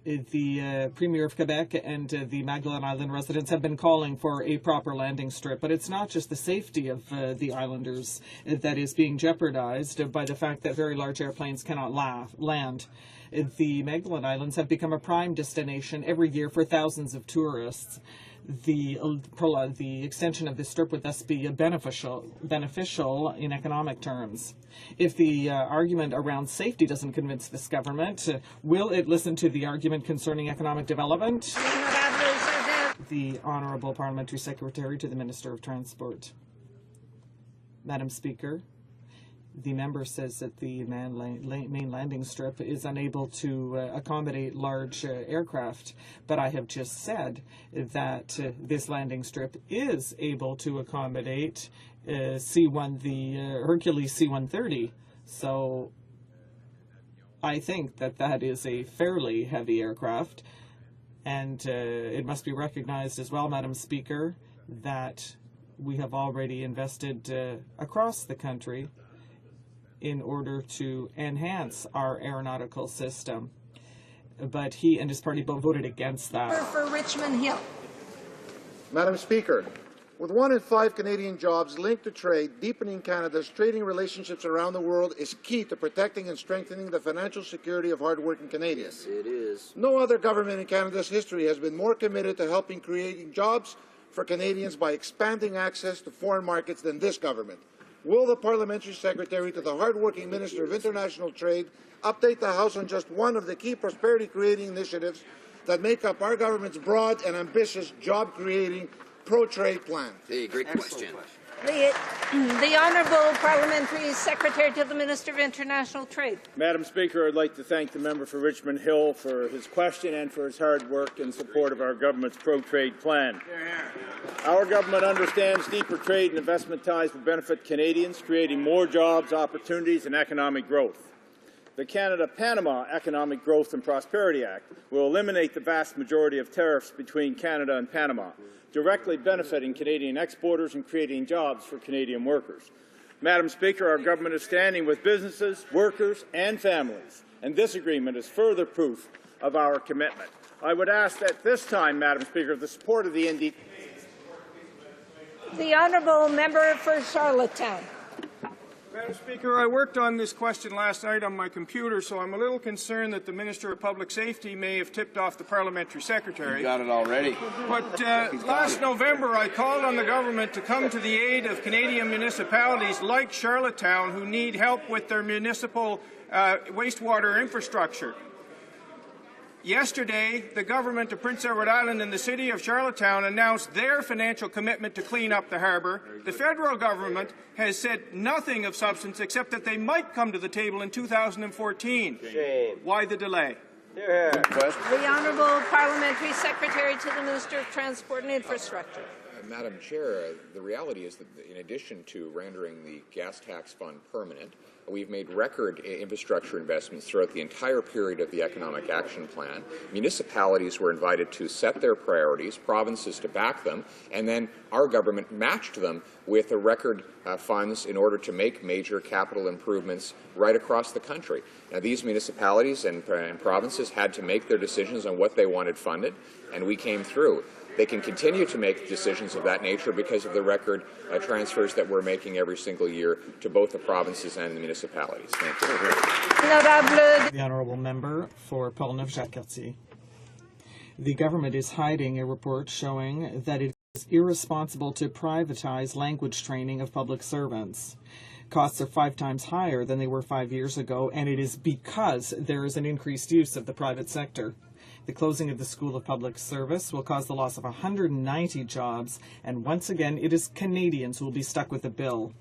The Premier of Quebec and the Magdalen Island residents have been calling for a proper landing strip, but it's not just the safety of the islanders that is being jeopardized by the fact that very large airplanes cannot land. The Magdalen Islands have become a prime destination every year for thousands of tourists. The extension of this strip would thus be beneficial in economic terms. If the argument around safety doesn't convince this government, will it listen to the argument concerning economic development? The Honourable Parliamentary Secretary to the Minister of Transport. Madam Speaker, the member says that the main landing strip is unable to accommodate large aircraft, but I have just said that this landing strip is able to accommodate the Hercules C-130. So I think that that is a fairly heavy aircraft, and it must be recognized as well, Madam Speaker, that we have already invested across the country in order to enhance our aeronautical system. But he and his party both voted against that. For Richmond Hill. Madam Speaker, with 1 in 5 Canadian jobs linked to trade, deepening Canada's trading relationships around the world is key to protecting and strengthening the financial security of hardworking Canadians. Yes, it is. No other government in Canada's history has been more committed to helping creating jobs for Canadians by expanding access to foreign markets than this government. Will the Parliamentary Secretary to the hardworking Minister of International Trade update the House on just one of the key prosperity-creating initiatives that make up our government's broad and ambitious job-creating pro-trade plan? Hey, great question. The Honourable Parliamentary Secretary to the Minister of International Trade. Madam Speaker, I'd like to thank the member for Richmond Hill for his question and for his hard work in support of our government's pro-trade plan. Our government understands deeper trade and investment ties will benefit Canadians, creating more jobs, opportunities, and economic growth. The Canada-Panama Economic Growth and Prosperity Act will eliminate the vast majority of tariffs between Canada and Panama, directly benefiting Canadian exporters and creating jobs for Canadian workers. Madam Speaker, our government is standing with businesses, workers, and families, and this agreement is further proof of our commitment. I would ask that this time, Madam Speaker, the support of the NDP. The Honourable Member for Charlottetown. Madam Speaker, I worked on this question last night on my computer, so I'm a little concerned that the Minister of Public Safety may have tipped off the Parliamentary Secretary. You got it already. But last November, I called on the government to come to the aid of Canadian municipalities like Charlottetown who need help with their municipal wastewater infrastructure. Yesterday, the government of Prince Edward Island and the city of Charlottetown announced their financial commitment to clean up the harbour. The federal government has said nothing of substance except that they might come to the table in 2014. Shame. Why the delay? The Honourable Parliamentary Secretary to the Minister of Transport and Infrastructure. Madam Chair, the reality is that in addition to rendering the gas tax fund permanent, we've made record infrastructure investments throughout the entire period of the Economic Action Plan. Municipalities were invited to set their priorities, provinces to back them, and then our government matched them with the record funds in order to make major capital improvements right across the country. Now, these municipalities and provinces had to make their decisions on what they wanted funded, and we came through. They can continue to make decisions of that nature because of the record transfers that we're making every single year to both the provinces and the municipalities. Thank you. The Honourable Member for Portneuf-Jacques-Cartier. The government is hiding a report showing that it is irresponsible to privatize language training of public servants. Costs are 5 times higher than they were 5 years ago, and it is because there is an increased use of the private sector. The closing of the School of Public Service will cause the loss of 190 jobs, and once again, it is Canadians who will be stuck with the bill.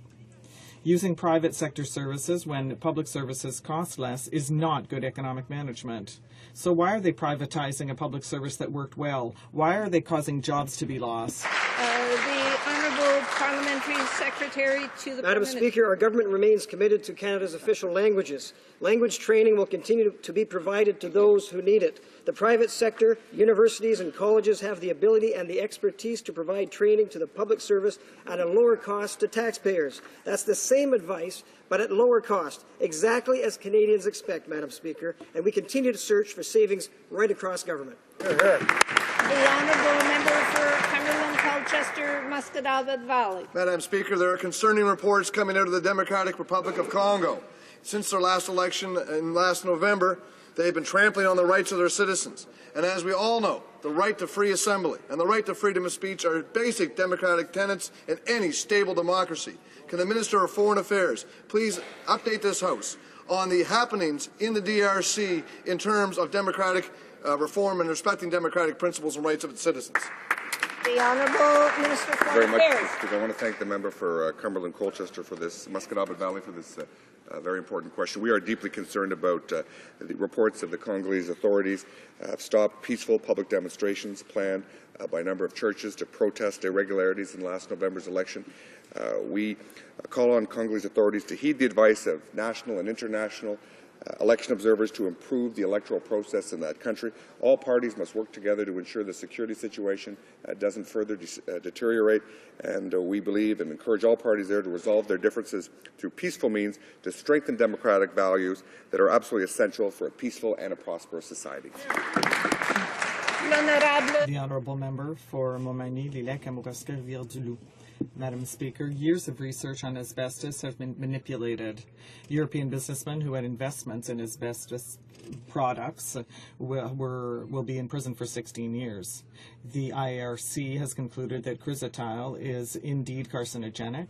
Using private sector services when public services cost less is not good economic management. So why are they privatizing a public service that worked well? Why are they causing jobs to be lost? The Honourable Parliamentary Secretary to the Madam Speaker, our government remains committed to Canada's official languages. Language training will continue to be provided to those who need it. The private sector, universities and colleges have the ability and the expertise to provide training to the public service at a lower cost to taxpayers. That's the same advice, but at lower cost, exactly as Canadians expect, Madam Speaker, and we continue to search for savings right across government. The Honourable Member for Cumberland, Colchester, Muscatawbet Valley. Madam Speaker, there are concerning reports coming out of the Democratic Republic of Congo. Since their last election in last November, they have been trampling on the rights of their citizens. And as we all know, the right to free assembly and the right to freedom of speech are basic democratic tenets in any stable democracy. Can the Minister of Foreign Affairs please update this House on the happenings in the DRC in terms of democratic reform and respecting democratic principles and rights of its citizens? The Honourable Minister of Foreign Affairs. I want to thank the member for Cumberland Colchester for this, Muscatawbet Valley for this very important question. We are deeply concerned about the reports of the Congolese authorities have stopped peaceful public demonstrations planned by a number of churches to protest irregularities in last November's election. We call on Congolese authorities to heed the advice of national and international election observers to improve the electoral process in that country. All parties must work together to ensure the security situation doesn't further deteriorate, and we believe and encourage all parties there to resolve their differences through peaceful means to strengthen democratic values that are absolutely essential for a peaceful and a prosperous society. The Honourable Member for Montmagny-Lillet-Kamouraska-Rivière-du-Loup. Madam Speaker, years of research on asbestos have been manipulated. European businessmen who had investments in asbestos products will be in prison for 16 years. The IARC has concluded that chrysotile is indeed carcinogenic,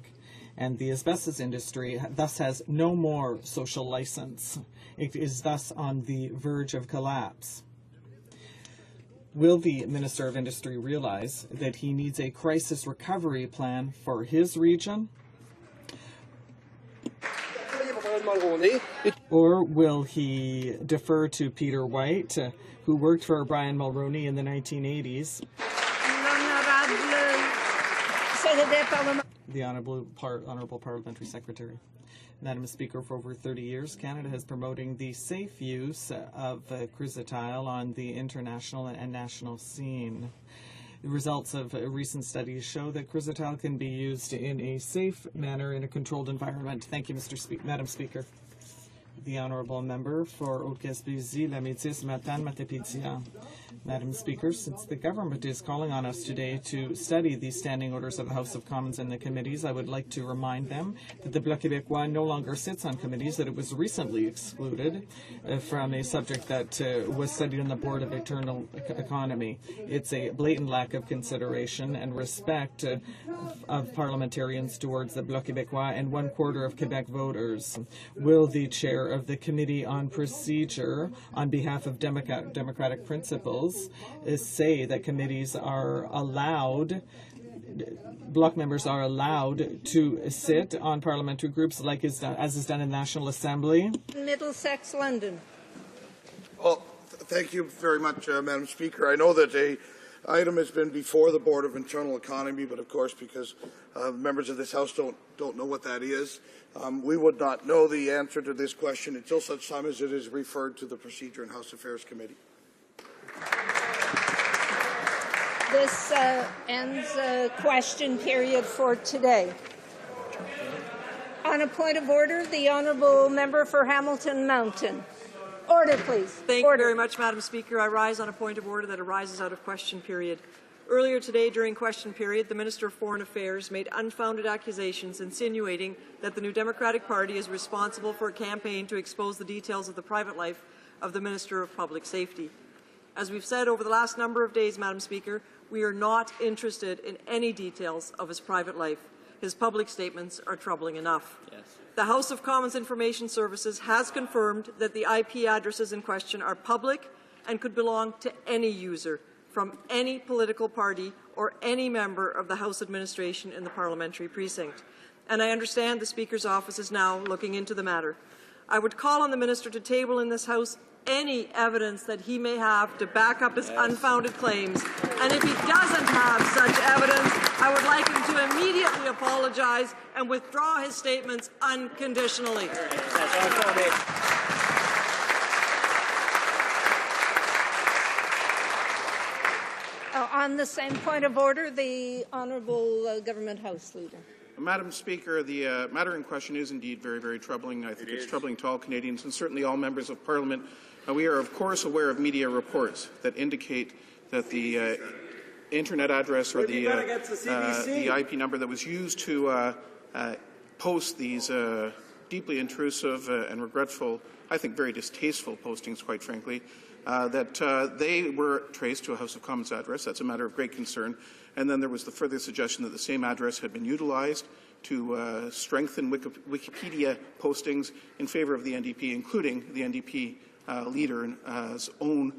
and the asbestos industry thus has no more social license. It is thus on the verge of collapse. Will the Minister of Industry realize that he needs a crisis recovery plan for his region? Or will he defer to Peter White, who worked for Brian Mulroney in the 1980s? The Honourable Parliamentary Secretary. Madam Speaker, for over 30 years, Canada has promoting the safe use of chrysotile on the international and national scene. The results of recent studies show that chrysotile can be used in a safe manner in a controlled environment. Thank you, Madam Speaker. The Honourable Member for Haute-Gaspésie, La Métis, Matane, Matapédia. Madam Speaker, since the government is calling on us today to study the standing orders of the House of Commons and the committees, I would like to remind them that the Bloc Québécois no longer sits on committees, that it was recently excluded from a subject that was studied in the Board of Internal Economy. It's a blatant lack of consideration and respect of parliamentarians towards the Bloc Québécois and 1/4 of Quebec voters. Will the chair chair of the Committee on Procedure, on behalf of democratic principles, say that committees are allowed, bloc members are allowed to sit on parliamentary groups like as is done in the National Assembly. Middlesex, London. Well, thank you very much, Madam Speaker. I know that a item has been before the Board of Internal Economy, but of course, because members of this House don't know what that is, we would not know the answer to this question until such time as it is referred to the Procedure and House Affairs Committee. This ends the question period for today. On a point of order, the honourable member for Hamilton Mountain. Order, please. Thank you very much, Madam Speaker. I rise on a point of order that arises out of question period. Earlier today, during question period, the Minister of Foreign Affairs made unfounded accusations insinuating that the New Democratic Party is responsible for a campaign to expose the details of the private life of the Minister of Public Safety. As we've said over the last number of days, Madam Speaker, we are not interested in any details of his private life. His public statements are troubling enough. Yes. The House of Commons Information Services has confirmed that the IP addresses in question are public and could belong to any user from any political party or any member of the House administration in the parliamentary precinct. And I understand the Speaker's office is now looking into the matter. I would call on the Minister to table in this House any evidence that he may have to back up his unfounded claims. And if he doesn't have such evidence, I would like him to immediately apologize and withdraw his statements unconditionally. On the same point of order, the Honourable Government House Leader. Madam Speaker, the matter in question is indeed very, very troubling. I think it's troubling to all Canadians and certainly all members of Parliament. We are, of course, aware of media reports that indicate that the internet address or the IP number that was used to post these deeply intrusive and regretful, I think very distasteful postings, quite frankly, that they were traced to a House of Commons address. That's a matter of great concern. And then there was the further suggestion that the same address had been utilized to strengthen Wikipedia postings in favor of the NDP, including the NDP leader's own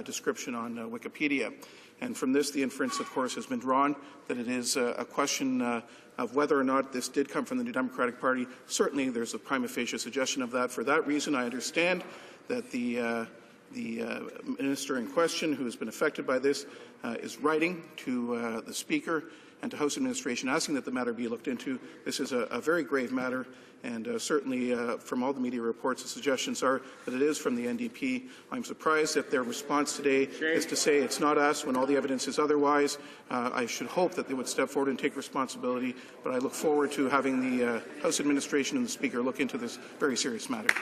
description on Wikipedia. And from this, the inference, of course, has been drawn that it is a question of whether or not this did come from the New Democratic Party. Certainly, there's a prima facie suggestion of that. For that reason, I understand that the minister in question, who has been affected by this, is writing to the Speaker and to House administration asking that the matter be looked into. This is a very grave matter, and certainly from all the media reports, the suggestions are that it is from the NDP. I'm surprised that their response today is to say it's not us when all the evidence is otherwise. I should hope that they would step forward and take responsibility, but I look forward to having the House administration and the Speaker look into this very serious matter.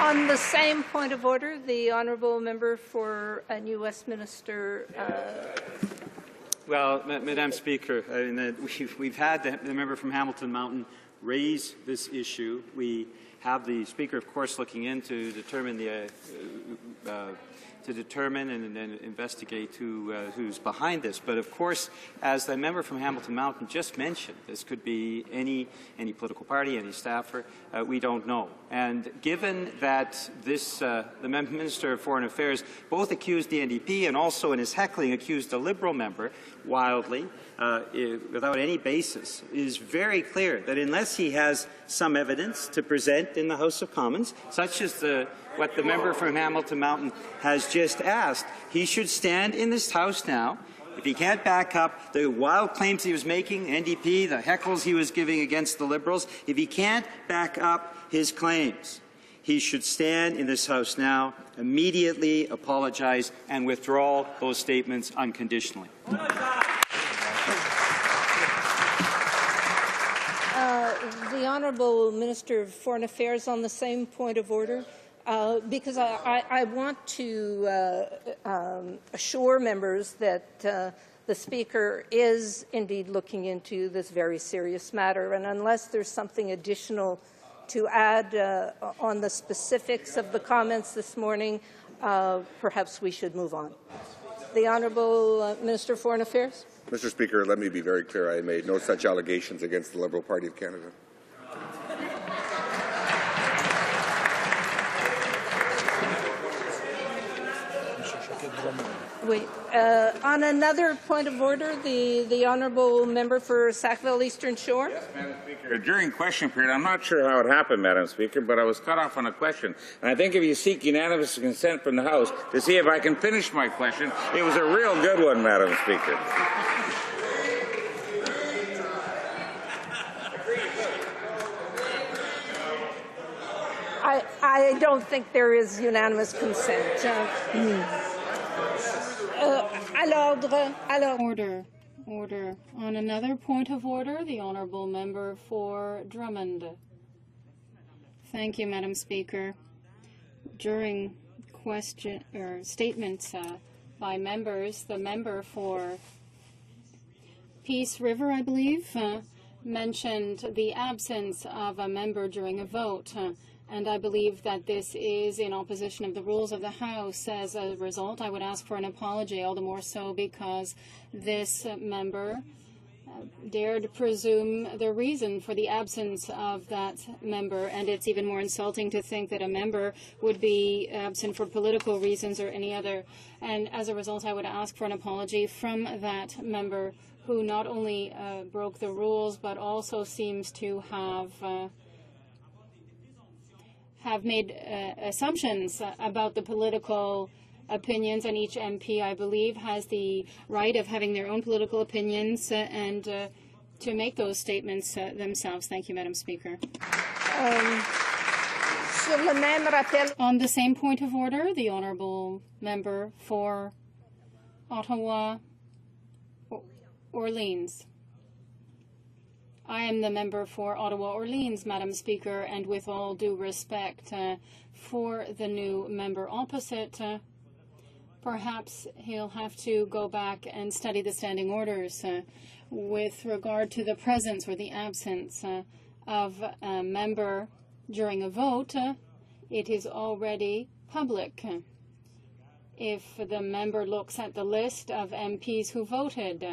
On the same point of order, the honourable member for New Westminster. Well, Madam Speaker, we've had the member from Hamilton Mountain raise this issue. We have the Speaker, of course, looking in to determine and investigate who's behind this. But of course, as the member from Hamilton Mountain just mentioned, this could be any political party, any staffer. We don't know. And given that the Minister of Foreign Affairs both accused the NDP and also in his heckling accused a Liberal member wildly, without any basis, it is very clear that unless he has some evidence to present in the House of Commons, such as what the member from Hamilton Mountain has just asked, he should stand in this House now. If he can't back up the wild claims he was making, NDP, the heckles he was giving against the Liberals, if he can't back up his claims, he should stand in this House now, immediately apologize, and withdraw those statements unconditionally. The Honourable Minister of Foreign Affairs on the same point of order. Because I want to assure members that the Speaker is indeed looking into this very serious matter, and unless there's something additional to add on the specifics of the comments this morning, perhaps we should move on. The Honourable Minister of Foreign Affairs. Mr. Speaker, let me be very clear. I made no such allegations against the Liberal Party of Canada. On another point of order, the honourable member for Sackville Eastern Shore. Yes, Madam Speaker. During question period, I'm not sure how it happened, Madam Speaker, but I was cut off on a question. And I think if you seek unanimous consent from the House to see if I can finish my question, it was a real good one, Madam Speaker. I don't think there is unanimous consent. Order. On another point of order, the honourable member for Drummond. Thank you, Madam Speaker. During statements by members, the member for Peace River, I believe, mentioned the absence of a member during a vote. And I believe that this is in opposition of the rules of the House. As a result, I would ask for an apology, all the more so because this member dared presume the reason for the absence of that member, and it's even more insulting to think that a member would be absent for political reasons or any other. And as a result, I would ask for an apology from that member who not only broke the rules but also seems to have made assumptions about the political opinions, and each MP, I believe, has the right of having their own political opinions and to make those statements themselves. Thank you, Madam Speaker. On the same point of order, the honourable member for Ottawa Orleans. I am the member for Ottawa Orleans, Madam Speaker, and with all due respect for the new member opposite, perhaps he'll have to go back and study the standing orders with regard to the presence or the absence of a member during a vote. It is already public. If the member looks at the list of MPs who voted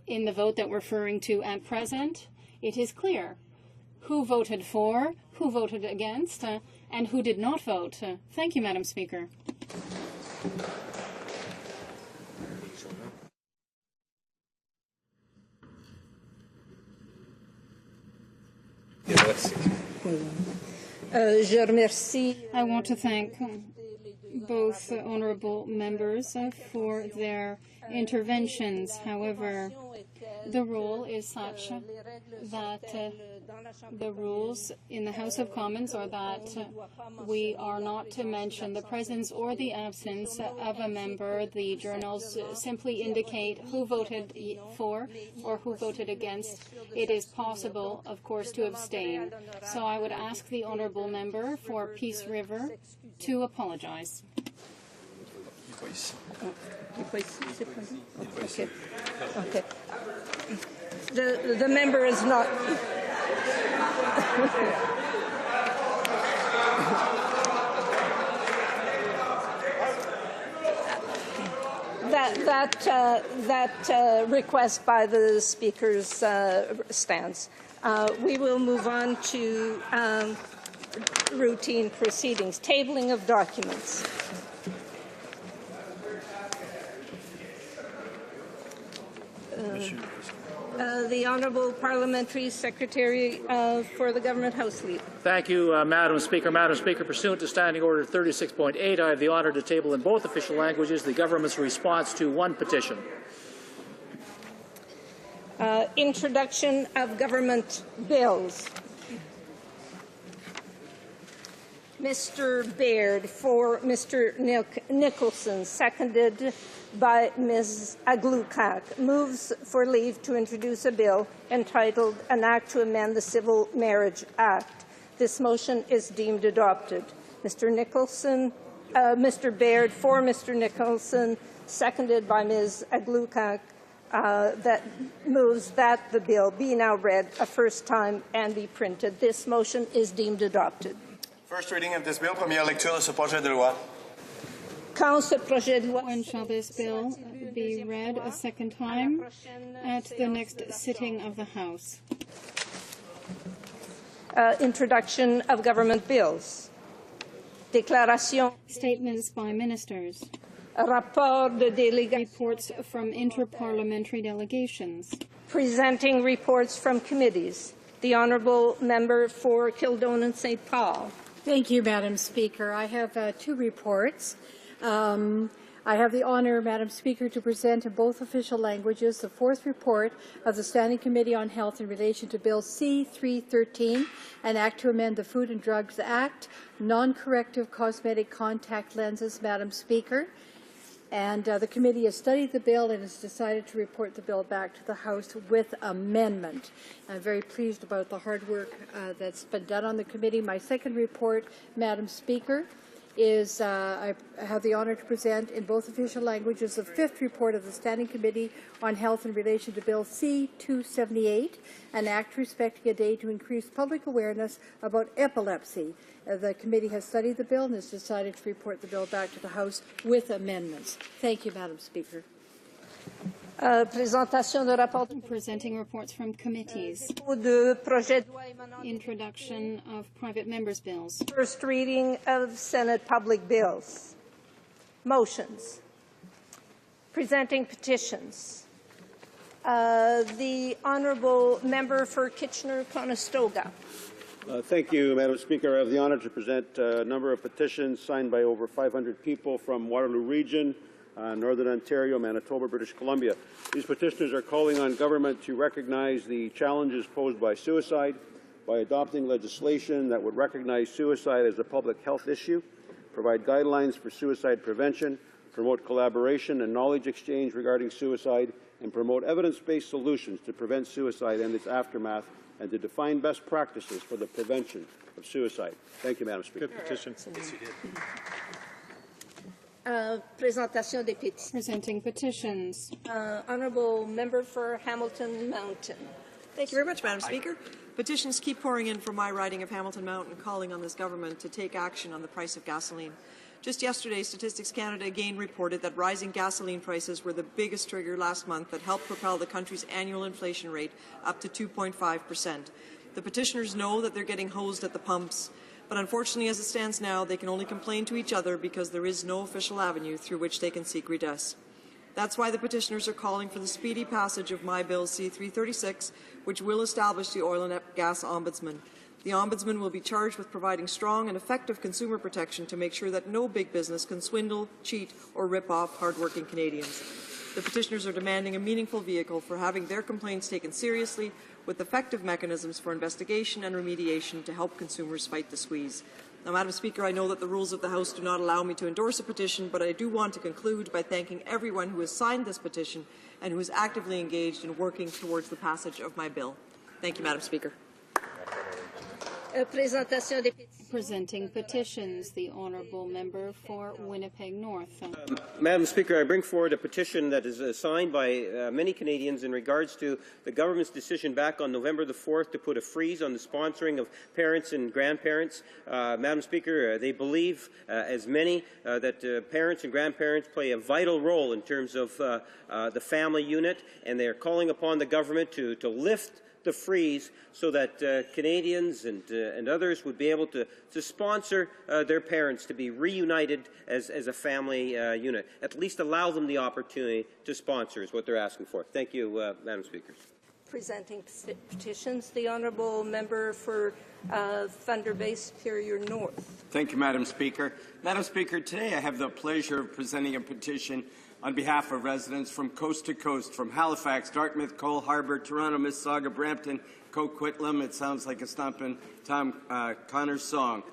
in the vote that we're referring to at present, it is clear who voted for, who voted against, and who did not vote. Thank you, Madam Speaker. I want to thank both honourable members for their interventions. However, the rule is such that the rules in the House of Commons are that we are not to mention the presence or the absence of a member. The journals simply indicate who voted for or who voted against. It is possible, of course, to abstain. So I would ask the honourable member for Peace River to apologize. Okay. The member is not. That request by the speakers stands. We will move on to routine proceedings. Tabling of documents. The Honourable Parliamentary Secretary for the Government House Leader. Thank you, Madam Speaker. Madam Speaker, pursuant to Standing Order 36.8, I have the honour to table in both official languages the Government's response to one petition. Introduction of government bills. Mr. Baird for Mr. Nicholson, seconded by Ms. Aglukak, moves for leave to introduce a bill entitled An Act to Amend the Civil Marriage Act. This motion is deemed adopted. Mr. Baird for Mr. Nicholson, seconded by Ms. Aglukak, that moves that the bill be now read a first time and be printed. This motion is deemed adopted. First reading of this bill, première lecture de ce projet de loi. When shall this bill be read a second time? At the next sitting of the House. Introduction of government bills. Déclaration. Statements by ministers. Rapport de délégation. Reports from interparliamentary delegations. Presenting reports from committees. The Honourable Member for Kildonan St. Paul. Thank you, Madam Speaker. I have two reports. I have the honour, Madam Speaker, to present in both official languages the fourth report of the Standing Committee on Health in relation to Bill C-313, an Act to amend the Food and Drugs Act, non-corrective cosmetic contact lenses, Madam Speaker. And the committee has studied the bill and has decided to report the bill back to the House with amendment. I'm very pleased about the hard work that's been done on the committee. My second report, Madam Speaker, is I have the honour to present in both official languages the fifth report of the Standing Committee on Health in relation to Bill C-278, an act respecting a day to increase public awareness about epilepsy. The committee has studied the bill and has decided to report the bill back to the House with amendments. Thank you, Madam Speaker. Presenting reports from committees. Introduction of private members' bills. First reading of Senate public bills. Motions. Presenting petitions. The Honourable Member for Kitchener-Conestoga. Thank you, Madam Speaker. I have the honour to present a number of petitions signed by over 500 people from Waterloo Region, Northern Ontario, Manitoba, British Columbia. These petitioners are calling on government to recognize the challenges posed by suicide by adopting legislation that would recognize suicide as a public health issue, provide guidelines for suicide prevention, promote collaboration and knowledge exchange regarding suicide, and promote evidence-based solutions to prevent suicide and its aftermath, and to define best practices for the prevention of suicide. Thank you, Madam Speaker. Good petition. Yes, you did. Presenting petitions. Honourable Member for Hamilton Mountain. Thank you very much, Madam Speaker. Petitions keep pouring in from my riding of Hamilton Mountain, calling on this government to take action on the price of gasoline. Just yesterday, Statistics Canada again reported that rising gasoline prices were the biggest trigger last month that helped propel the country's annual inflation rate up to 2.5%. The petitioners know that they're getting hosed at the pumps, but unfortunately, as it stands now, they can only complain to each other because there is no official avenue through which they can seek redress. That's why the petitioners are calling for the speedy passage of my Bill C-336, which will establish the Oil and Gas Ombudsman. The Ombudsman will be charged with providing strong and effective consumer protection to make sure that no big business can swindle, cheat, or rip off hardworking Canadians. The petitioners are demanding a meaningful vehicle for having their complaints taken seriously, with effective mechanisms for investigation and remediation to help consumers fight the squeeze. Now, Madam Speaker, I know that the rules of the House do not allow me to endorse a petition, but I do want to conclude by thanking everyone who has signed this petition and who is actively engaged in working towards the passage of my bill. Thank you, Madam Speaker. Presenting petitions, the Honourable Member for Winnipeg North. Madam Speaker, I bring forward a petition that is signed by many Canadians in regards to the government's decision back on November the 4th to put a freeze on the sponsoring of parents and grandparents. Madam Speaker, they believe, as many, that parents and grandparents play a vital role in terms of the family unit, and they are calling upon the government to lift the freeze so that Canadians and others would be able to sponsor their parents to be reunited as a family unit. At least allow them the opportunity to sponsor is what they're asking for. Thank you, Madam Speaker. Presenting petitions, the Honourable Member for Thunder Bay Superior North. Thank you, Madam Speaker. Madam Speaker, today I have the pleasure of presenting a petition on behalf of residents from coast to coast, from Halifax, Dartmouth, Cole Harbour, Toronto, Mississauga, Brampton, Coquitlam. It sounds like a Stompin' Tom Connors song.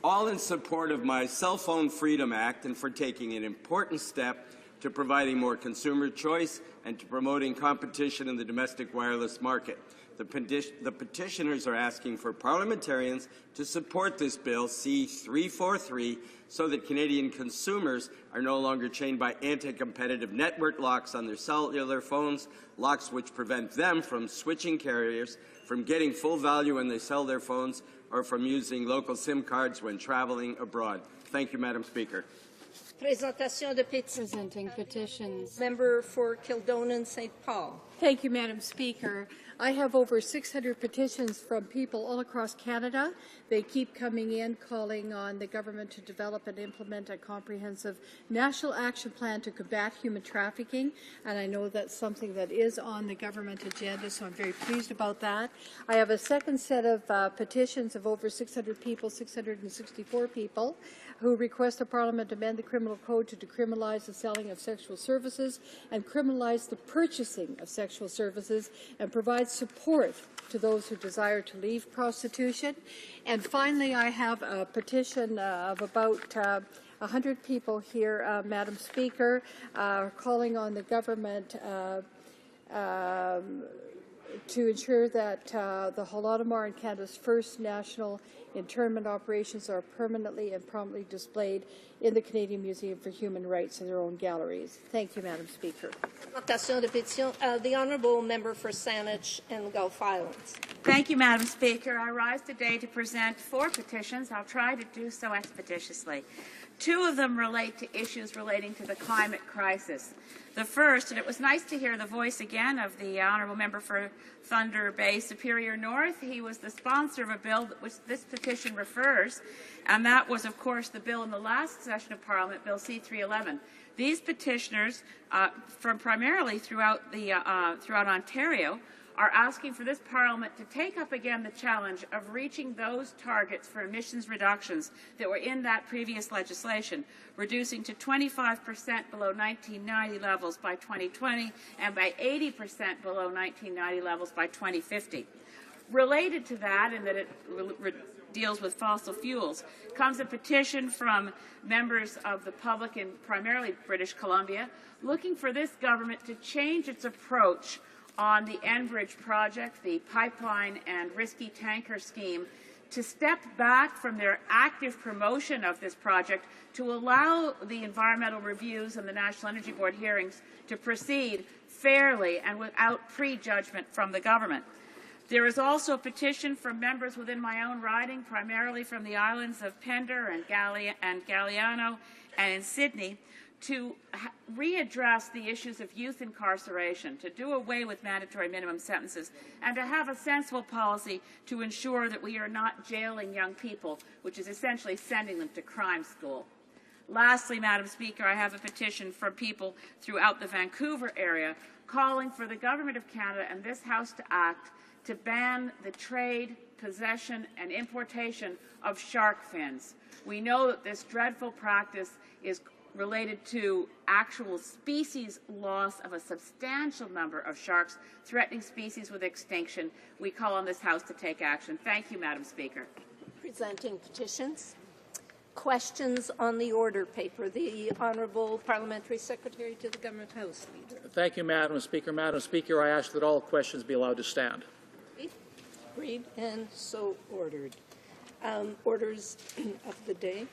All in support of my Cell Phone Freedom Act and for taking an important step to providing more consumer choice and to promoting competition in the domestic wireless market. The petitioners are asking for parliamentarians to support this bill, C-343, so that Canadian consumers are no longer chained by anti-competitive network locks on their cellular phones, locks which prevent them from switching carriers, from getting full value when they sell their phones, or from using local SIM cards when traveling abroad. Thank you, Madam Speaker. Présentation de pétitions. Presenting petitions. Member for Kildonan St. Paul. Thank you, Madam Speaker. I have over 600 petitions from people all across Canada. They keep coming in, calling on the government to develop and implement a comprehensive national action plan to combat human trafficking, and I know that's something that is on the government agenda, so I'm very pleased about that. I have a second set of petitions of over 600 people, 664 people, who request the Parliament amend the Criminal Code to decriminalize the selling of sexual services and criminalize the purchasing of sexual services and provide support to those who desire to leave prostitution. And finally, I have a petition of about 100 people here, Madam Speaker, calling on the government to ensure that the Holodomor and Canada's first national internment operations are permanently and promptly displayed in the Canadian Museum for Human Rights in their own galleries. Thank you, Madam Speaker. Présentation de pétitions. The honourable member for Saanich and Gulf Islands. Thank you, Madam Speaker. I rise today to present 4 petitions. I'll try to do so expeditiously. 2 of them relate to issues relating to the climate crisis. The first, and it was nice to hear the voice again of the honourable member for Thunder Bay Superior North. He was the sponsor of a bill that which this petition refers, and that was, of course, the bill in the last session of Parliament, Bill C-311. These petitioners, from primarily throughout Ontario, are asking for this Parliament to take up again the challenge of reaching those targets for emissions reductions that were in that previous legislation, reducing to 25% below 1990 levels by 2020 and by 80% below 1990 levels by 2050. Related to that, in that it deals with fossil fuels, comes a petition from members of the public in primarily British Columbia looking for this government to change its approach on the Enbridge project, the pipeline and risky tanker scheme, to step back from their active promotion of this project to allow the environmental reviews and the National Energy Board hearings to proceed fairly and without prejudgment from the government. There is also a petition from members within my own riding, primarily from the islands of Pender and Galiano and in Sydney, to readdress the issues of youth incarceration, to do away with mandatory minimum sentences, and to have a sensible policy to ensure that we are not jailing young people, which is essentially sending them to crime school. Lastly, Madam Speaker, I have a petition from people throughout the Vancouver area calling for the Government of Canada and this House to act to ban the trade, possession, and importation of shark fins. We know that this dreadful practice is related to actual species loss of a substantial number of sharks, threatening species with extinction. We call on this House to take action. Thank you, Madam Speaker. Presenting petitions. Questions on the order paper. The Honourable Parliamentary Secretary to the Government House Leader. Thank you, Madam Speaker. Madam Speaker, I ask that all questions be allowed to stand. Agreed and so ordered. Orders of the day.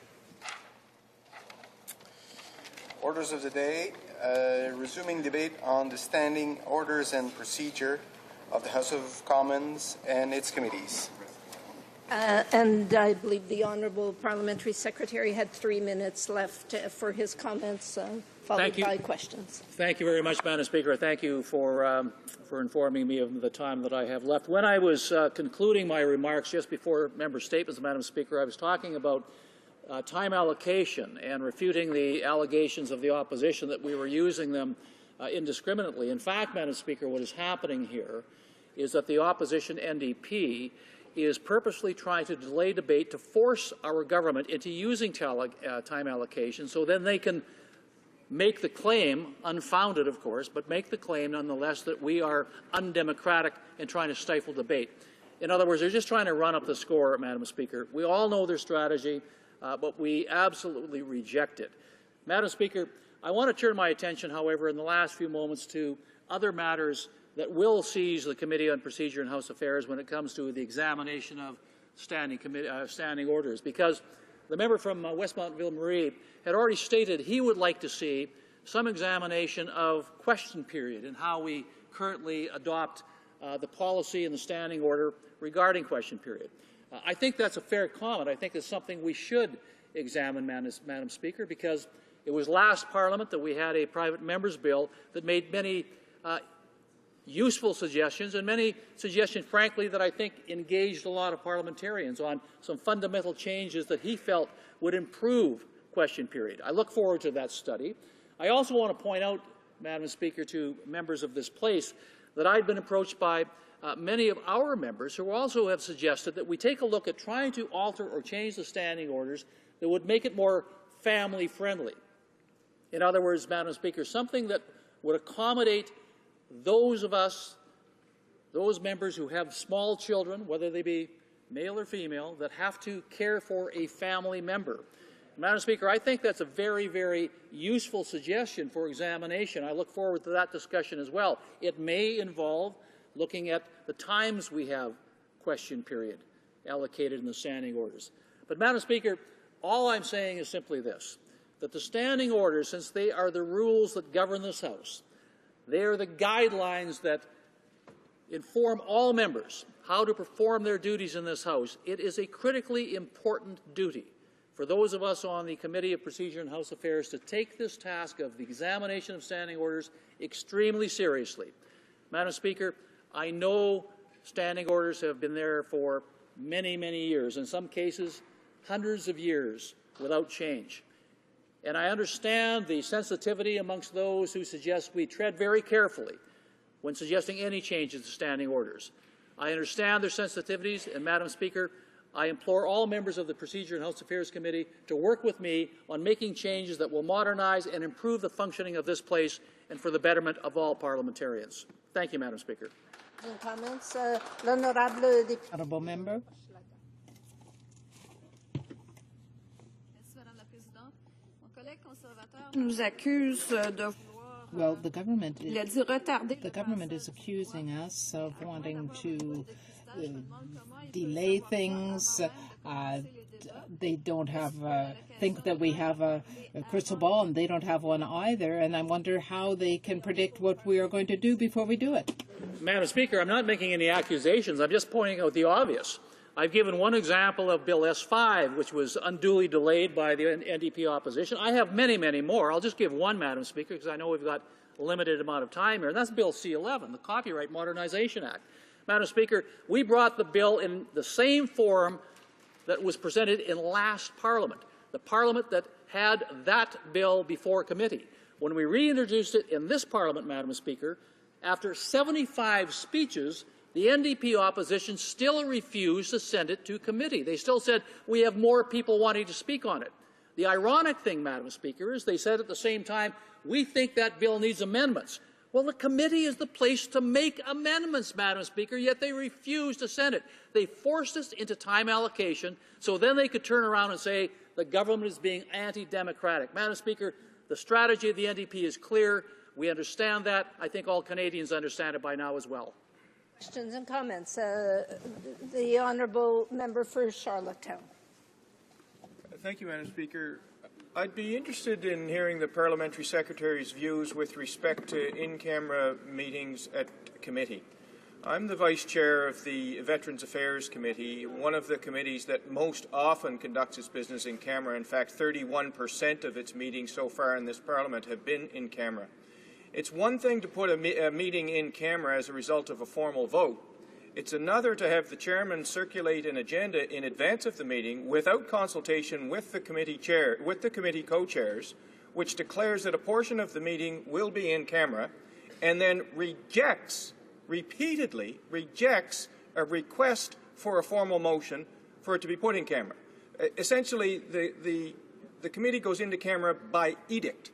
Orders of the day, resuming debate on the standing orders and procedure of the House of Commons and its committees. And I believe the Honourable Parliamentary Secretary had 3 minutes left for his comments, followed by questions. Thank you very much, Madam Speaker. Thank you for informing me of the time that I have left. When I was concluding my remarks just before member statements, Madam Speaker, I was talking about time allocation and refuting the allegations of the opposition that we were using them indiscriminately. In fact, Madam Speaker, what is happening here is that the opposition NDP is purposely trying to delay debate to force our government into using time allocation so then they can make the claim, unfounded of course, but make the claim nonetheless that we are undemocratic and trying to stifle debate. In other words, they're just trying to run up the score, Madam Speaker. We all know their strategy, but we absolutely reject it. Madam Speaker, I want to turn my attention, however, in the last few moments to other matters that will seize the Committee on Procedure and House Affairs when it comes to the examination of standing orders, because the member from Westmount Ville Marie had already stated he would like to see some examination of question period and how we currently adopt the policy and the standing order regarding question period. I think that's a fair comment. I think it's something we should examine, Madam Speaker, because It was last Parliament that we had a private member's bill that made many useful suggestions, and many suggestions, frankly, that I think engaged a lot of parliamentarians on some fundamental changes that he felt would improve question period. I look forward to that study. I also want to point out, Madam Speaker, to members of this place that I've been approached by many of our members who also have suggested that we take a look at trying to alter or change the standing orders that would make it more family-friendly. In other words, Madam Speaker, something that would accommodate those of us, those members who have small children, whether they be male or female, that have to care for a family member. Madam Speaker, I think that's a very, very useful suggestion for examination. I look forward to that discussion as well. It may involve looking at the times we have question period allocated in the standing orders. But, Madam Speaker, all I'm saying is simply this, that the standing orders, since they are the rules that govern this House, they are the guidelines that inform all members how to perform their duties in this House. It is a critically important duty for those of us on the Committee of Procedure and House Affairs to take this task of the examination of standing orders extremely seriously. Madam Speaker, I know standing orders have been there for many, many years, in some cases hundreds of years without change. And I understand the sensitivity amongst those who suggest we tread very carefully when suggesting any changes to standing orders. I understand their sensitivities, and Madam Speaker, I implore all members of the Procedure and House Affairs Committee to work with me on making changes that will modernize and improve the functioning of this place and for the betterment of all parliamentarians. Thank you, Madam Speaker. Comments, Honourable member. Well, the government is accusing us of wanting to delay things. They don't have think that we have a crystal ball, and they don't have one either. And I wonder how they can predict what we are going to do before we do it. Madam Speaker, I'm not making any accusations. I'm just pointing out the obvious. I've given one example of Bill S5, which was unduly delayed by the NDP opposition. I have many, many more. I'll just give one, Madam Speaker, because I know we've got a limited amount of time here, and that's Bill C11, the Copyright Modernization Act. Madam Speaker, we brought the bill in the same form that was presented in last Parliament, the Parliament that had that bill before committee. When we reintroduced it in this Parliament, Madam Speaker, after 75 speeches, the NDP opposition still refused to send it to committee. They still said, we have more people wanting to speak on it. The ironic thing, Madam Speaker, is they said at the same time, we think that bill needs amendments. Well, the committee is the place to make amendments, Madam Speaker, yet they refused to send it. They forced us into time allocation, so then they could turn around and say the government is being anti-democratic. Madam Speaker, the strategy of the NDP is clear. We understand that. I think all Canadians understand it by now as well. Questions and comments. The Honourable Member for Charlottetown. Thank you, Madam Speaker. I'd be interested in hearing the Parliamentary Secretary's views with respect to in-camera meetings at committee. I'm the Vice Chair of the Veterans Affairs Committee, one of the committees that most often conducts its business in camera. In fact, 31% of its meetings so far in this Parliament have been in camera. It's one thing to put a meeting in camera as a result of a formal vote. It's another to have the chairman circulate an agenda in advance of the meeting without consultation with the committee co-chairs, which declares that a portion of the meeting will be in camera, and then repeatedly rejects a request for a formal motion for it to be put in camera. Essentially, the committee goes into camera by edict.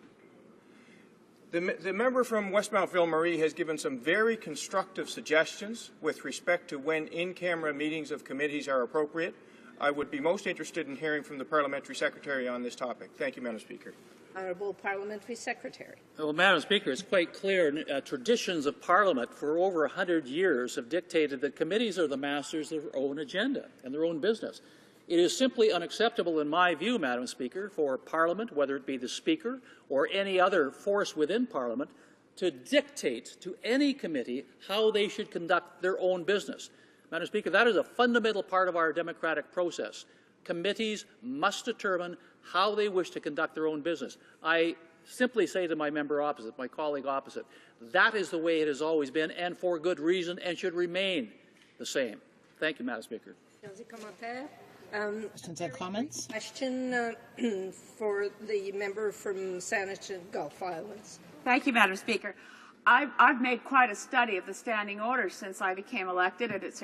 The member from Westmount Ville-Marie has given some very constructive suggestions with respect to when in-camera meetings of committees are appropriate. I would be most interested in hearing from the Parliamentary Secretary on this topic. Thank you, Madam Speaker. Honourable Parliamentary Secretary. Well, Madam Speaker, it's quite clear traditions of Parliament for over 100 years have dictated that committees are the masters of their own agenda and their own business. It is simply unacceptable, in my view, Madam Speaker, for Parliament, whether it be the Speaker or any other force within Parliament, to dictate to any committee how they should conduct their own business. Madam Speaker, that is a fundamental part of our democratic process. Committees must determine how they wish to conduct their own business. I simply say to my member opposite, my colleague opposite, that is the way it has always been, and for good reason, and should remain the same. Thank you, Madam Speaker. Questions and comments? Question for the member from Saanich and Gulf Islands. Thank you, Madam Speaker. I've made quite a study of the standing orders since I became elected, and it's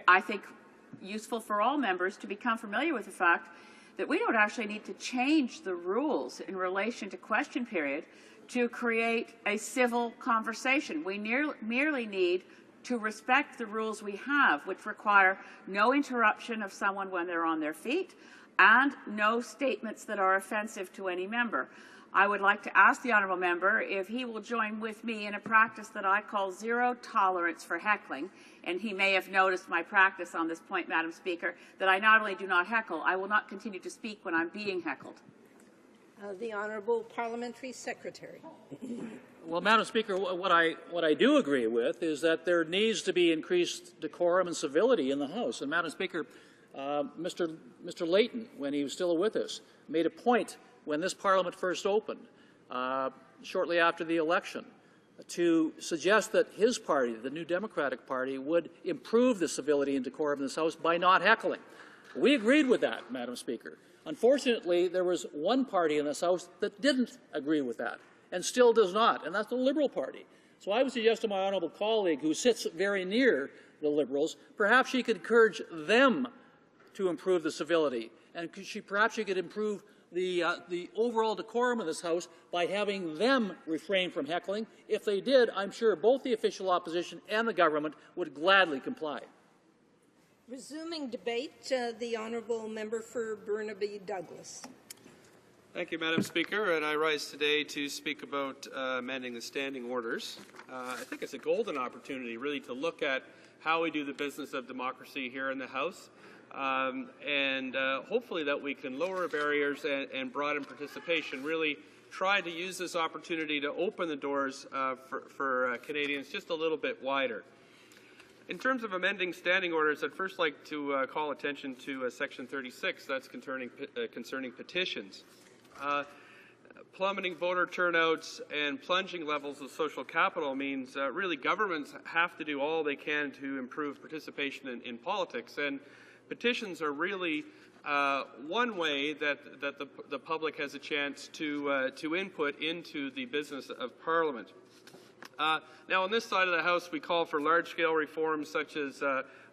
I think, useful for all members to become familiar with the fact that we don't actually need to change the rules in relation to question period to create a civil conversation. We merely need to respect the rules we have, which require no interruption of someone when they're on their feet and no statements that are offensive to any member. I would like to ask the honourable member if he will join with me in a practice that I call zero tolerance for heckling, and he may have noticed my practice on this point, Madam Speaker, that I not only do not heckle, I will not continue to speak when I'm being heckled. The Honourable Parliamentary Secretary. Well, Madam Speaker, what I do agree with is that there needs to be increased decorum and civility in the House. And Madam Speaker, Mr. Layton, when he was still with us, made a point when this Parliament first opened, shortly after the election, to suggest that his party, the New Democratic Party, would improve the civility and decorum in this House by not heckling. We agreed with that, Madam Speaker. Unfortunately, there was one party in this House that didn't agree with that, and still does not, and that's the Liberal Party. So I would suggest to my honourable colleague, who sits very near the Liberals, perhaps she could encourage them to improve the civility, and perhaps she could improve the overall decorum of this House by having them refrain from heckling. If they did, I'm sure both the official opposition and the government would gladly comply. Resuming debate, the Honourable Member for Burnaby Douglas. Thank you, Madam Speaker, and I rise today to speak about amending the standing orders. I think it's a golden opportunity, really, to look at how we do the business of democracy here in the House, and hopefully that we can lower barriers and broaden participation, really try to use this opportunity to open the doors for Canadians just a little bit wider. In terms of amending standing orders, I'd first like to call attention to Section 36, that's concerning petitions. Plummeting voter turnouts and plunging levels of social capital means really governments have to do all they can to improve participation in politics, and petitions are really one way that the public has a chance to input into the business of Parliament. Now, on this side of the House, we call for large-scale reforms such as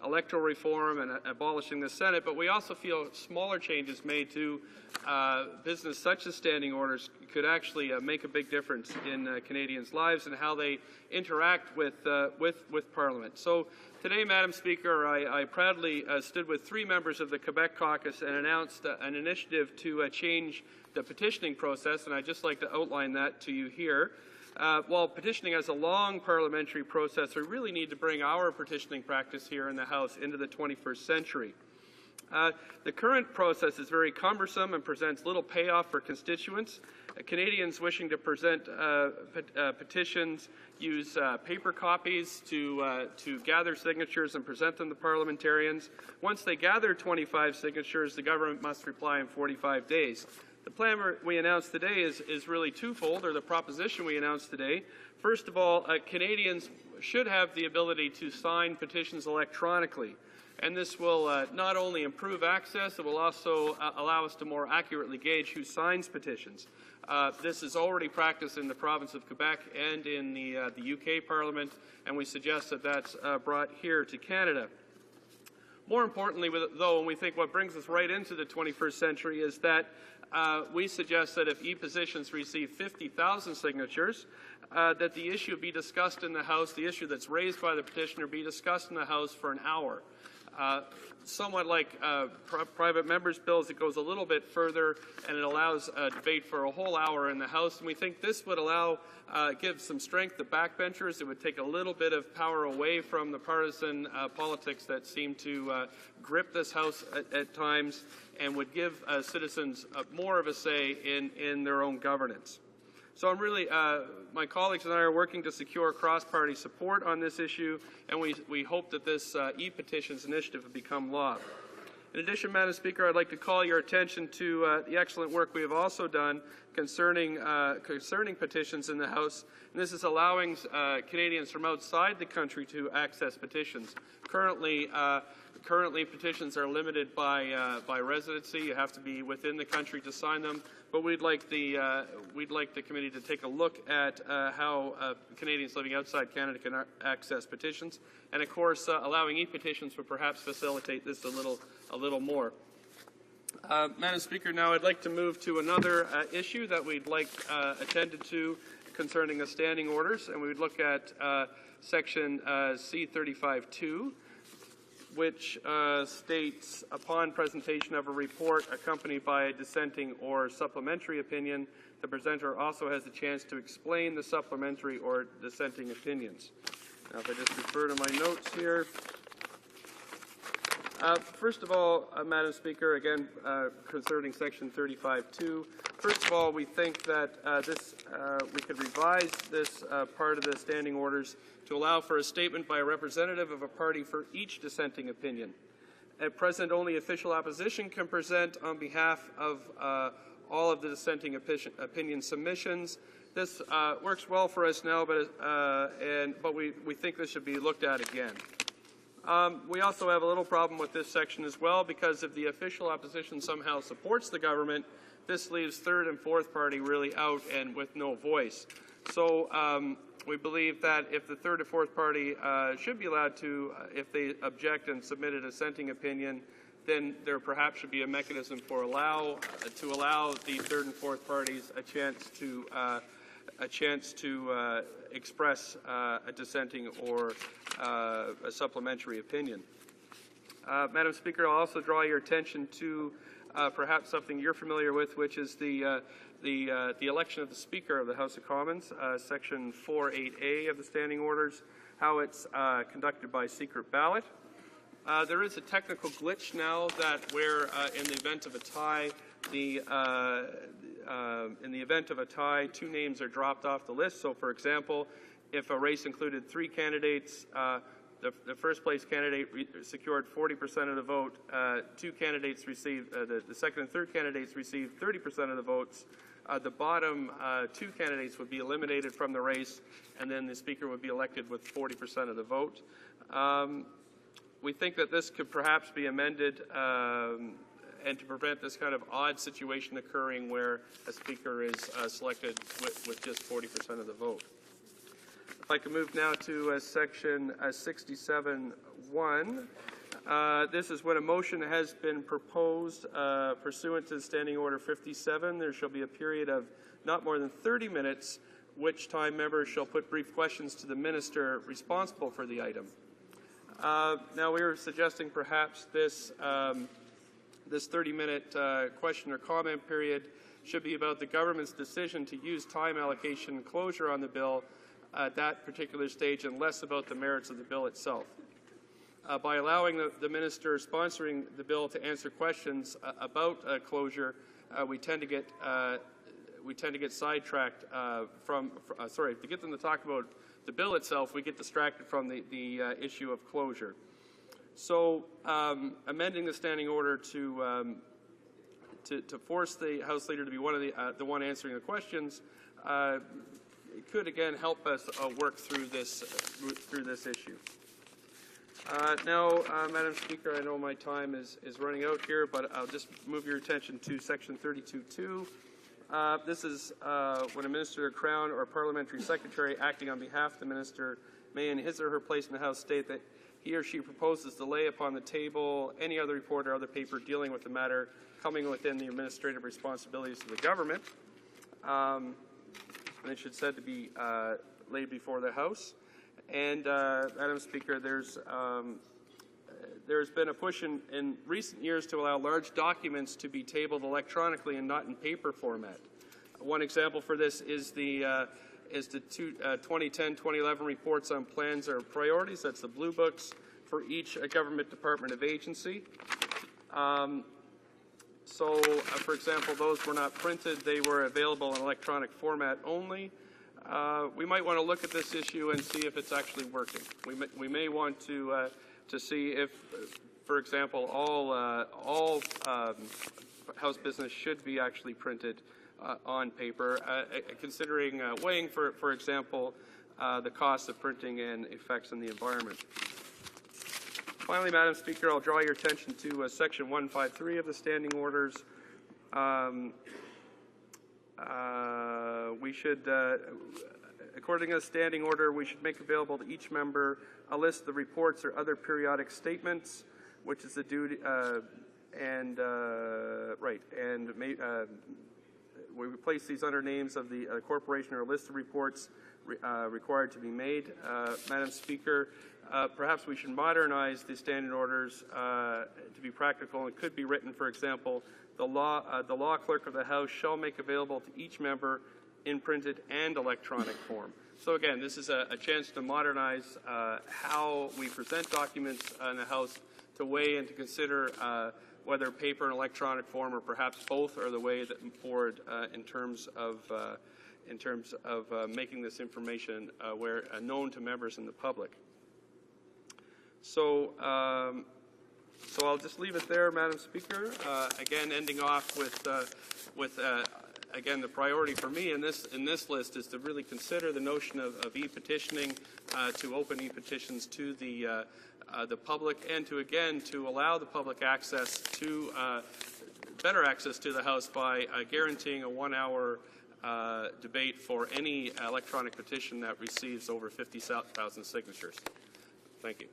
electoral reform and abolishing the Senate, but we also feel smaller changes made to business such as standing orders could actually make a big difference in Canadians' lives and how they interact with Parliament. So today, Madam Speaker, I proudly stood with 3 members of the Quebec caucus and announced an initiative to change the petitioning process, and I'd just like to outline that to you here. While petitioning has a long parliamentary process, we really need to bring our petitioning practice here in the House into the 21st century. The current process is very cumbersome and presents little payoff for constituents. Canadians wishing to present petitions use paper copies to gather signatures and present them to parliamentarians. Once they gather 25 signatures, the government must reply in 45 days. The plan we announced today is really twofold, or the proposition we announced today. First of all, Canadians should have the ability to sign petitions electronically. And this will not only improve access, it will also allow us to more accurately gauge who signs petitions. This is already practiced in the province of Quebec and in the UK Parliament, and we suggest that that's brought here to Canada. More importantly, though, when we think what brings us right into the 21st century is that we suggest that if e-petitions receive 50,000 signatures, that the issue be discussed in the House, the issue that's raised by the petitioner be discussed in the House for an hour. Somewhat like private members' bills, it goes a little bit further and it allows a debate for a whole hour in the House. And we think this would give some strength to backbenchers. It would take a little bit of power away from the partisan politics that seem to grip this House at times, and would give citizens more of a say in their own governance. So I'm really, my colleagues and I are working to secure cross-party support on this issue, and we hope that this e-petitions initiative will become law. In addition, Madam Speaker, I'd like to call your attention to the excellent work we have also done concerning petitions in the House. And this is allowing Canadians from outside the country to access petitions. Currently, petitions are limited by residency. You have to be within the country to sign them. But we'd like the committee to take a look at how Canadians living outside Canada can access petitions, and of course, allowing e-petitions would perhaps facilitate this a little more. Madam Speaker, now I'd like to move to another issue that we'd like attended to concerning the standing orders, and we would look at Section C35(2). Which states, upon presentation of a report accompanied by a dissenting or supplementary opinion, the presenter also has a chance to explain the supplementary or dissenting opinions. Now, if I just refer to my notes here. First of all, Madam Speaker, again, concerning Section 35(2), first of all, we think that we could revise this part of the standing orders to allow for a statement by a representative of a party for each dissenting opinion. At present, only official opposition can present on behalf of all of the dissenting opinion submissions. This works well for us now, but we think this should be looked at again. We also have a little problem with this section as well, because if the official opposition somehow supports the government, this leaves third and fourth party really out and with no voice. So we believe that if the third or fourth party should be allowed to, if they object and submit a dissenting opinion, then there perhaps should be a mechanism to allow the third and fourth parties a chance to express a dissenting or a supplementary opinion. Madam Speaker, I'll also draw your attention to perhaps something you're familiar with, which is the election of the Speaker of the House of Commons, Section 4(8)A of the Standing Orders, how it's conducted by secret ballot. There is a technical glitch now that where, in the event of a tie, two names are dropped off the list. So, for example, if a race included 3 candidates, the first place candidate secured 40% of the vote. 2 candidates received, the second and third candidates received 30% of the votes. The bottom 2 candidates would be eliminated from the race, and then the Speaker would be elected with 40% of the vote. We think that this could perhaps be amended and to prevent this kind of odd situation occurring where a Speaker is selected with just 40% of the vote. If I can move now to Section 67(1). This is when a motion has been proposed pursuant to Standing Order 57. There shall be a period of not more than 30 minutes, which time members shall put brief questions to the minister responsible for the item. Now, we are suggesting perhaps this 30-minute question or comment period should be about the government's decision to use time allocation and closure on the bill at that particular stage, and less about the merits of the bill itself. By allowing the minister sponsoring the bill to answer questions about closure, we tend to get sidetracked to get them to talk about the bill itself, we get distracted from the issue of closure. So, amending the standing order to force the House Leader to be the one answering the questions it could again help us work through this issue. Now, Madam Speaker, I know my time is running out here, but I'll just move your attention to Section 32(2). This is when a minister, crown, or parliamentary secretary acting on behalf of the minister may, in his or her place in the House, state that he or she proposes to lay upon the table any other report or other paper dealing with the matter coming within the administrative responsibilities of the government. And it should said to be laid before the House. And, Madam Speaker, there's been a push in recent years to allow large documents to be tabled electronically and not in paper format. One example for this is the 2010-2011 reports on plans or priorities. That's the blue books for each government department of agency. For example, those were not printed. They were available in electronic format only. We might want to look at this issue and see if it's actually working. We may want to see if for example, all House business should be actually printed on paper, considering weighing, for example, the cost of printing and effects on the environment. Finally, Madam Speaker, I'll draw your attention to Section 153 of the Standing Orders. We should, according to the Standing Order, we should make available to each member a list of the reports or other periodic statements, which is the duty, we place these under names of the corporation or a list of reports required to be made. Madam Speaker, perhaps we should modernize the standing orders to be practical. It could be written, for example, the law clerk of the House shall make available to each member in printed and electronic form. So again, this is a chance to modernize how we present documents in the House, to weigh and to consider whether paper and electronic form, or perhaps both, are the way forward in terms of making this information known to members and the public. So, so I'll just leave it there, Madam Speaker. Again, ending off with again, the priority for me in this list is to really consider the notion of e-petitioning, to open e-petitions to the public, and to allow the public access to better access to the House by guaranteeing a 1-hour debate for any electronic petition that receives over 50,000 signatures. Thank you.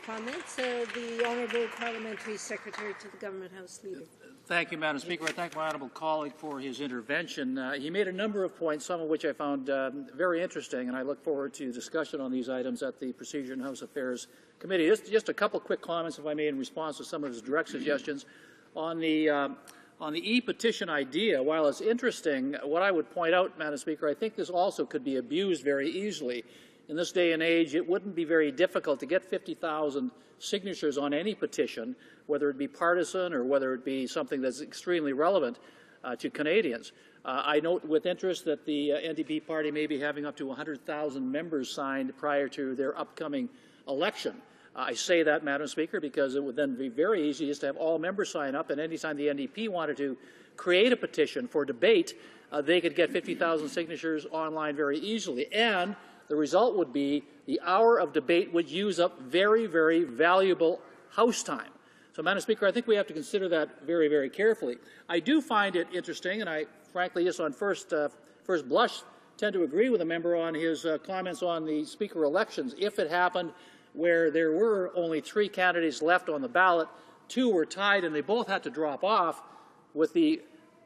Comments? The Honourable Parliamentary Secretary to the Government House Leader. Thank you, Madam Speaker. I thank my honourable colleague for his intervention. He made a number of points, some of which I found very interesting, and I look forward to discussion on these items at the Procedure and House Affairs Committee. Just a couple quick comments, if I may, in response to some of his direct suggestions. On the e-petition idea, while it's interesting, what I would point out, Madam Speaker, I think this also could be abused very easily. In this day and age, it wouldn't be very difficult to get 50,000 signatures on any petition, whether it be partisan or whether it be something that's extremely relevant to Canadians. I note with interest that the NDP party may be having up to 100,000 members signed prior to their upcoming election. I say that, Madam Speaker, because it would then be very easy just to have all members sign up, and any time the NDP wanted to create a petition for debate, they could get 50,000 signatures online very easily. And the result would be the hour of debate would use up very, very valuable House time. So, Madam Speaker, I think we have to consider that very, very carefully. I do find it interesting, and I frankly, just on first blush, tend to agree with the member on his comments on the Speaker elections. If it happened where there were only 3 candidates left on the ballot, 2 were tied, and they both had to drop off, with the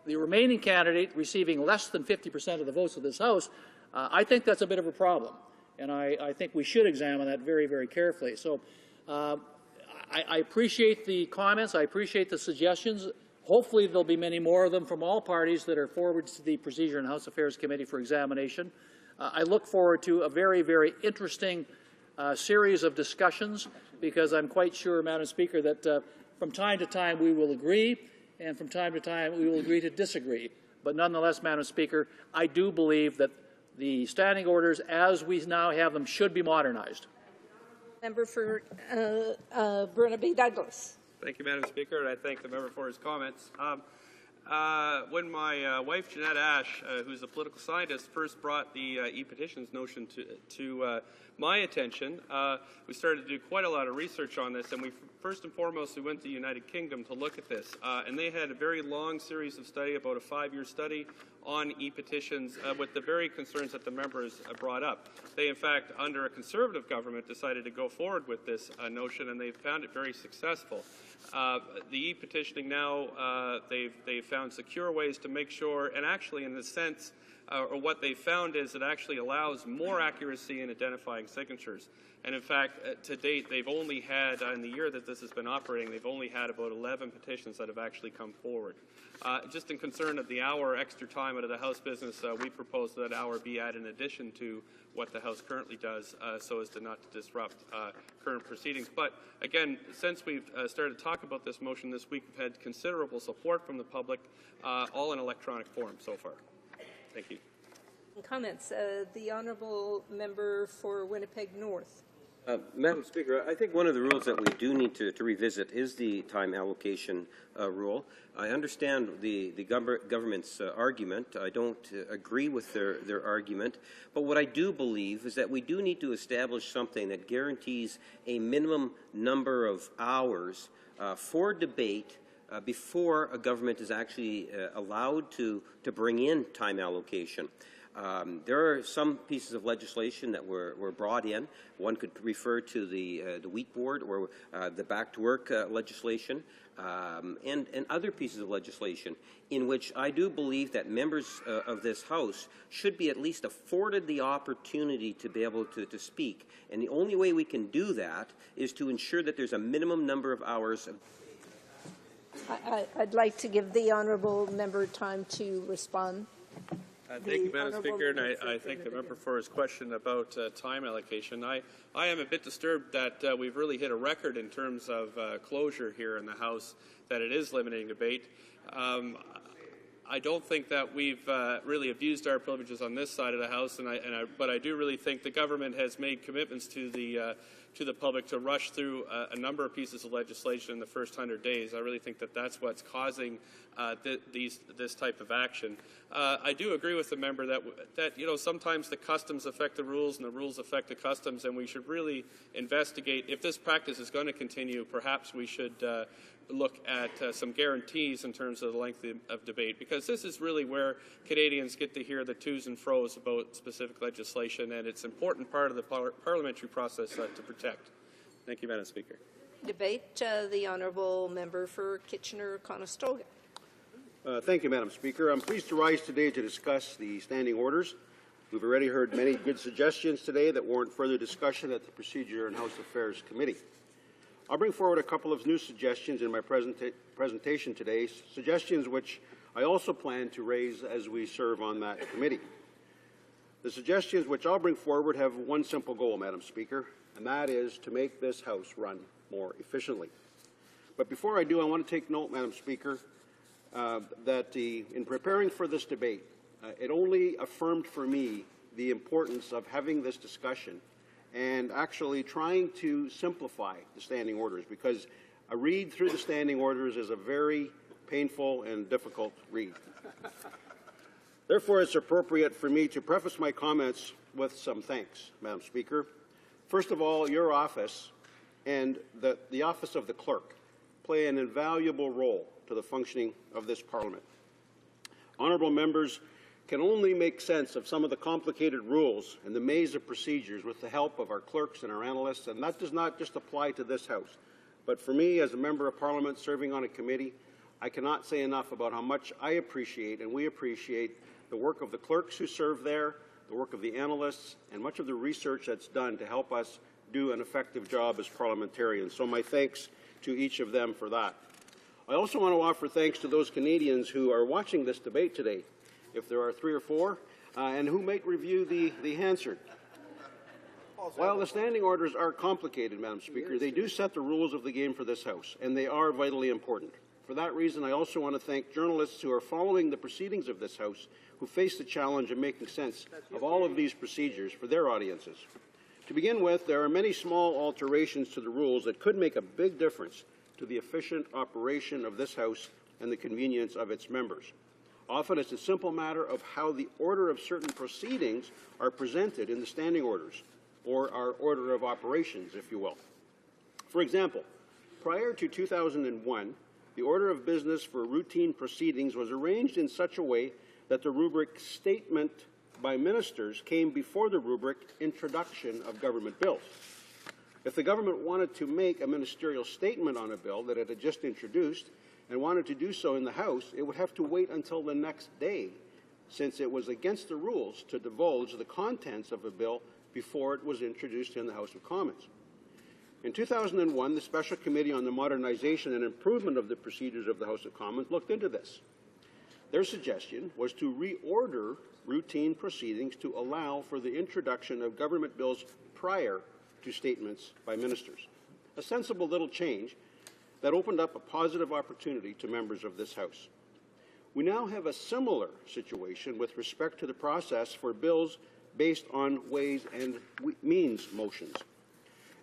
remaining candidate receiving less than 50% of the votes of this House, I think that's a bit of a problem, and I think we should examine that very, very carefully. So I appreciate the comments. I appreciate the suggestions. Hopefully there'll be many more of them from all parties that are forward to the Procedure and House Affairs Committee for examination. I look forward to a very, very interesting series of discussions, because I'm quite sure, Madam Speaker, that from time to time we will agree, and from time to time we will agree to disagree. But nonetheless, Madam Speaker, I do believe that the standing orders, as we now have them, should be modernized. Member for Burnaby Douglas. Thank you, Madam Speaker, and I thank the member for his comments. When my wife, Jeanette Ash, who's a political scientist, first brought the e-petitions notion to my attention, we started to do quite a lot of research on this, and first and foremost, we went to the United Kingdom to look at this, and they had a very long series of study, about a 5-year study, on e-petitions with the very concerns that the members brought up. They, in fact, under a Conservative government, decided to go forward with this notion, and they found it very successful. The e-petitioning now, they've found secure ways to make sure, and actually in the sense, or what they found is it actually allows more accuracy in identifying signatures. And in fact, to date, they've only had, in the year that this has been operating, they've only had about 11 petitions that have actually come forward. Just in concern of the hour extra time out of the House business, we propose that hour be added in addition to what the House currently does, so as to not to disrupt current proceedings. But again, since we've started to talk about this motion this week, we've had considerable support from the public, all in electronic form so far. Thank you. Comments. The Honourable Member for Winnipeg North. Madam Speaker, I think one of the rules that we do need to revisit is the time allocation rule. I understand the government's argument. I don't agree with their argument. But what I do believe is that we do need to establish something that guarantees a minimum number of hours for debate before a government is actually allowed to bring in time allocation. There are some pieces of legislation that were brought in. One could refer to the wheat board or the back to work legislation and other pieces of legislation in which I do believe that members of this House should be at least afforded the opportunity to be able to speak. And the only way we can do that is to ensure that there's a minimum number of hours. I'd like to give the honourable member time to respond. Thank you, Madam Speaker, and I thank the member for his question about time allocation. I am a bit disturbed that we've really hit a record in terms of closure here in the House, that it is limiting debate. I don't think that we've really abused our privileges on this side of the House, but I do really think the government has made commitments to the public to rush through a number of pieces of legislation in the first 100 days. I really think that that's what's causing this type of action. I do agree with the member that sometimes the customs affect the rules and the rules affect the customs, and we should really investigate if this practice is going to continue. Perhaps we should look at some guarantees in terms of the length of debate, because this is really where Canadians get to hear the to's and fro's about specific legislation, and it's an important part of the parliamentary process to protect. Thank you, Madam Speaker. Debate, the honourable member for Kitchener-Conestoga. Thank you, Madam Speaker. I'm pleased to rise today to discuss the standing orders. We've already heard many good suggestions today that warrant further discussion at the Procedure and House Affairs Committee. I'll bring forward a couple of new suggestions in my presentation today, suggestions which I also plan to raise as we serve on that committee. The suggestions which I'll bring forward have one simple goal, Madam Speaker, and that is to make this House run more efficiently. But before I do, I want to take note, Madam Speaker, that in preparing for this debate, it only affirmed for me the importance of having this discussion and actually trying to simplify the standing orders, because a read through the standing orders is a very painful and difficult read. Therefore, it's appropriate for me to preface my comments with some thanks, Madam Speaker. First of all, your office and the office of the clerk play an invaluable role to the functioning of this Parliament. Honourable members can only make sense of some of the complicated rules and the maze of procedures with the help of our clerks and our analysts, and that does not just apply to this House. But for me, as a member of Parliament serving on a committee, I cannot say enough about how much I appreciate and we appreciate the work of the clerks who serve there, the work of the analysts, and much of the research that's done to help us do an effective job as parliamentarians. So my thanks to each of them for that. I also want to offer thanks to those Canadians who are watching this debate today, if there are 3 or 4, and who might review the Hansard. While the standing orders are complicated, Madam Speaker, they do set the rules of the game for this House, and they are vitally important. For that reason, I also want to thank journalists who are following the proceedings of this House, who face the challenge of making sense of all of these procedures for their audiences. To begin with, there are many small alterations to the rules that could make a big difference to the efficient operation of this House and the convenience of its members. Often it's a simple matter of how the order of certain proceedings are presented in the standing orders, or our order of operations, if you will. For example, prior to 2001, the order of business for routine proceedings was arranged in such a way that the rubric Statement by Ministers came before the rubric Introduction of Government Bills. If the government wanted to make a ministerial statement on a bill that it had just introduced and wanted to do so in the House, it would have to wait until the next day, since it was against the rules to divulge the contents of a bill before it was introduced in the House of Commons. In 2001, the Special Committee on the Modernization and Improvement of the Procedures of the House of Commons looked into this. Their suggestion was to reorder routine proceedings to allow for the introduction of government bills prior to statements by ministers. A sensible little change that opened up a positive opportunity to members of this House. We now have a similar situation with respect to the process for bills based on Ways and Means motions.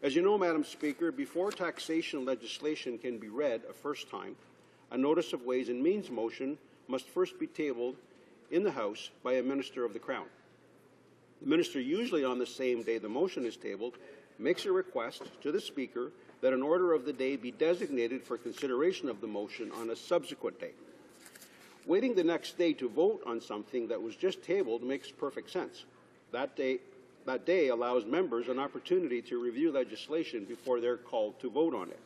As you know, Madam Speaker, before taxation legislation can be read a first time, a notice of Ways and Means motion must first be tabled in the House by a Minister of the Crown. The Minister, usually on the same day the motion is tabled, makes a request to the Speaker that an order of the day be designated for consideration of the motion on a subsequent day. Waiting the next day to vote on something that was just tabled makes perfect sense. That day allows members an opportunity to review legislation before they're called to vote on it.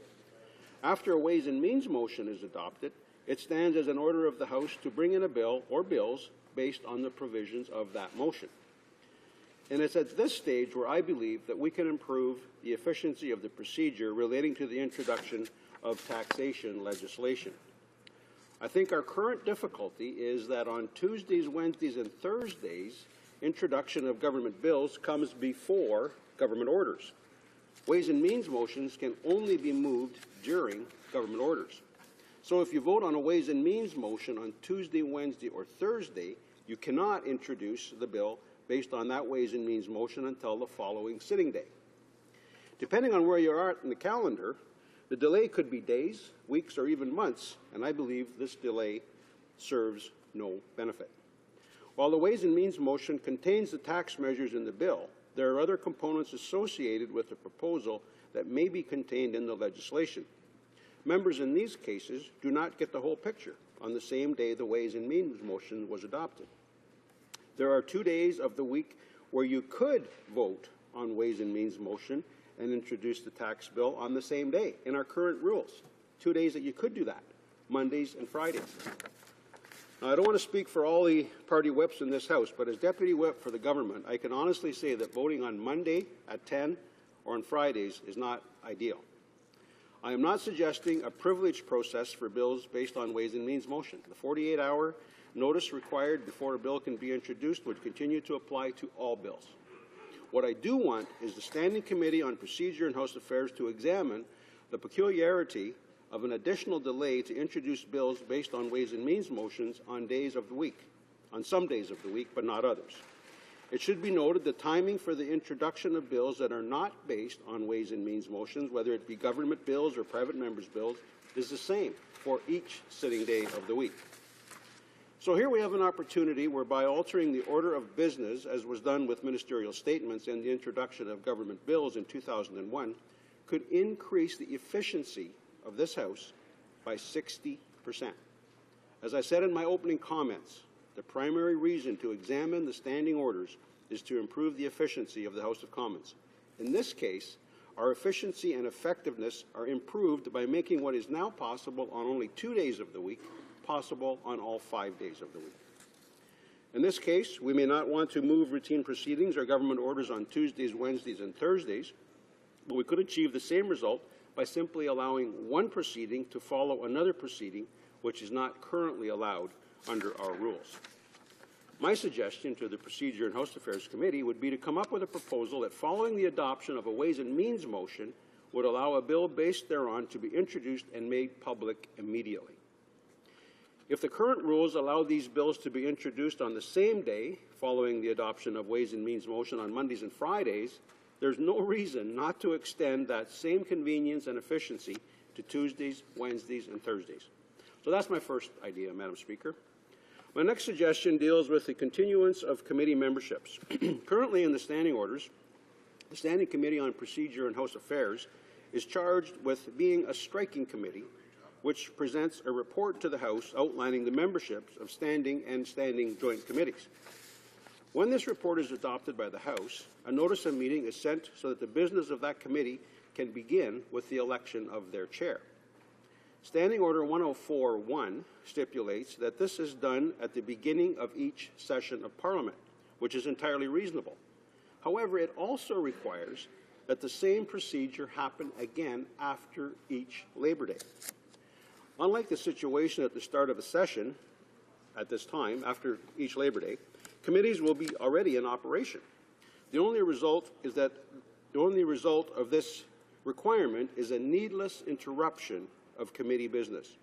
After a Ways and Means motion is adopted, it stands as an order of the House to bring in a bill or bills based on the provisions of that motion. And it's at this stage where I believe that we can improve the efficiency of the procedure relating to the introduction of taxation legislation. I think our current difficulty is that on Tuesdays, Wednesdays, and Thursdays, introduction of government bills comes before government orders. Ways and Means motions can only be moved during government orders. So if you vote on a Ways and Means motion on Tuesday, Wednesday, or Thursday, you cannot introduce the bill based on that Ways and Means motion until the following sitting day. Depending on where you are in the calendar, the delay could be days, weeks, or even months, and I believe this delay serves no benefit. While the Ways and Means motion contains the tax measures in the bill, there are other components associated with the proposal that may be contained in the legislation. Members in these cases do not get the whole picture on the same day the Ways and Means motion was adopted. There are 2 days of the week where you could vote on Ways and Means motion and introduce the tax bill on the same day in our current rules. 2 days that you could do that, Mondays and Fridays. Now, I don't want to speak for all the party whips in this House, but as Deputy Whip for the government, I can honestly say that voting on Monday at 10 or on Fridays is not ideal. I am not suggesting a privileged process for bills based on Ways and Means motion. The 48-hour notice required before a bill can be introduced would continue to apply to all bills. What I do want is the Standing Committee on Procedure and House Affairs to examine the peculiarity of an additional delay to introduce bills based on Ways and Means motions on days of the week, on some days of the week, but not others. It should be noted the timing for the introduction of bills that are not based on Ways and Means motions, whether it be government bills or private members' bills, is the same for each sitting day of the week. So here we have an opportunity whereby altering the order of business, as was done with ministerial statements and the introduction of government bills in 2001, could increase the efficiency of this House by 60%. As I said in my opening comments, the primary reason to examine the standing orders is to improve the efficiency of the House of Commons. In this case, our efficiency and effectiveness are improved by making what is now possible on only 2 days of the week possible on all 5 days of the week. In this case, we may not want to move routine proceedings or government orders on Tuesdays, Wednesdays, and Thursdays, but we could achieve the same result by simply allowing one proceeding to follow another proceeding which is not currently allowed under our rules. My suggestion to the Procedure and House Affairs Committee would be to come up with a proposal that following the adoption of a Ways and Means motion would allow a bill based thereon to be introduced and made public immediately. If the current rules allow these bills to be introduced on the same day following the adoption of Ways and Means motion on Mondays and Fridays, there's no reason not to extend that same convenience and efficiency to Tuesdays, Wednesdays, and Thursdays. So that's my first idea, Madam Speaker. My next suggestion deals with the continuance of committee memberships. Currently in the standing orders, the Standing Committee on Procedure and House Affairs is charged with being a striking committee which presents a report to the House outlining the memberships of standing and standing joint committees. When this report is adopted by the House, a notice of meeting is sent so that the business of that committee can begin with the election of their chair. Standing Order 104.1 stipulates that this is done at the beginning of each session of Parliament, which is entirely reasonable. However, it also requires that the same procedure happen again after each Labour Day. Unlike the situation at the start of a session, at this time, after each Labour Day, committees will be already in operation. The only result of this requirement is a needless interruption of committee business.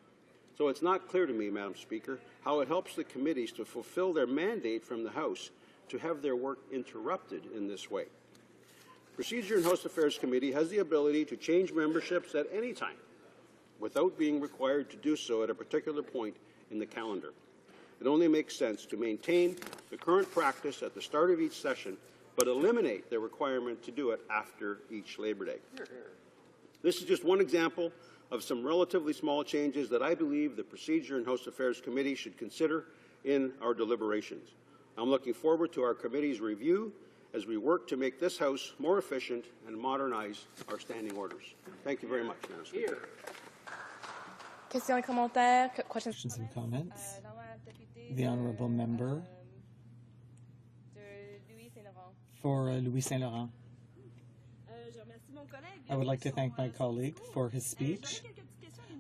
So it's not clear to me, Madam Speaker, how it helps the committees to fulfill their mandate from the House to have their work interrupted in this way. Procedure and House Affairs Committee has the ability to change memberships at any time without being required to do so at a particular point in the calendar. It only makes sense to maintain the current practice at the start of each session, but eliminate the requirement to do it after each Labor Day. This is just one example of some relatively small changes that I believe the Procedure and House Affairs Committee should consider in our deliberations. I'm looking forward to our committee's review as we work to make this House more efficient and modernize our standing orders. Thank you very much, Madam Speaker. Questions and comments? The Honourable Member for Louis Saint Laurent. I would like to thank my colleague for his speech.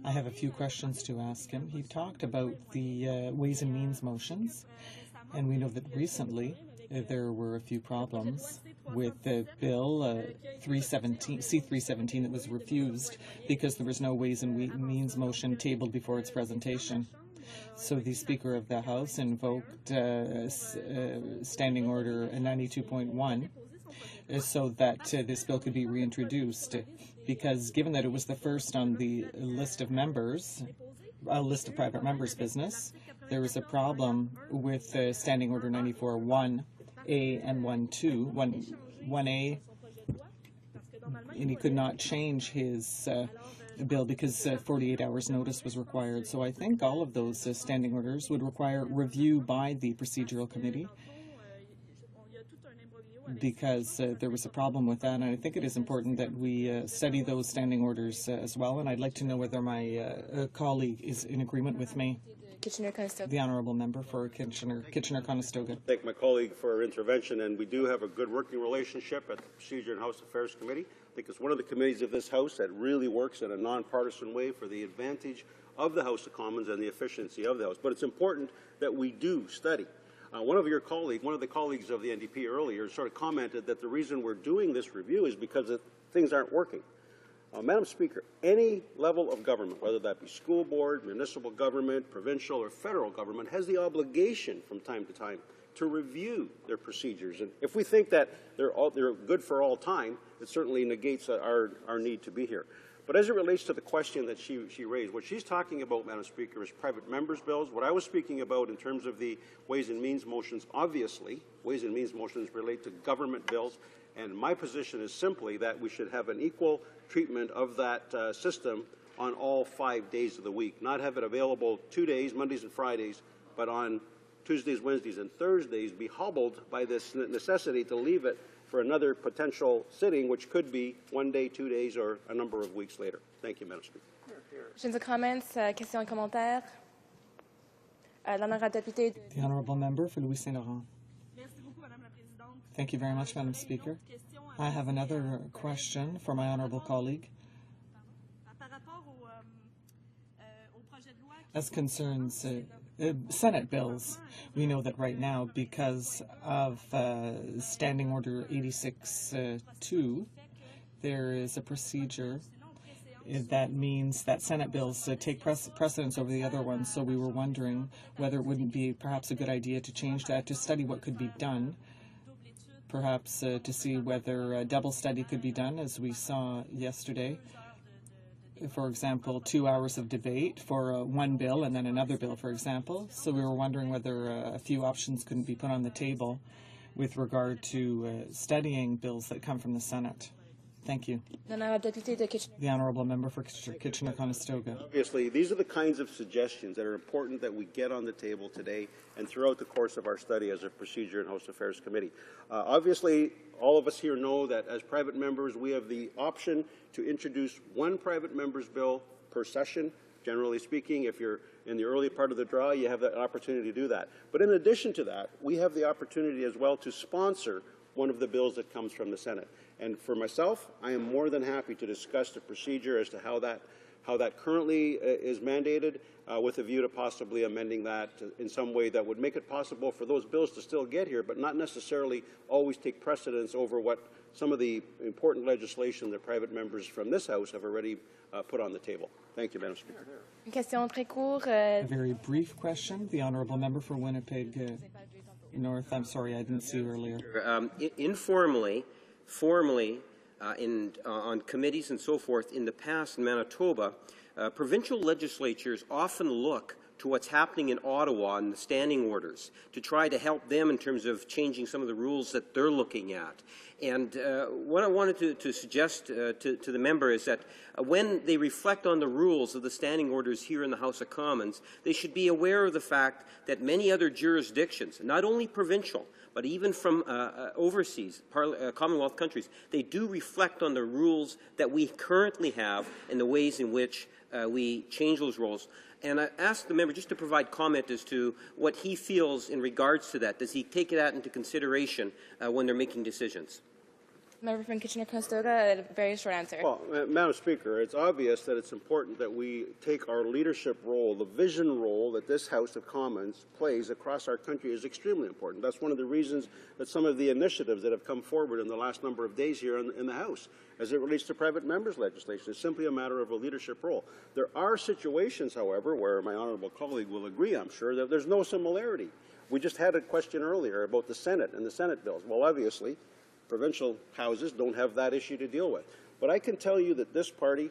I have a few questions to ask him. He talked about the Ways and Means motions, and we know that recently there were a few problems with the Bill C-317 that was refused because there was no Ways and Means motion tabled before its presentation. So the Speaker of the House invoked Standing Order 92.1 so that this bill could be reintroduced, because given that it was the first on the list of members, a list of private members' business, there was a problem with Standing Order 94.1A and 1A, and he could not change his bill because 48 hours notice was required. So I think all of those standing orders would require review by the procedural committee, because there was a problem with that, and I think it is important that we study those standing orders as well, and I'd like to know whether my colleague is in agreement with me. The Honourable Member for Kitchener-Conestoga. Thank my colleague for her intervention, and we do have a good working relationship at the Procedure and House Affairs Committee. I think it's one of the committees of this House that really works in a nonpartisan way for the advantage of the House of Commons and the efficiency of the House. But it's important that we do study. One of the colleagues of the NDP earlier sort of commented that the reason we're doing this review is because things aren't working. Madam Speaker, any level of government, whether that be school board, municipal government, provincial or federal government, has the obligation from time to time to review their procedures. And if we think that they're good for all time, it certainly negates our need to be here. But as it relates to the question that she raised, what she's talking about, Madam Speaker, is private members' bills. What I was speaking about in terms of the Ways and Means motions, obviously, Ways and Means motions relate to government bills, and my position is simply that we should have an equal treatment of that system on all 5 days of the week, not have it available 2 days, Mondays and Fridays, but on Tuesdays, Wednesdays, and Thursdays be hobbled by this necessity to leave it for another potential sitting, which could be 1 day, 2 days, or a number of weeks later. Thank you, Madam Speaker. Questions or comments? Questions and commentaires? The Honourable Member for Louis Saint Laurent. Thank you very much, Madam Speaker. I have another question for my honourable colleague. As concerns Senate bills, we know that right now, because of Standing Order 86.2, there is a procedure that means that Senate bills take precedence over the other ones. So we were wondering whether it wouldn't be perhaps a good idea to change that, to study what could be done, perhaps to see whether a double study could be done, as we saw yesterday. For example, 2 hours of debate for one bill and then another bill, for example. So we were wondering whether a few options couldn't be put on the table with regard to studying bills that come from the Senate. Thank you. The Honourable Member for Kitchener-Conestoga. Obviously, these are the kinds of suggestions that are important that we get on the table today and throughout the course of our study as a Procedure and House Affairs Committee. Obviously, all of us here know that as private members, we have the option to introduce one private member's bill per session. Generally speaking, if you're in the early part of the draw, you have the opportunity to do that. But in addition to that, we have the opportunity as well to sponsor one of the bills that comes from the Senate. And for myself, I am more than happy to discuss the procedure as to how that currently is mandated, with a view to possibly amending that in some way that would make it possible for those bills to still get here, but not necessarily always take precedence over what some of the important legislation that private members from this House have already put on the table. Thank you, Madam Speaker. A very brief question. The Honourable Member for Winnipeg North. I'm sorry, I didn't see you earlier. Informally, formally, on committees and so forth in the past in Manitoba, provincial legislatures often look to what's happening in Ottawa and the standing orders to try to help them in terms of changing some of the rules that they're looking at. And what I wanted to suggest to the member is that when they reflect on the rules of the standing orders here in the House of Commons, they should be aware of the fact that many other jurisdictions, not only provincial, but even from overseas, Commonwealth countries, they do reflect on the rules that we currently have and the ways in which we change those rules. And I asked the member just to provide comment as to what he feels in regards to that. Does he take that into consideration when they're making decisions? Member from Kitchener-Conestoga, a very short answer. Well, Madam Speaker, it's obvious that it's important that we take our leadership role, the vision role that this House of Commons plays across our country is extremely important. That's one of the reasons that some of the initiatives that have come forward in the last number of days here in the House, as it relates to private members' legislation, is simply a matter of a leadership role. There are situations, however, where my honourable colleague will agree, I'm sure, that there's no similarity. We just had a question earlier about the Senate and the Senate bills. Well, obviously, provincial houses don't have that issue to deal with. But I can tell you that this party,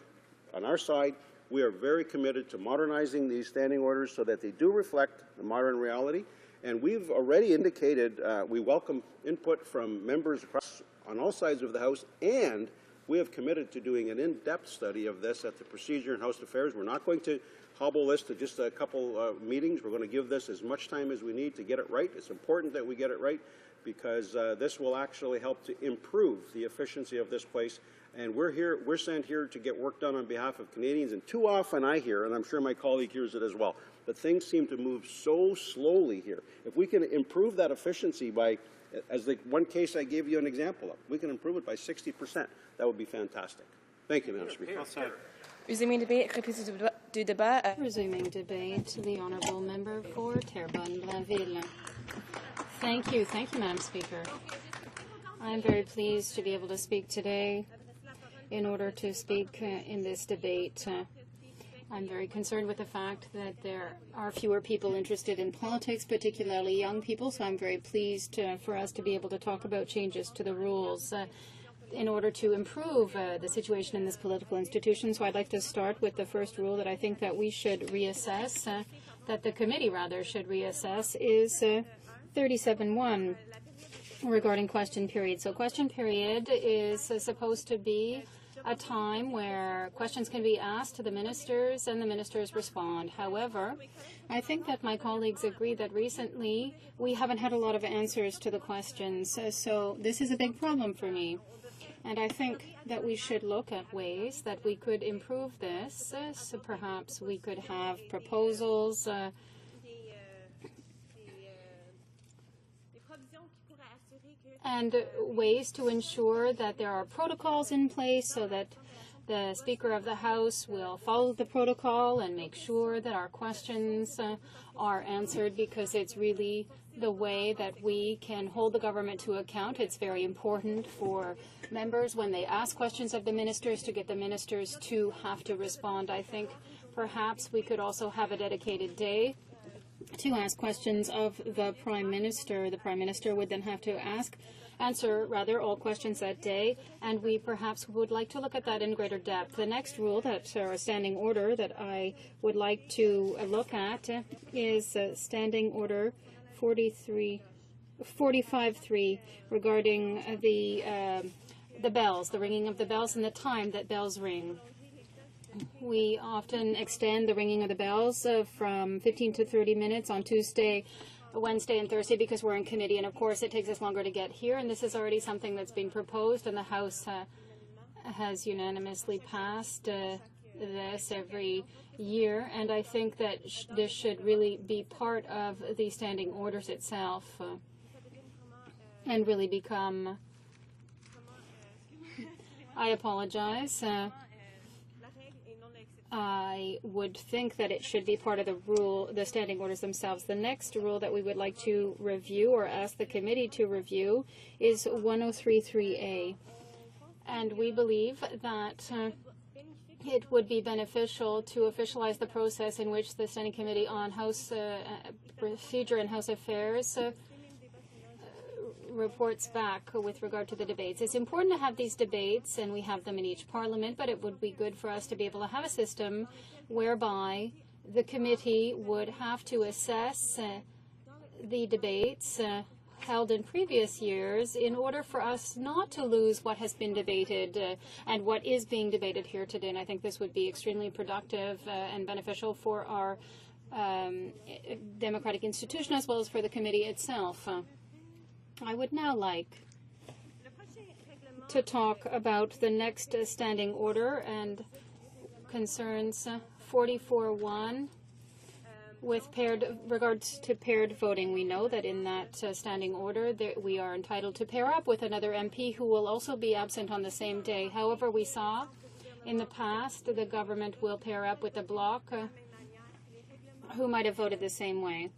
on our side, we are very committed to modernizing these standing orders so that they do reflect the modern reality. And we've already indicated we welcome input from members across on all sides of the House, and we have committed to doing an in-depth study of this at the Procedure and House Affairs. We're not going to hobble this to just a couple meetings. We're going to give this as much time as we need to get it right. It's important that we get it right, because this will actually help to improve the efficiency of this place. And we're sent here to get work done on behalf of Canadians. And too often I hear, and I'm sure my colleague hears it as well, that things seem to move so slowly here. If we can improve that efficiency by, as the one case I gave you an example of, we can improve it by 60%. That would be fantastic. Thank you, Madam Speaker. Resuming debate, du débat. Resuming debate, the honourable member for Terrebonne-Blainville. Thank you, Madam Speaker. I'm very pleased to be able to speak today in order to speak in this debate. I'm very concerned with the fact that there are fewer people interested in politics, particularly young people, so I'm very pleased for us to be able to talk about changes to the rules in order to improve the situation in this political institution. So I'd like to start with the first rule that I think that we should reassess, that the committee rather should reassess, is 37.1 regarding question period. So question period is supposed to be a time where questions can be asked to the ministers and the ministers respond. However, I think that my colleagues agree that recently we haven't had a lot of answers to the questions. So this is a big problem for me. And I think that we should look at ways that we could improve this. So perhaps we could have proposals and ways to ensure that there are protocols in place so that the Speaker of the House will follow the protocol and make sure that our questions are answered, because it's really the way that we can hold the government to account. It's very important for members when they ask questions of the ministers to get the ministers to have to respond. I think perhaps we could also have a dedicated day to ask questions of the Prime Minister. The Prime Minister would then have to answer all questions that day, and we perhaps would like to look at that in greater depth. The next rule, or a standing order, that I would like to look at is Standing Order 45.3 regarding the bells, the ringing of the bells and the time that bells ring. We often extend the ringing of the bells from 15 to 30 minutes on Tuesday, Wednesday, and Thursday because we're in committee, and of course it takes us longer to get here, and this is already something that's been proposed, and the House has unanimously passed this every year, and I think that this should really be part of the standing orders itself and really become, I apologize, I would think that it should be part of the standing orders themselves. The next rule that we would like to review or ask the committee to review is 103.3a. And we believe that it would be beneficial to officialize the process in which the Standing Committee on House Procedure and House Affairs reports back with regard to the debates. It's important to have these debates, and we have them in each parliament, but it would be good for us to be able to have a system whereby the committee would have to assess the debates held in previous years in order for us not to lose what has been debated and what is being debated here today. And I think this would be extremely productive and beneficial for our democratic institution as well as for the committee itself. I would now like to talk about the next standing order and concerns 44.1 with regards to paired voting. We know that in that standing order we are entitled to pair up with another MP who will also be absent on the same day. However, we saw in the past the government will pair up with a bloc who might have voted the same way.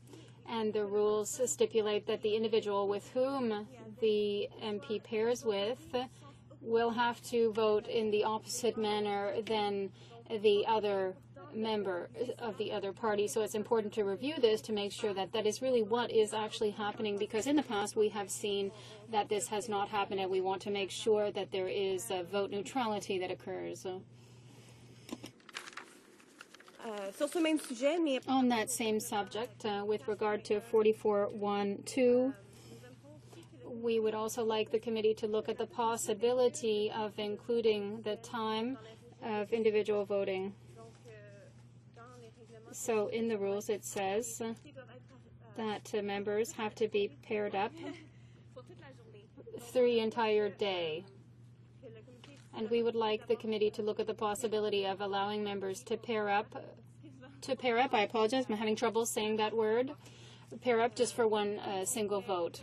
And the rules stipulate that the individual with whom the MP pairs with will have to vote in the opposite manner than the other member of the other party. So it's important to review this to make sure that that is really what is actually happening, because in the past we have seen that this has not happened, and we want to make sure that there is vote neutrality that occurs. On that same subject, with regard to 44.1.2, we would also like the committee to look at the possibility of including the time of individual voting. So in the rules it says that members have to be paired up through the entire day. And we would like the committee to look at the possibility of allowing members to pair up, I apologize, I'm having trouble saying that word, pair up just for one single vote.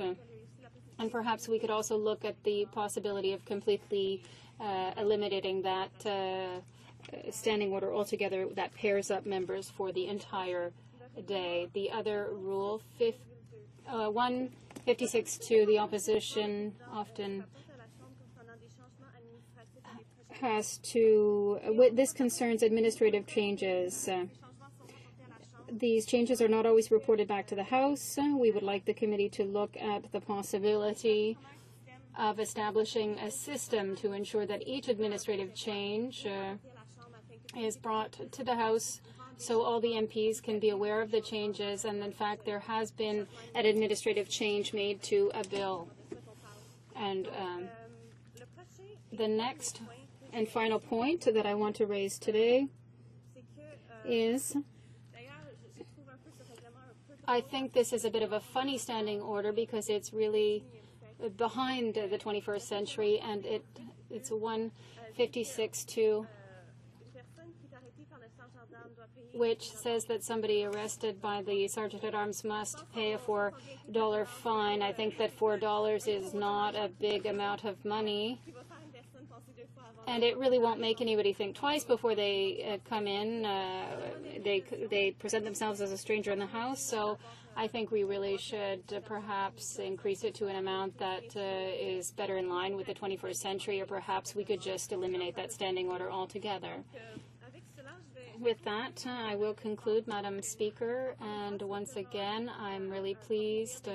And perhaps we could also look at the possibility of completely eliminating that standing order altogether that pairs up members for the entire day. The other rule, 156.2, the opposition often has to, this concerns administrative changes. These changes are not always reported back to the House. We would like the committee to look at the possibility of establishing a system to ensure that each administrative change is brought to the House so all the MPs can be aware of the changes, and in fact there has been an administrative change made to a bill. And the next and final point that I want to raise today is, I think this is a bit of a funny standing order because it's really behind the 21st century, and it's 156.2, which says that somebody arrested by the Sergeant-at-Arms must pay a $4 fine. I think that $4 is not a big amount of money, and it really won't make anybody think twice before they come in. They present themselves as a stranger in the house, so I think we really should perhaps increase it to an amount that is better in line with the 21st century, or perhaps we could just eliminate that standing order altogether. With that, I will conclude, Madam Speaker, and once again, I'm really pleased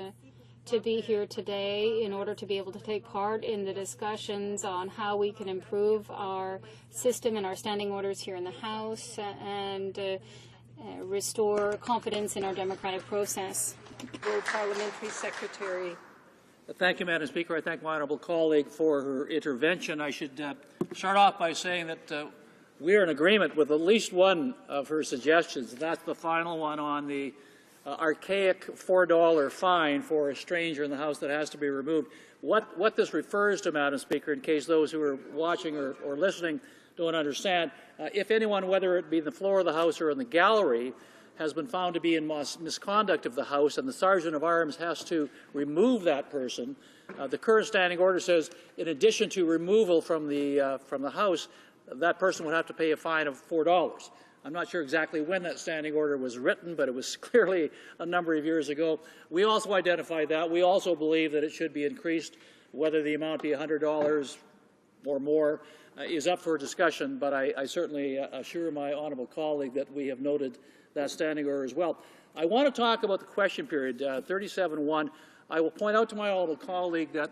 to be here today in order to be able to take part in the discussions on how we can improve our system and our standing orders here in the House and restore confidence in our democratic process. Parliamentary Secretary. Thank you, Madam Speaker. I thank my honourable colleague for her intervention. I should start off by saying that we are in agreement with at least one of her suggestions. That's the final one on the archaic $4 fine for a stranger in the House that has to be removed. What this refers to, Madam Speaker, in case those who are watching or listening don't understand, if anyone, whether it be in the floor of the House or in the gallery, has been found to be in misconduct of the House and the Sergeant of Arms has to remove that person, the current standing order says in addition to removal from the House, that person would have to pay a fine of $4. I'm not sure exactly when that standing order was written, but it was clearly a number of years ago. We also identified that. We also believe that it should be increased. Whether the amount be $100 or more is up for discussion, but I certainly assure my honourable colleague that we have noted that standing order as well. I want to talk about the question period, 37.1. I will point out to my honourable colleague that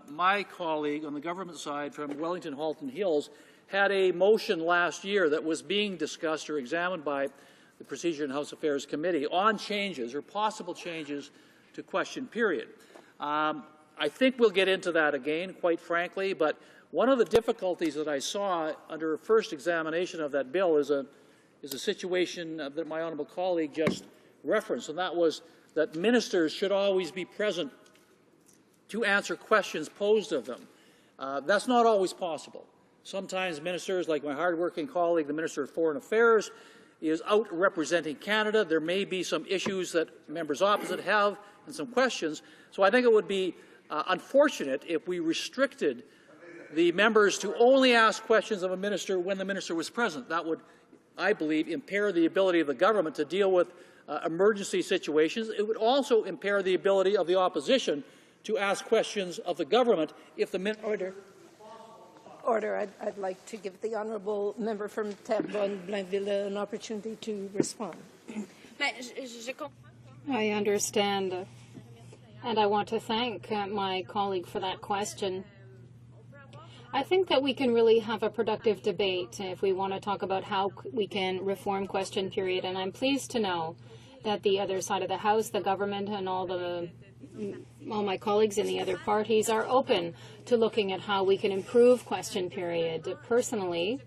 my colleague on the government side from Wellington Halton Hills had a motion last year that was being discussed or examined by the Procedure and House Affairs Committee on changes or possible changes to question period. I think we'll get into that again, quite frankly, but one of the difficulties that I saw under first examination of that bill is a situation that my honourable colleague just referenced, and that was that ministers should always be present to answer questions posed of them. That's not always possible. Sometimes ministers, like my hard-working colleague, the Minister of Foreign Affairs, is out representing Canada. There may be some issues that members opposite have and some questions. So I think it would be unfortunate if we restricted the members to only ask questions of a minister when the minister was present. That would, I believe, impair the ability of the government to deal with emergency situations. It would also impair the ability of the opposition to ask questions of the government if the minister... Order. I'd like to give the honourable member from Terrebonne-Blainville an opportunity to respond. I understand, and I want to thank my colleague for that question. I think that we can really have a productive debate if we want to talk about how we can reform question period, and I'm pleased to know that the other side of the House, the government, and all my colleagues in the other parties are open to looking at how we can improve question period. Personally,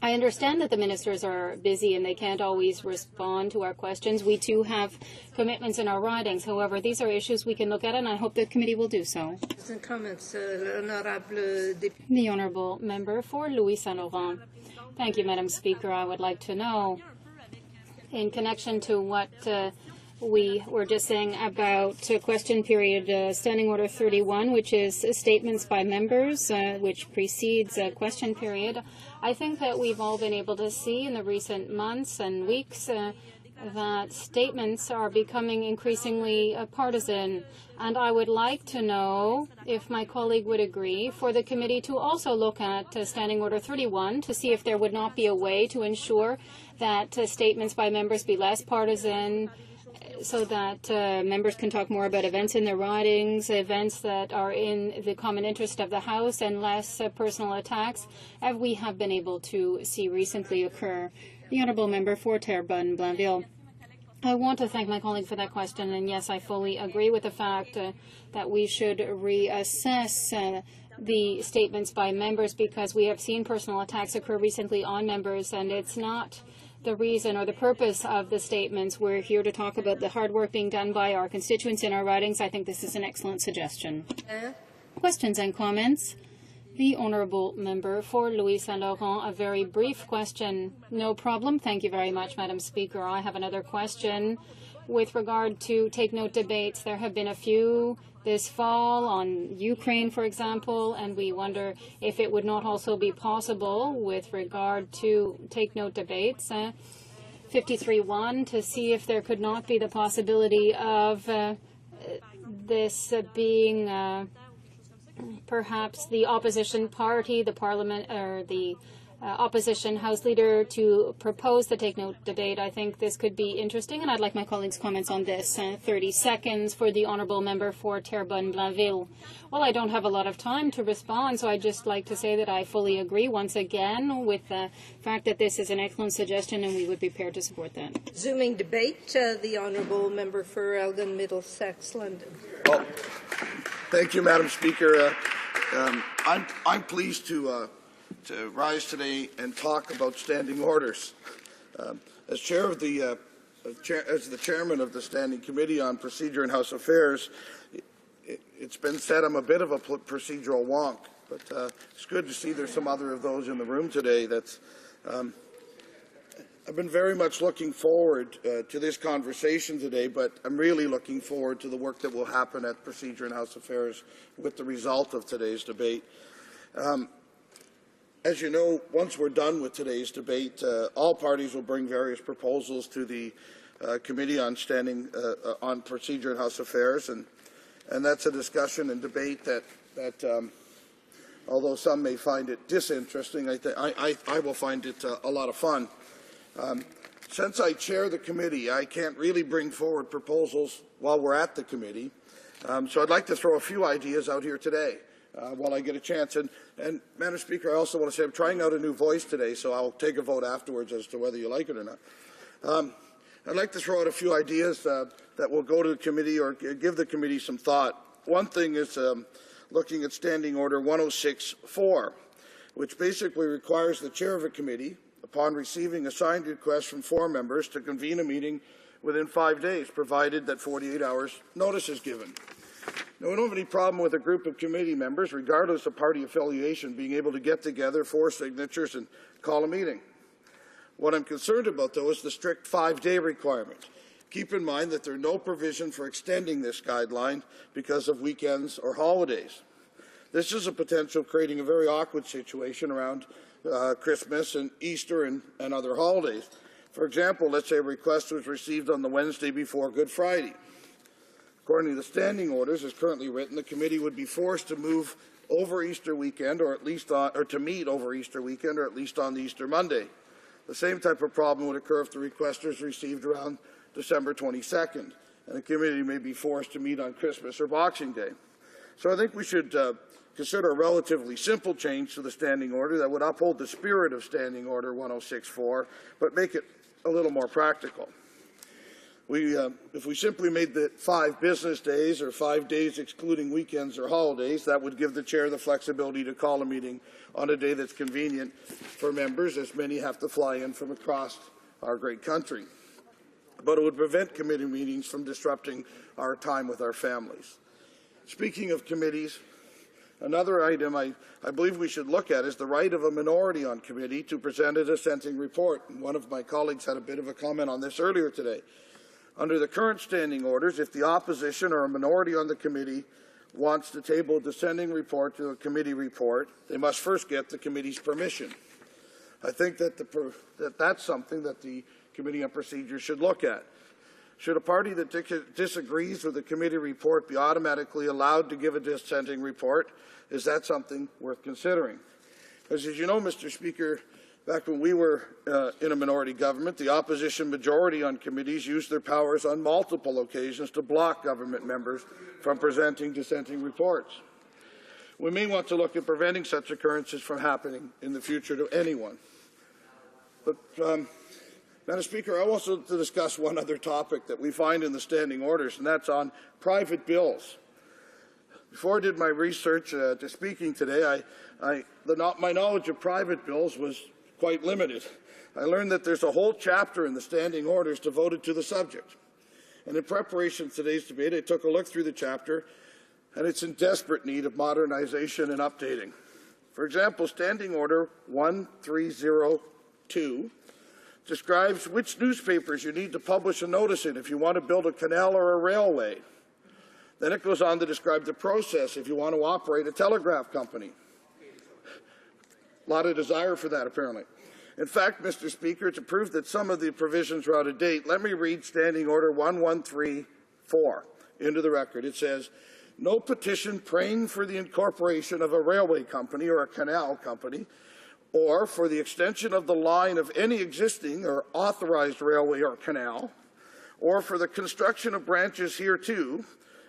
I understand that the ministers are busy and they can't always respond to our questions. We too have commitments in our ridings. However, these are issues we can look at, and I hope the committee will do so. Comments, the honourable member for Louis Saint Laurent. Thank you, Madam Speaker. I would like to know, in connection to what we were just saying about question period, Standing Order 31, which is statements by members, which precedes question period. I think that we've all been able to see in the recent months and weeks that statements are becoming increasingly partisan. And I would like to know, if my colleague would agree, for the committee to also look at Standing Order 31 to see if there would not be a way to ensure that statements by members be less partisan, so that members can talk more about events in their ridings, events that are in the common interest of the House, and less personal attacks, as we have been able to see recently occur. The honourable member for Terrebonne-Blainville. I want to thank my colleague for that question, and yes, I fully agree with the fact that we should reassess the statements by members, because we have seen personal attacks occur recently on members, and it's not the reason or the purpose of the statements. We're here to talk about the hard work being done by our constituents in our ridings. I think this is an excellent suggestion. Questions and comments? The honourable member for Louis Saint Laurent, a very brief question. No problem. Thank you very much, Madam Speaker. I have another question with regard to take note debates. There have been a few this fall on Ukraine, for example, and we wonder if it would not also be possible with regard to take note debates, 53-1, to see if there could not be the possibility of this being perhaps the opposition party, the parliament, or the opposition House leader to propose the take note debate. I think this could be interesting, and I'd like my colleagues' comments on this. 30 seconds for the honourable member for Terrebonne-Blainville. Well, I don't have a lot of time to respond, so I'd just like to say that I fully agree once again with the fact that this is an excellent suggestion, and we would be prepared to support that. Resuming debate, the honourable member for Elgin, Middlesex, London. Well, thank you, Madam Speaker. I'm pleased to rise today and talk about standing orders. As the chairman of the Standing Committee on Procedure and House Affairs, it's been said I'm a bit of a procedural wonk, but it's good to see there's some other of those in the room today. I've been very much looking forward to this conversation today, but I'm really looking forward to the work that will happen at Procedure and House Affairs with the result of today's debate. As you know, once we're done with today's debate, all parties will bring various proposals to the Committee on on Procedure and House Affairs, and that's a discussion and debate that although some may find it disinteresting, I will find it a lot of fun. Since I chair the committee, I can't really bring forward proposals while we're at the committee, So I'd like to throw a few ideas out here today while I get a chance. And Madam Speaker, I also want to say I'm trying out a new voice today, so I'll take a vote afterwards as to whether you like it or not. I'd like to throw out a few ideas that will go to the committee or give the committee some thought. One thing is looking at Standing Order 106.4, which basically requires the chair of a committee, upon receiving a signed request from 4 members, to convene a meeting within 5 days, provided that 48 hours notice is given. Now, we don't have any problem with a group of committee members, regardless of party affiliation, being able to get together, 4 signatures, and call a meeting. What I'm concerned about, though, is the strict 5-day requirement. Keep in mind that there are no provision for extending this guideline because of weekends or holidays. This is a potential creating a very awkward situation around Christmas and Easter and other holidays. For example, let's say a request was received on the Wednesday before Good Friday. According to the standing orders as currently written, the committee would be forced to move over Easter weekend or to meet over Easter weekend or at least on the Easter Monday. The same type of problem would occur if the request was received around December 22nd, and the committee may be forced to meet on Christmas or Boxing Day. So I think we should consider a relatively simple change to the standing order that would uphold the spirit of Standing Order 106.4, but make it a little more practical. If we simply made the 5 business days or 5 days excluding weekends or holidays, that would give the chair the flexibility to call a meeting on a day that's convenient for members, as many have to fly in from across our great country. But it would prevent committee meetings from disrupting our time with our families. Speaking of committees, another item I believe we should look at is the right of a minority on committee to present a dissenting report. And one of my colleagues had a bit of a comment on this earlier today. Under the current standing orders, if the opposition or a minority on the committee wants to table a dissenting report to a committee report, they must first get the committee's permission. I think that that's something that the Committee on Procedure should look at. Should a party that disagrees with the committee report be automatically allowed to give a dissenting report? Is that something worth considering? Because as you know, Mr. Speaker, back when we were in a minority government, the opposition majority on committees used their powers on multiple occasions to block government members from presenting dissenting reports. We may want to look at preventing such occurrences from happening in the future to anyone. But, Madam Speaker, I also want to discuss one other topic that we find in the standing orders, and that's on private bills. Before I did my research to speaking today, my knowledge of private bills was quite limited. I learned that there's a whole chapter in the standing orders devoted to the subject. And in preparation for today's debate, I took a look through the chapter, and it's in desperate need of modernization and updating. For example, Standing Order 1302 describes which newspapers you need to publish a notice in if you want to build a canal or a railway. Then it goes on to describe the process if you want to operate a telegraph company. A lot of desire for that, apparently. In fact, Mr. Speaker, to prove that some of the provisions are out of date, let me read Standing Order 1134 into the record. It says, no petition praying for the incorporation of a railway company or a canal company or for the extension of the line of any existing or authorized railway or canal, or for the construction of branches hereto,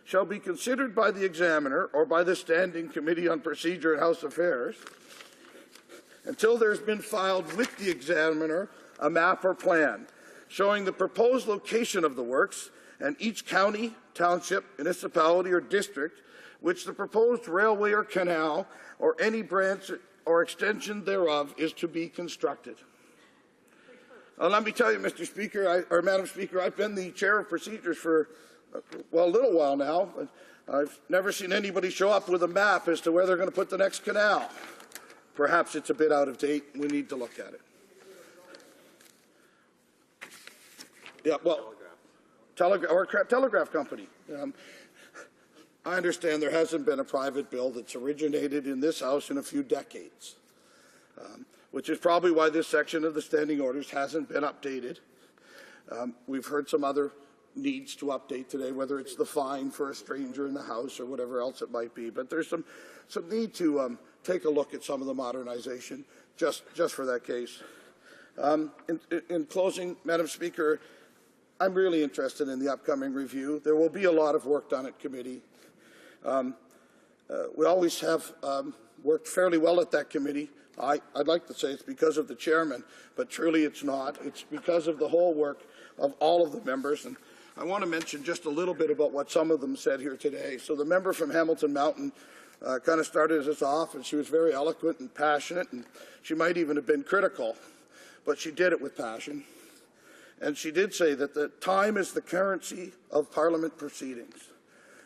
shall be considered by the examiner or by the Standing Committee on Procedure and House Affairs until there has been filed with the examiner a map or plan showing the proposed location of the works and each county, township, municipality, or district which the proposed railway or canal or any branch or extension thereof is to be constructed. Let me tell you, Mr. Speaker, Madam Speaker, I've been the chair of procedures for, well, a little while now. I've never seen anybody show up with a map as to where they're going to put the next canal. Perhaps it's a bit out of date. We need to look at it. Yeah, well, telegraph company. I understand there hasn't been a private bill that's originated in this House in a few decades, which is probably why this section of the standing orders hasn't been updated. We've heard some other needs to update today, whether it's the fine for a stranger in the House or whatever else it might be. But there's some need to take a look at some of the modernization just for that case. In closing, Madam Speaker, I'm really interested in the upcoming review. There will be a lot of work done at committee. We always have worked fairly well at that committee. I'd like to say it's because of the chairman, but truly it's not. It's because of the whole work of all of the members. And I want to mention just a little bit about what some of them said here today. So the member from Hamilton Mountain kind of started us off, and she was very eloquent and passionate, and she might even have been critical, but she did it with passion. And she did say that the time is the currency of Parliament proceedings,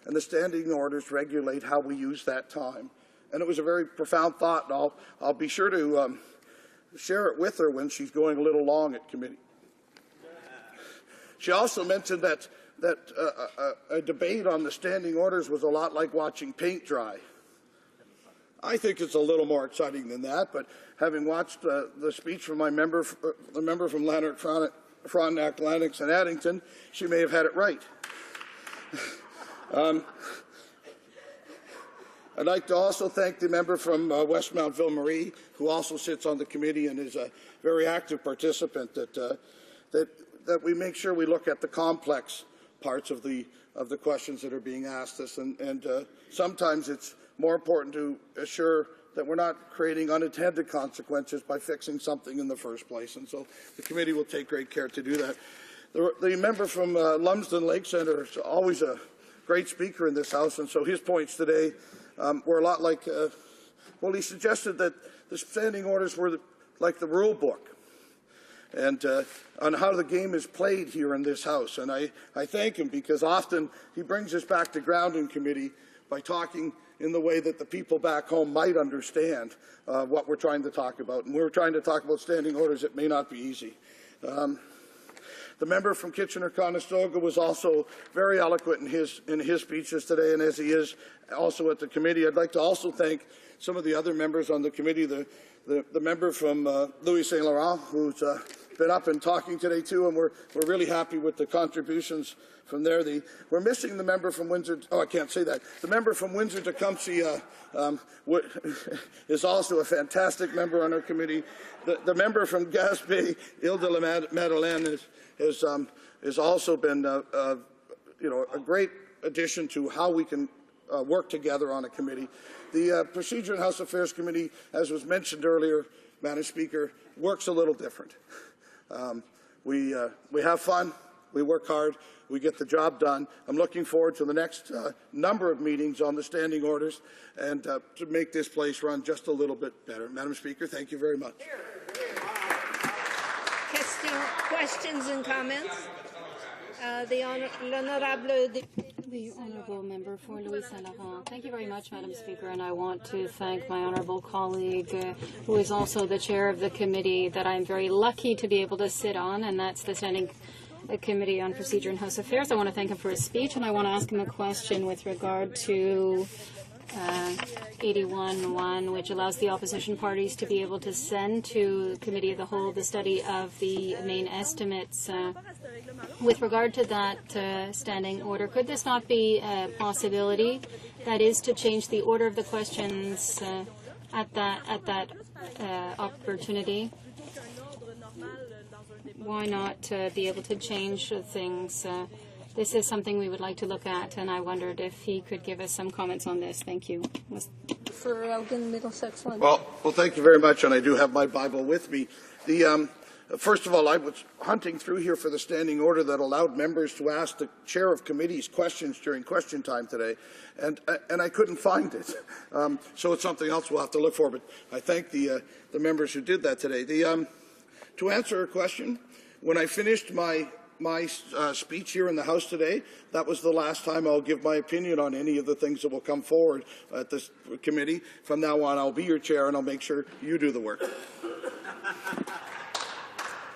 and the standing orders regulate how we use that time. And it was a very profound thought, and I'll be sure to share it with her when she's going a little long at committee. She also mentioned that a debate on the standing orders was a lot like watching paint dry. I think it's a little more exciting than that, but having watched the speech from the member from Lanark, Frontenac, Lennox, and Addington, she may have had it right. I'd like to also thank the member from Westmount Ville-Marie, who also sits on the committee and is a very active participant, that we make sure we look at the complex parts of the questions that are being asked us, and sometimes it's more important to assure that we're not creating unintended consequences by fixing something in the first place, and so the committee will take great care to do that. The member from Lumsden Lake Centre is always a great speaker in this House, and so his points today were a lot like, well, he suggested that the standing orders were like the rule book, and on how the game is played here in this House. And I thank him, because often he brings us back to ground in committee by talking in the way that the people back home might understand what we're trying to talk about. And we're trying to talk about standing orders. It may not be easy. The member from Kitchener-Conestoga was also very eloquent in his speeches today, and as he is also at the committee. I'd like to also thank some of the other members on the committee, the member from Louis St. Laurent, who's been up and talking today too, and we're really happy with the contributions from there. We're missing the member from Windsor. Oh, I can't say that. The member from Windsor-Tecumseh is also a fantastic member on our committee. The member from Gaspé, Ile de la Madeleine, has also been a great addition to how we can work together on a committee. The Procedure and House Affairs Committee, as was mentioned earlier, Madam Speaker, works a little different. We have fun, we work hard, we get the job done. I'm looking forward to the next number of meetings on the standing orders and to make this place run just a little bit better. Madam Speaker, thank you very much. Questions and comments? The Honourable Member for Louis St. Laurent. Thank you very much, Madam Speaker, and I want to thank my honourable colleague, who is also the chair of the committee that I'm very lucky to be able to sit on, and that's the Standing Committee on Procedure and House Affairs. I want to thank him for his speech, and I want to ask him a question with regard to 81.1, which allows the opposition parties to be able to send to Committee of the Whole the study of the main estimates. With regard to that standing order, could this not be a possibility? That is, to change the order of the questions at that opportunity. Why not be able to change things? This is something we would like to look at, and I wondered if he could give us some comments on this. Thank you. For Elgin, Middlesex, London. Well, thank you very much, and I do have my Bible with me. First of all, I was hunting through here for the standing order that allowed members to ask the chair of committees questions during question time today, and I couldn't find it. So it's something else we'll have to look for, but I thank the members who did that today. To answer a question, when I finished my speech here in the House today, that was the last time I'll give my opinion on any of the things that will come forward at this committee. From now on, I'll be your chair, and I'll make sure you do the work.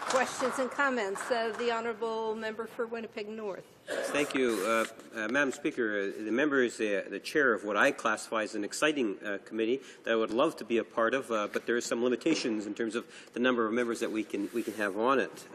Questions and comments? The Honourable Member for Winnipeg North. Thank you. Madam Speaker, the member is the chair of what I classify as an exciting committee that I would love to be a part of, but there are some limitations in terms of the number of members that we can have on it.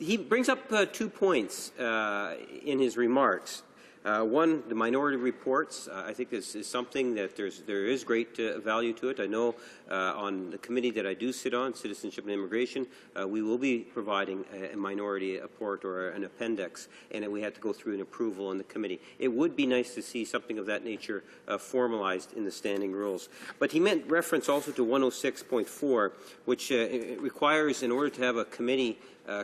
He brings up 2 points in his remarks. One, the minority reports. I think this is something that there is great value to it. I know on the committee that I do sit on, Citizenship and Immigration, we will be providing a minority report or an appendix, and we had to go through an approval on the committee. It would be nice to see something of that nature formalized in the standing rules. But he meant reference also to 106.4, which requires, in order to have a committee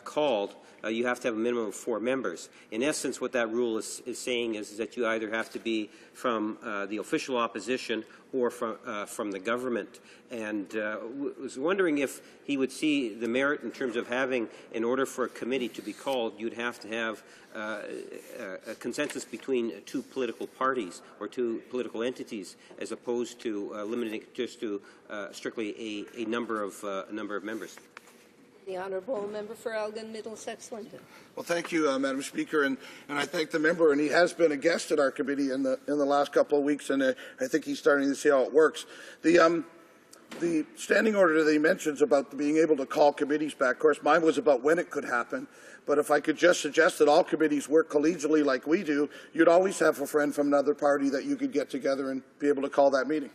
called, you have to have a minimum of 4 members. In essence, what that rule is saying is that you either have to be from the official opposition or from the government. And was wondering if he would see the merit in terms of having, in order for a committee to be called, you'd have to have a consensus between 2 political parties or 2 political entities, as opposed to limiting it just to strictly a number of members. The Honourable Member for Elgin, Middlesex London. Well, thank you, Madam Speaker, and I thank the member. And he has been a guest at our committee in the last couple of weeks, and I think he's starting to see how it works. The standing order that he mentions about being able to call committees back, of course, mine was about when it could happen. But if I could just suggest that all committees work collegially like we do, you'd always have a friend from another party that you could get together and be able to call that meeting.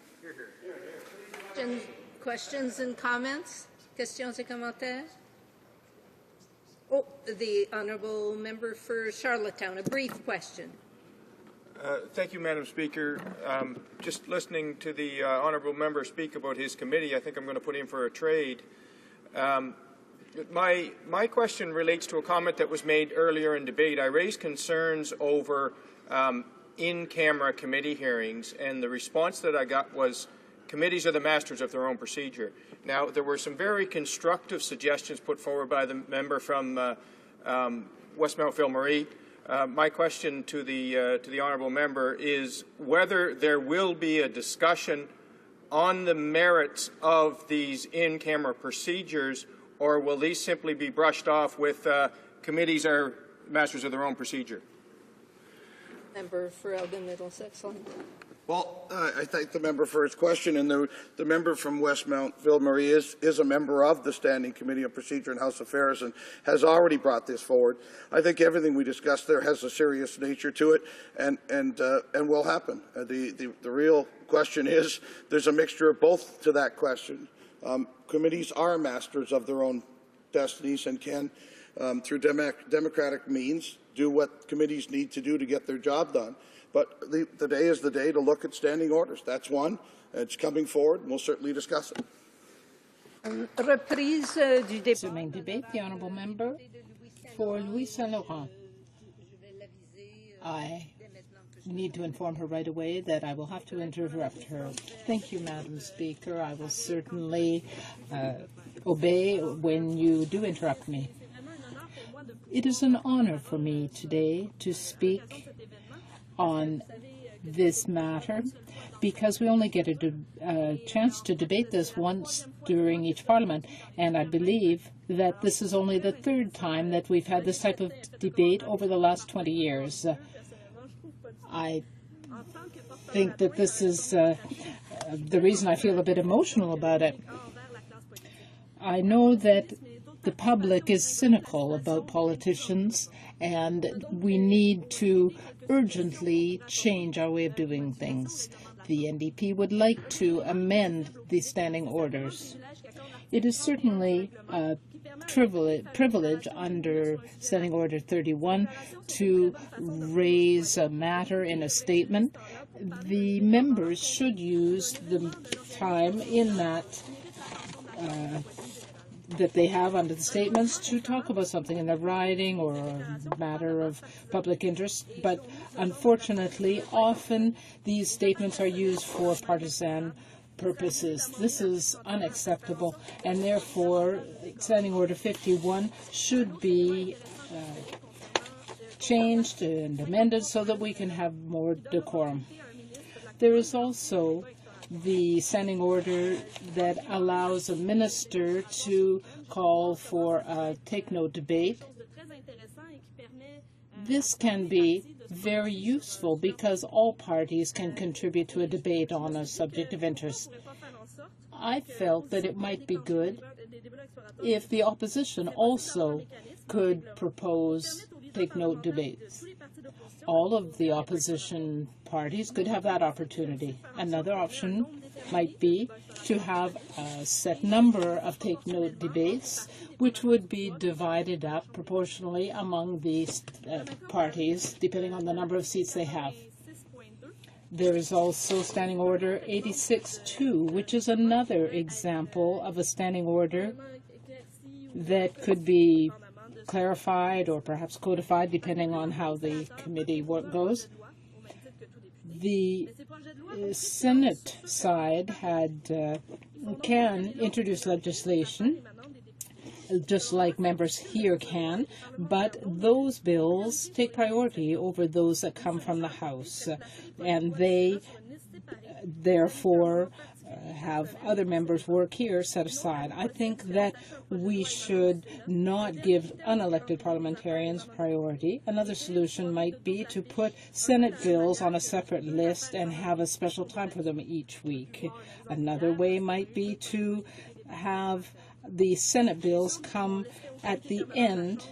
Questions and comments? Questions et commentaires? Oh, the Honourable Member for Charlottetown, a brief question. Thank you, Madam Speaker. Just listening to the Honourable Member speak about his committee, I think I'm going to put in for a trade. My question relates to a comment that was made earlier in debate. I raised concerns over in-camera committee hearings, and the response that I got was, committees are the masters of their own procedure. Now, there were some very constructive suggestions put forward by the member from Westmount Ville-Marie. My question to the honourable member is whether there will be a discussion on the merits of these in-camera procedures, or will these simply be brushed off with committees are masters of their own procedure? Member for Elgin, Middlesex London. Well, I thank the member for his question, and the member from Westmount Ville-Marie is a member of the Standing Committee on Procedure and House Affairs and has already brought this forward. I think everything we discussed there has a serious nature to it and will happen. The real question is, there's a mixture of both to that question. Committees are masters of their own destinies and can, through democratic means, do what committees need to do to get their job done. But the day is the day to look at standing orders. That's one. It's coming forward, and we'll certainly discuss it. Reprise du debate. The honourable member for Louis Saint Laurent. I need to inform her right away that I will have to interrupt her. Thank you, Madam Speaker. I will certainly obey when you do interrupt me. It is an honor for me today to speak on this matter, because we only get a chance to debate this once during each Parliament, and I believe that this is only the 3rd time that we've had this type of debate over the last 20 years. I think that this is the reason I feel a bit emotional about it. I know that the public is cynical about politicians, and we need to urgently change our way of doing things. The NDP would like to amend the standing orders. It is certainly a privilege under Standing Order 31 to raise a matter in a statement. The members should use the time in that they have under the statements to talk about something in a riding or a matter of public interest. But unfortunately, often these statements are used for partisan purposes. This is unacceptable, and therefore Standing Order 51 should be changed and amended so that we can have more decorum. There is also the standing order that allows a minister to call for a take-note debate. This can be very useful because all parties can contribute to a debate on a subject of interest. I felt that it might be good if the opposition also could propose take-note debates. All of the opposition parties could have that opportunity. Another option might be to have a set number of take-note debates, which would be divided up proportionally among the parties, depending on the number of seats they have. There is also Standing Order 86-2, which is another example of a standing order that could be clarified or perhaps codified, depending on how the committee work goes. The Senate side can introduce legislation, just like members here can, but those bills take priority over those that come from the House, and they therefore have other members' work here set aside. I think that we should not give unelected parliamentarians priority. Another solution might be to put Senate bills on a separate list and have a special time for them each week. Another way might be to have the Senate bills come at the end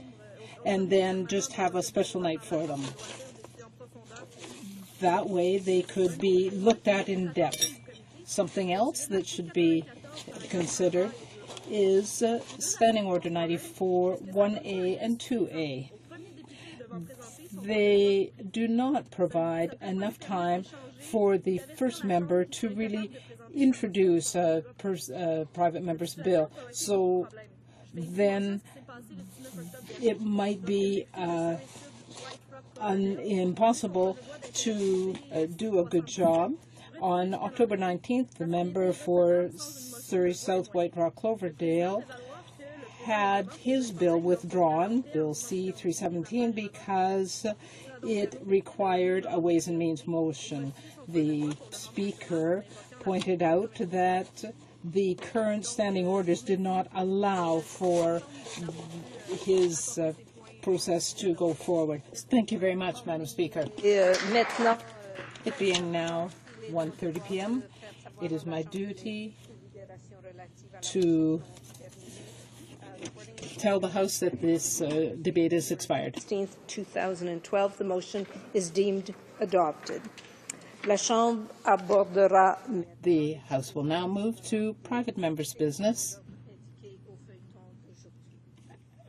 and then just have a special night for them. That way they could be looked at in depth. Something else that should be considered is Standing Order 94, 1A and 2A. They do not provide enough time for the first member to really introduce a private member's bill. So then it might be impossible to do a good job. On October 19th, the member for Surrey South White Rock Cloverdale had his bill withdrawn, Bill C-317, because it required a Ways and Means motion. The Speaker pointed out that the current standing orders did not allow for his process to go forward. Thank you very much, Madam Speaker. It being now 1:30 p.m., it is my duty to tell the House that this debate is expired. 16th, 2012, the motion is deemed adopted. La Chambre abordera. The House will now move to private members' business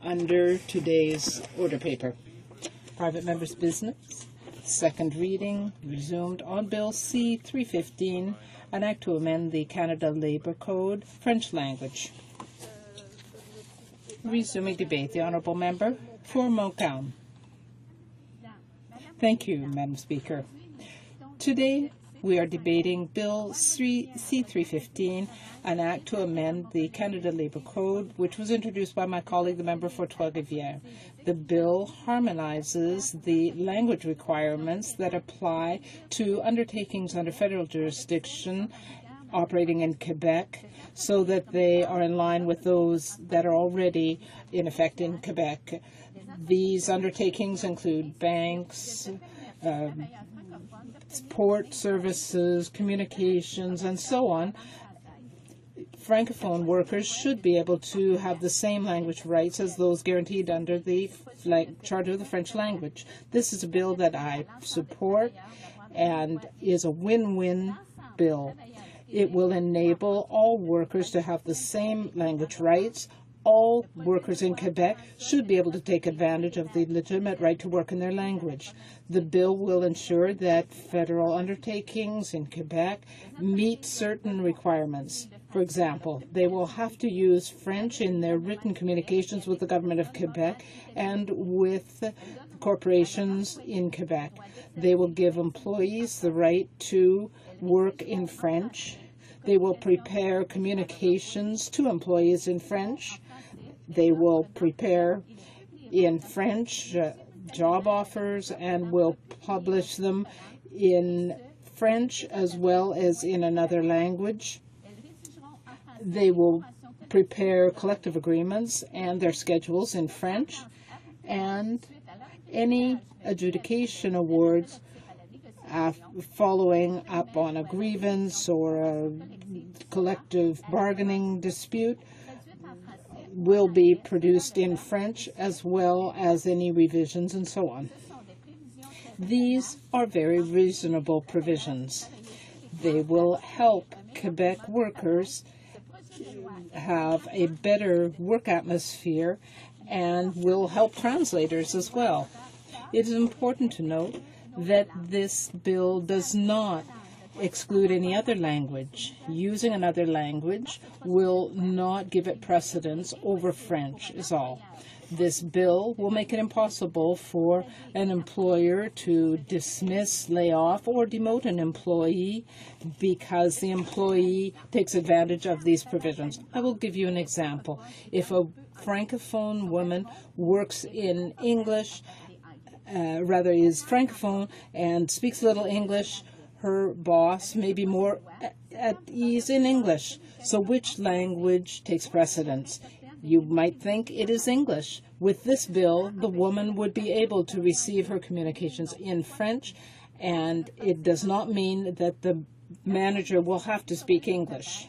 under today's order paper. Private members' business. Second reading resumed on Bill C-315, an act to amend the Canada Labour Code, French language. Resuming debate, the Honourable Member for Montcalm. Thank you, Madam Speaker. Today, we are debating Bill C-315, an act to amend the Canada Labour Code, which was introduced by my colleague, the member for Trois-Rivières. The bill harmonizes the language requirements that apply to undertakings under federal jurisdiction operating in Quebec so that they are in line with those that are already in effect in Quebec. These undertakings include banks, port services, communications, and so on. Francophone workers should be able to have the same language rights as those guaranteed under the Charter of the French language. This is a bill that I support and is a win-win bill. It will enable all workers to have the same language rights. All workers in Quebec should be able to take advantage of the legitimate right to work in their language. The bill will ensure that federal undertakings in Quebec meet certain requirements. For example, they will have to use French in their written communications with the government of Quebec and with corporations in Quebec. They will give employees the right to work in French. They will prepare communications to employees in French. They will prepare in French job offers and will publish them in French as well as in another language. They will prepare collective agreements and their schedules in French, and any adjudication awards following up on a grievance or a collective bargaining dispute, will be produced in French as well as any revisions and so on. These are very reasonable provisions. They will help Quebec workers have a better work atmosphere and will help translators as well. It is important to note that this bill does not exclude any other language. Using another language will not give it precedence over French is all. This bill will make it impossible for an employer to dismiss, lay off, or demote an employee because the employee takes advantage of these provisions. I will give you an example. If a Francophone woman works in English, is Francophone and speaks a little English, her boss may be more at ease in English. So which language takes precedence? You might think it is English. With this bill, the woman would be able to receive her communications in French, and it does not mean that the manager will have to speak English.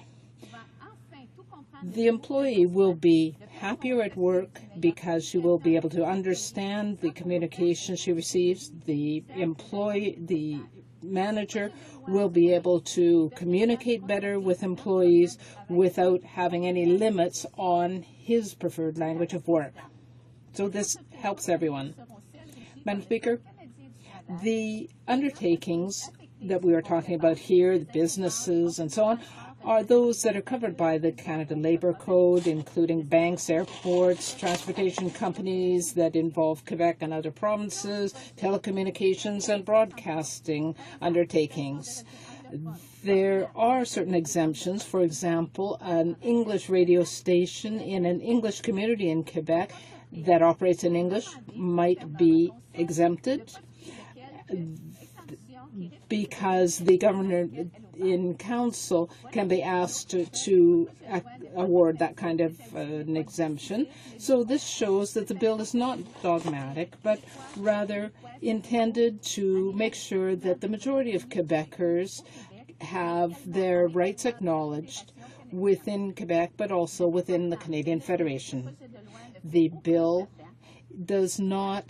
The employee will be happier at work because she will be able to understand the communication she receives. The manager will be able to communicate better with employees without having any limits on his preferred language of work. So this helps everyone. Madam Speaker, the undertakings that we are talking about here, the businesses and so on, are those that are covered by the Canada Labour Code, including banks, airports, transportation companies that involve Quebec and other provinces, telecommunications and broadcasting undertakings. There are certain exemptions. For example, an English radio station in an English community in Quebec that operates in English might be exempted because the governor in council can be asked to award that kind of an exemption. So this shows that the bill is not dogmatic, but rather intended to make sure that the majority of Quebecers have their rights acknowledged within Quebec, but also within the Canadian Federation. The bill does not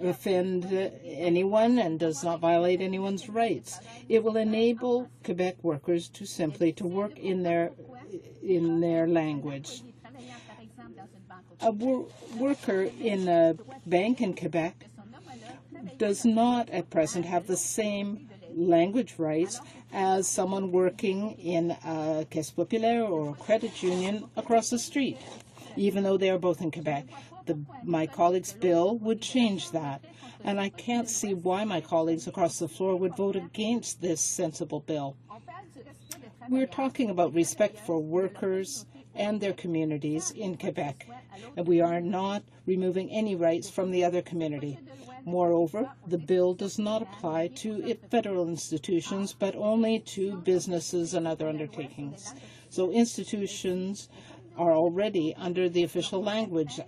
offend anyone and does not violate anyone's rights. It will enable Quebec workers to simply to work in their language. A worker in a bank in Quebec does not at present have the same language rights as someone working in a Caisse Populaire or a credit union across the street, even though they are both in Quebec. My colleague's bill would change that, and I can't see why my colleagues across the floor would vote against this sensible bill. We're talking about respect for workers and their communities in Quebec, and we are not removing any rights from the other community. Moreover, the bill does not apply to federal institutions, but only to businesses and other undertakings. So institutions are already under the Official Languages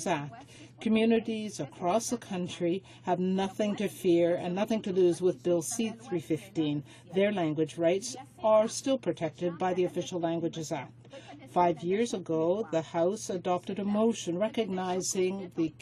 Act. Communities across the country have nothing to fear and nothing to lose with Bill C-315. Their language rights are still protected by the Official Languages Act. 5 years ago, the House adopted a motion recognizing the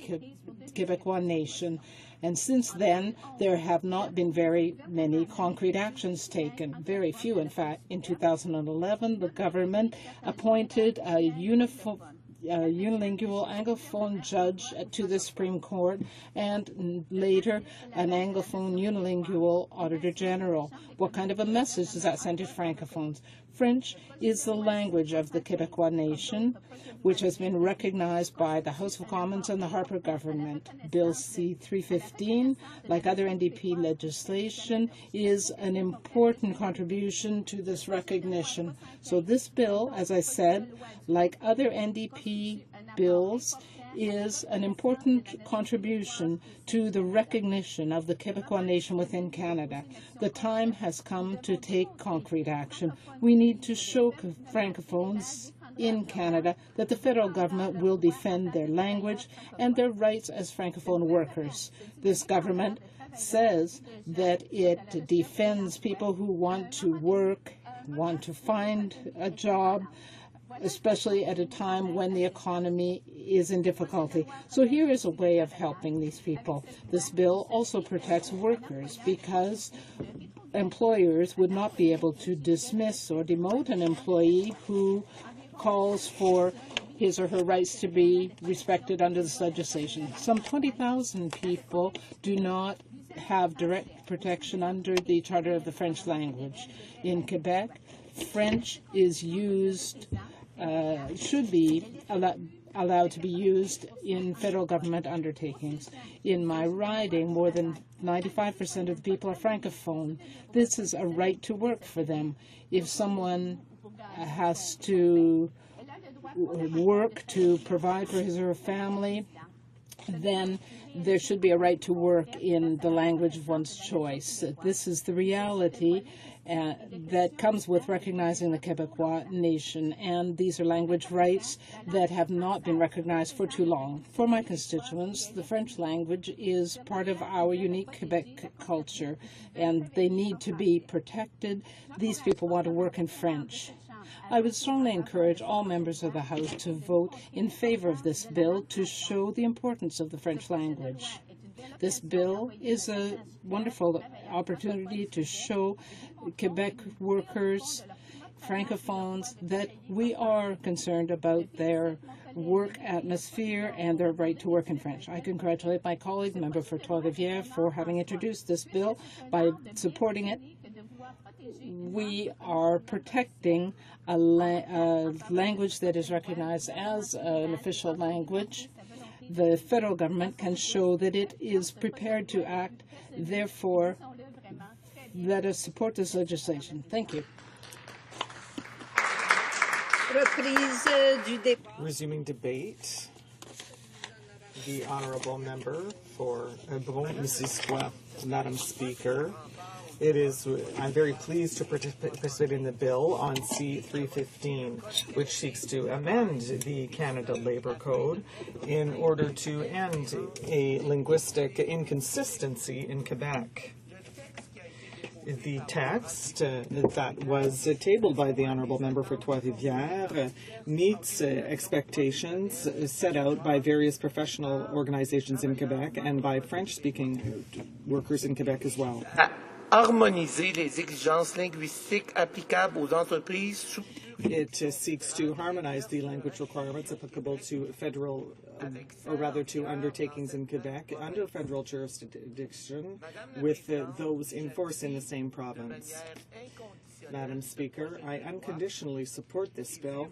Quebecois nation, and since then, there have not been very many concrete actions taken, very few, in fact. In 2011, the government appointed a unilingual Anglophone judge to the Supreme Court, and later an Anglophone unilingual Auditor General. What kind of a message does that send to Francophones? French is the language of the Quebecois nation, which has been recognized by the House of Commons and the Harper government. Bill C-315, like other NDP legislation, is an important contribution to this recognition. So this bill, as I said, like other NDP bills, is an important contribution to the recognition of the Quebecois nation within Canada. The time has come to take concrete action. We need to show Francophones in Canada that the federal government will defend their language and their rights as Francophone workers. This government says that it defends people who want to work want to find a job, especially at a time when the economy is in difficulty. So here is a way of helping these people. This bill also protects workers because employers would not be able to dismiss or demote an employee who calls for his or her rights to be respected under this legislation. Some 20,000 people do not have direct protection under the Charter of the French language. In Quebec, French is used, should be allowed to be used in federal government undertakings. In my riding, more than 95% of the people are francophone. This is a right to work for them. If someone has to work to provide for his or her family, then there should be a right to work in the language of one's choice. This is the reality that comes with recognizing the Quebecois nation, and these are language rights that have not been recognized for too long. For my constituents, the French language is part of our unique Quebec culture, and they need to be protected. These people want to work in French. I would strongly encourage all members of the House to vote in favor of this bill to show the importance of the French language. This bill is a wonderful opportunity to show Quebec workers, francophones, that we are concerned about their work atmosphere and their right to work in French. I congratulate my colleague, the member for Trois-Rivières, for having introduced this bill. By supporting it, we are protecting a language that is recognized as an official language. The federal government can show that it is prepared to act. Therefore, let us support this legislation. Thank you. Resuming debate, the honourable member for Brome-Missisquoi. Madam Speaker, I'm very pleased to participate in the bill on C-315, which seeks to amend the Canada Labour Code in order to end a linguistic inconsistency in Quebec. The text that was tabled by the honourable member for Trois-Rivières meets expectations set out by various professional organizations in Quebec and by French-speaking workers in Quebec as well. Harmoniser les exigences linguistiques applicables aux entreprises. It seeks to harmonize the language requirements applicable to federal, or rather to undertakings in Quebec under federal jurisdiction with those in force in the same province. Madam Speaker, I unconditionally support this bill,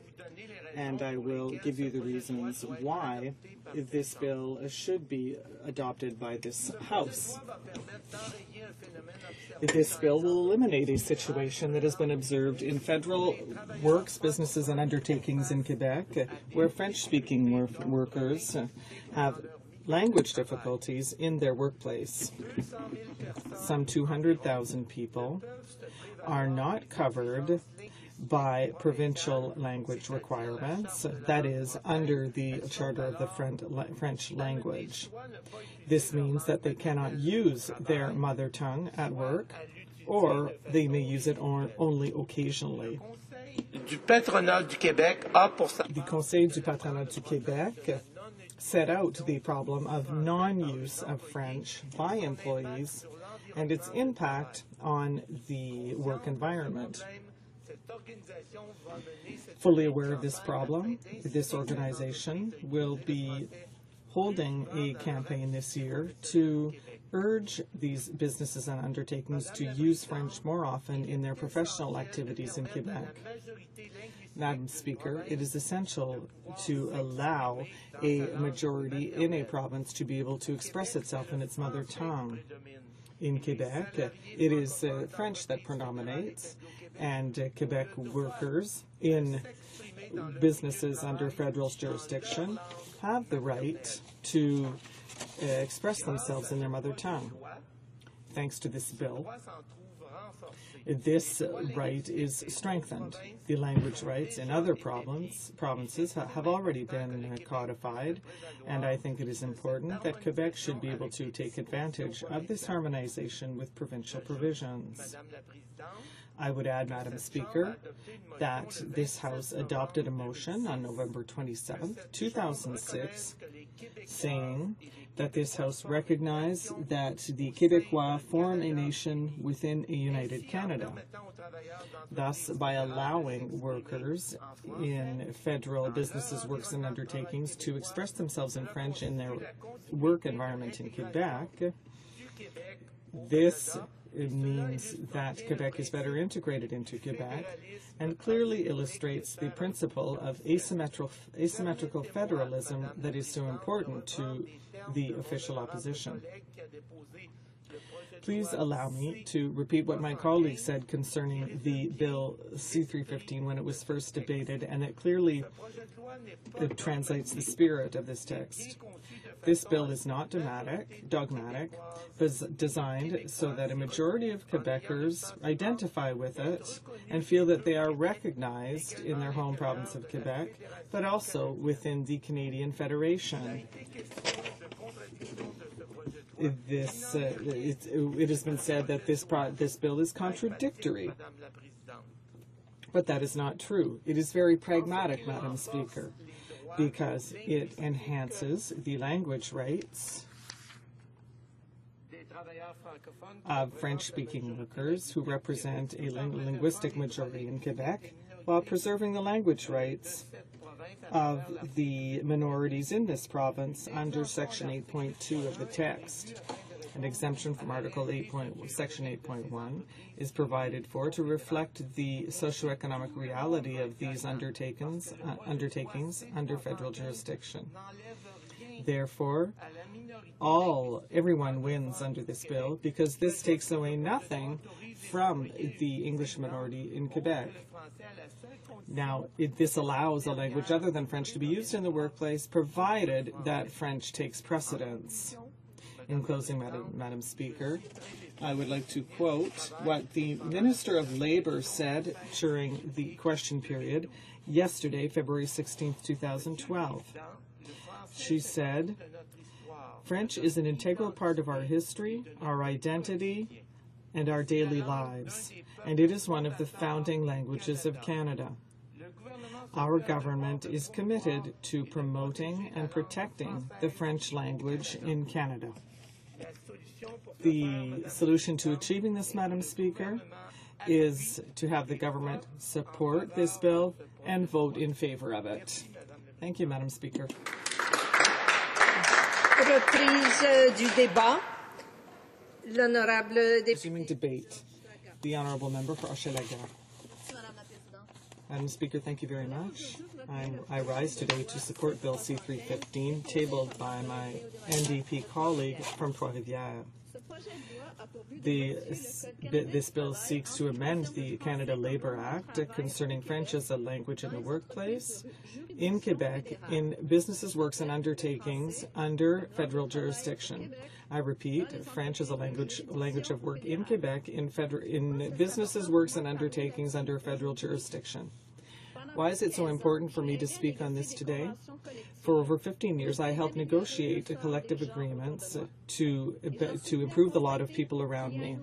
and I will give you the reasons why this bill should be adopted by this House. This bill will eliminate a situation that has been observed in federal works, businesses, and undertakings in Quebec, where French-speaking workers have language difficulties in their workplace. Some 200,000 people are not covered by provincial language requirements, that is, under the Charter of the French language. This means that they cannot use their mother tongue at work, or they may use it only occasionally. Du patronat du Québec a pour sa... The Conseil du Patronat du Québec set out the problem of non-use of French by employees and its impact on the work environment. Fully aware of this problem, this organization will be holding a campaign this year to urge these businesses and undertakings to use French more often in their professional activities in Quebec. Madam Speaker, it is essential to allow a majority in a province to be able to express itself in its mother tongue. In Quebec, it is French that predominates, and Quebec workers in businesses under federal jurisdiction have the right to express themselves in their mother tongue. Thanks to this bill, this right is strengthened. The language rights in other provinces have already been codified, and I think it is important that Quebec should be able to take advantage of this harmonization with provincial provisions. I would add, Madam Speaker, that this House adopted a motion on November 27, 2006, saying that this House recognize that the Québécois form a nation within a united Canada. Thus, by allowing workers in federal businesses, works and undertakings to express themselves in French in their work environment in Quebec, this means that Quebec is better integrated into Quebec and clearly illustrates the principle of asymmetrical federalism that is so important to the official opposition. Please allow me to repeat what my colleague said concerning the Bill C-315 when it was first debated, and it clearly translates the spirit of this text. This bill is not dogmatic, but designed so that a majority of Quebecers identify with it and feel that they are recognized in their home province of Quebec, but also within the Canadian Federation. It has been said that this bill is contradictory, but that is not true. It is very pragmatic, Madam Speaker, because it enhances the language rights of French-speaking workers who represent a linguistic majority in Quebec, while preserving the language rights of the minorities in this province under Section 8.2 of the text. An exemption from Article 8. Section 8.1 is provided for to reflect the socioeconomic reality of these undertakings under federal jurisdiction. Therefore, everyone wins under this bill because this takes away nothing from the English minority in Quebec. Now, this allows a language other than French to be used in the workplace, provided that French takes precedence. In closing, Madam Speaker, I would like to quote what the Minister of Labour said during the question period yesterday, February 16, 2012. She said, "French is an integral part of our history, our identity, and our daily lives, and it is one of the founding languages of Canada. Our government is committed to promoting and protecting the French language in Canada." The solution to achieving this, Madam Speaker, is to have the government support this bill and vote in favor of it. Thank you, Madam Speaker. Reprise du débat. L'honorable Resuming debate. The honourable member for Hochelaga. Madam Speaker, thank you very much. I rise today to support Bill C-315, tabled by my NDP colleague from Trois-Rivières. This bill seeks to amend the Canada Labour Act concerning French as a language in the workplace in Quebec in businesses, works, and undertakings under federal jurisdiction. I repeat, French is a language of work in Quebec in businesses, works, and undertakings under federal jurisdiction. Why is it so important for me to speak on this today? For over 15 years, I helped negotiate collective agreements to improve the lot of people around me.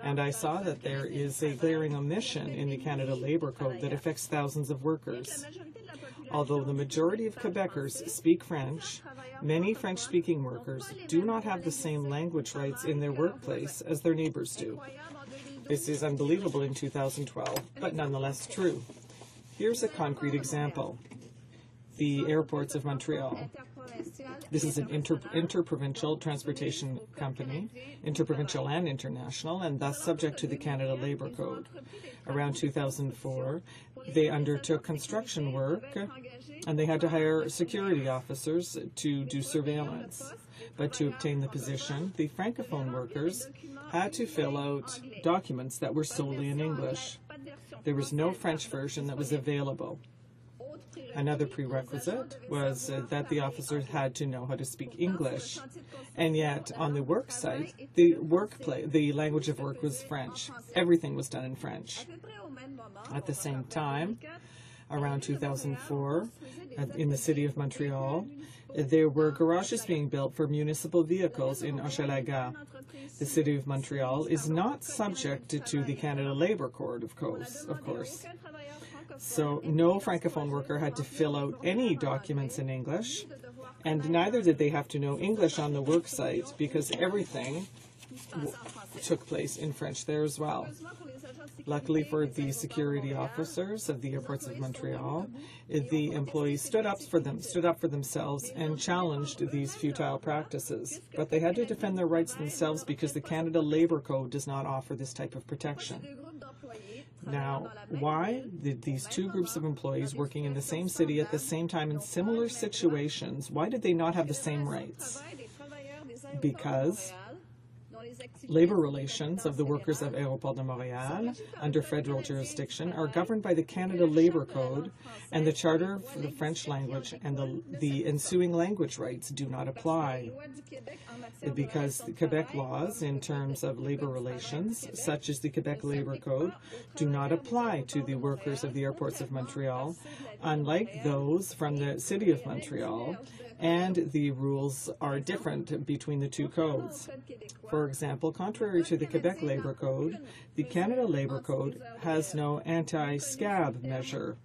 And I saw that there is a glaring omission in the Canada Labour Code that affects thousands of workers. Although the majority of Quebecers speak French, many French-speaking workers do not have the same language rights in their workplace as their neighbours do. This is unbelievable in 2012, but nonetheless true. Here's a concrete example. The airports of Montreal. This is an interprovincial transportation company, interprovincial and international, and thus subject to the Canada Labour Code. Around 2004, they undertook construction work, and they had to hire security officers to do surveillance. But to obtain the position, the Francophone workers had to fill out documents that were solely in English. There was no French version that was available. Another prerequisite was that the officers had to know how to speak English. And yet, on the work site, the language of work was French. Everything was done in French. At the same time, around 2004, in the city of Montreal, there were garages being built for municipal vehicles in Hochelaga. The City of Montreal is not subject to the Canada Labour Code, of course. So no Francophone worker had to fill out any documents in English, and neither did they have to know English on the work site because everything took place in French there as well. Luckily for the security officers of the airports of Montreal, the employees stood up for themselves and challenged these futile practices. But they had to defend their rights themselves because the Canada Labour Code does not offer this type of protection. Now, why did these two groups of employees working in the same city at the same time in similar situations, why did they not have the same rights? Because labor relations of the workers of Aéroport de Montréal under federal jurisdiction are governed by the Canada Labour Code, and the Charter for the French language and the ensuing language rights do not apply. Because the Quebec laws in terms of labor relations, such as the Quebec Labour Code, do not apply to the workers of the airports of Montreal, unlike those from the City of Montreal, and the rules are different between the two codes. For example, contrary to the Quebec Labour Code, the Canada Labour Code has no anti-scab measure.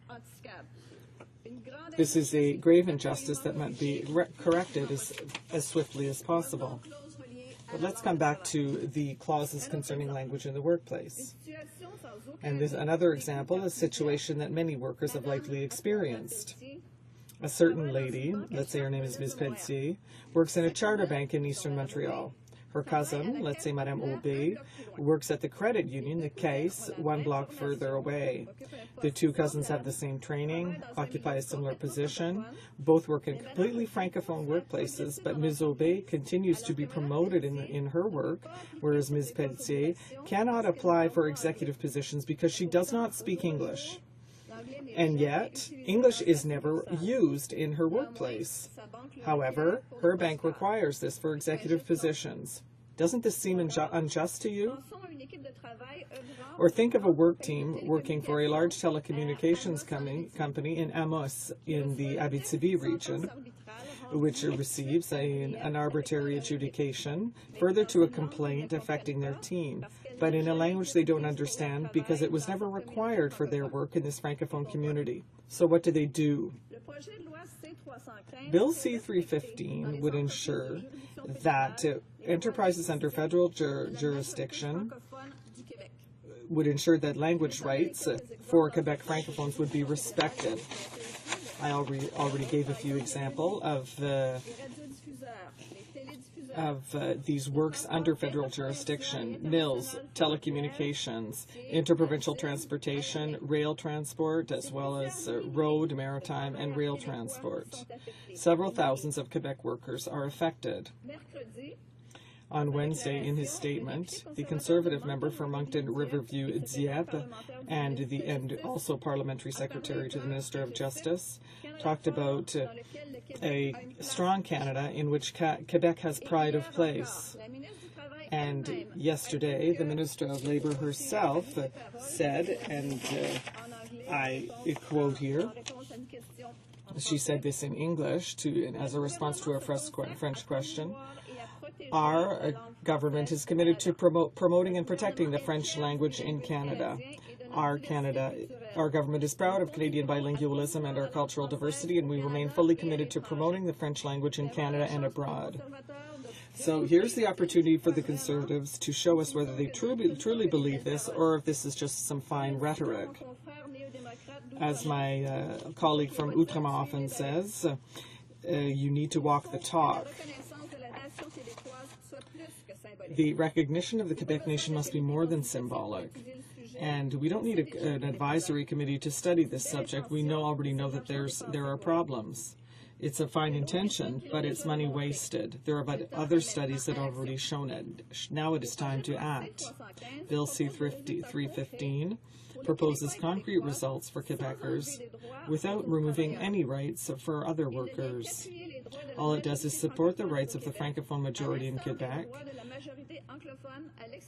This is a grave injustice that might be corrected as swiftly as possible. But let's come back to the clauses concerning language in the workplace. And there's another example, a situation that many workers have likely experienced. A certain lady, let's say her name is Ms. Pelletier, works in a charter bank in eastern Montreal. Her cousin, let's say Madame Aubé, works at the credit union, the Caisse, one block further away. The two cousins have the same training, occupy a similar position, both work in completely francophone workplaces, but Ms. Aubé continues to be promoted in her work, whereas Ms. Pelletier cannot apply for executive positions because she does not speak English. And yet, English is never used in her workplace. However, her bank requires this for executive positions. Doesn't this seem unjust to you? Or think of a work team working for a large telecommunications company in Amos in the Abitibi region, which receives an arbitrary adjudication, further to a complaint affecting their team, but in a language they don't understand because it was never required for their work in this Francophone community. So what do they do? Bill C-315 would ensure that enterprises under federal jurisdiction would ensure that language rights for Quebec Francophones would be respected. I already gave a few examples of these works under federal jurisdiction: mills, telecommunications, interprovincial transportation, rail transport, as well as road, maritime, and rail transport. Several thousands of Quebec workers are affected. On Wednesday, in his statement, the Conservative member for Moncton Riverview Dieppe and also Parliamentary Secretary to the Minister of Justice talked about a strong Canada in which Quebec has pride of place. And yesterday, the Minister of Labour herself said, and I quote here, she said this in English as a response to a French question: "Our government is committed to promoting and protecting the French language in Canada. Our government is proud of Canadian bilingualism and our cultural diversity, and we remain fully committed to promoting the French language in Canada and abroad." So here's the opportunity for the Conservatives to show us whether they truly believe this or if this is just some fine rhetoric. As my colleague from Outremont often says, you need to walk the talk. The recognition of the Quebec nation must be more than symbolic. And we don't need an advisory committee to study this subject. We already know that there are problems. It's a fine intention, but it's money wasted. There are other studies that have already shown it. Now it is time to act. Bill C-315 proposes concrete results for Quebecers without removing any rights for other workers. All it does is support the rights of the Francophone majority in Quebec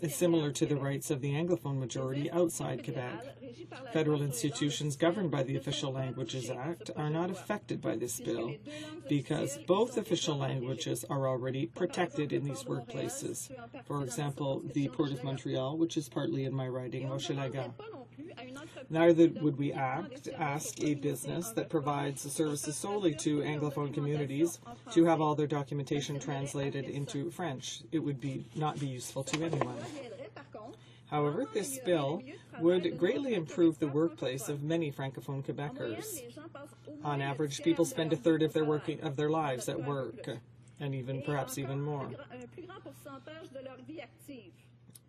is similar to the rights of the Anglophone majority outside Quebec. Federal institutions governed by the Official Languages Act are not affected by this bill because both official languages are already protected in these workplaces. For example, the Port of Montreal, which is partly in my riding, Hochelaga. Neither would we ask a business that provides services solely to Anglophone communities to have all their documentation translated into French. It would not be useful to anyone. However, this bill would greatly improve the workplace of many Francophone Quebecers. On average, people spend a third of their lives at work, and perhaps even more.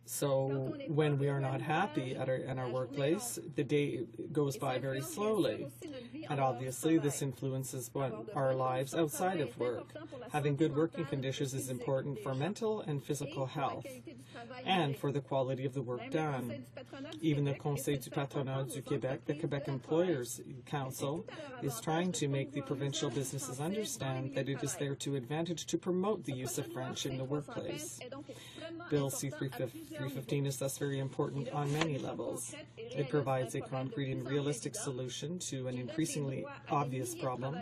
So when we are not happy in our workplace, the day goes by very slowly. And obviously, this influences our lives outside of work. Having good working conditions is important for mental and physical health and for the quality of the work done. Even the Conseil du Patronat du Québec, the Quebec Employers Council, is trying to make the provincial businesses understand that it is their advantage to promote the use of French in the workplace. Bill C-315 is thus very important on many levels. It provides a concrete and realistic solution to an increasingly obvious problem.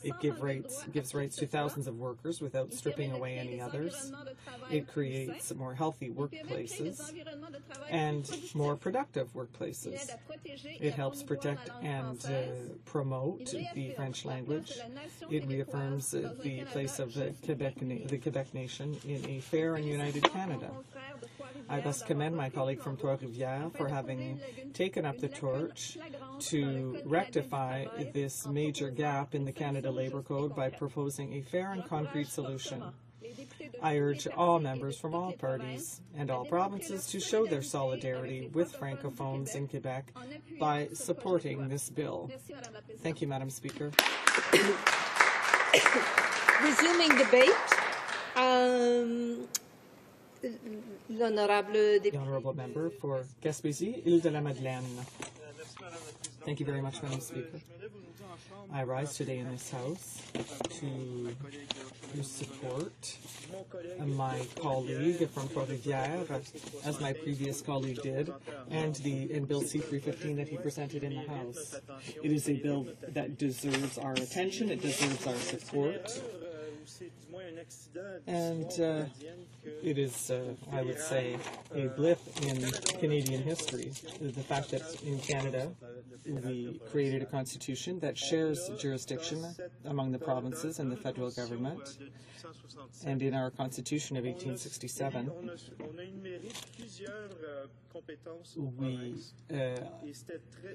It gives rights to thousands of workers without stripping away any others. It creates more healthy workplaces and more productive workplaces. It helps protect and promote the French language. It reaffirms the place of the Quebec nation in a fair and united Canada. I thus commend my colleague from Trois-Rivières for having taken up the torch to rectify this major gap in the Canada Labour Code by proposing a fair and concrete solution. I urge all members from all parties and all provinces to show their solidarity with Francophones in Quebec by supporting this bill. Thank you, Madam Speaker. Resuming debate. The Honourable Member for Gaspésie, Île-de-la-Madeleine. Thank you very much, Madam Speaker. I rise today in this House to support my colleague from Trois-Rivières, as my previous colleague did, and Bill C-315 that he presented in the House. It is a bill that deserves our attention, it deserves our support, and it is, I would say, a blip in Canadian history. The fact that in Canada we created a constitution that shares jurisdiction among the provinces and the federal government. And in our Constitution of 1867, we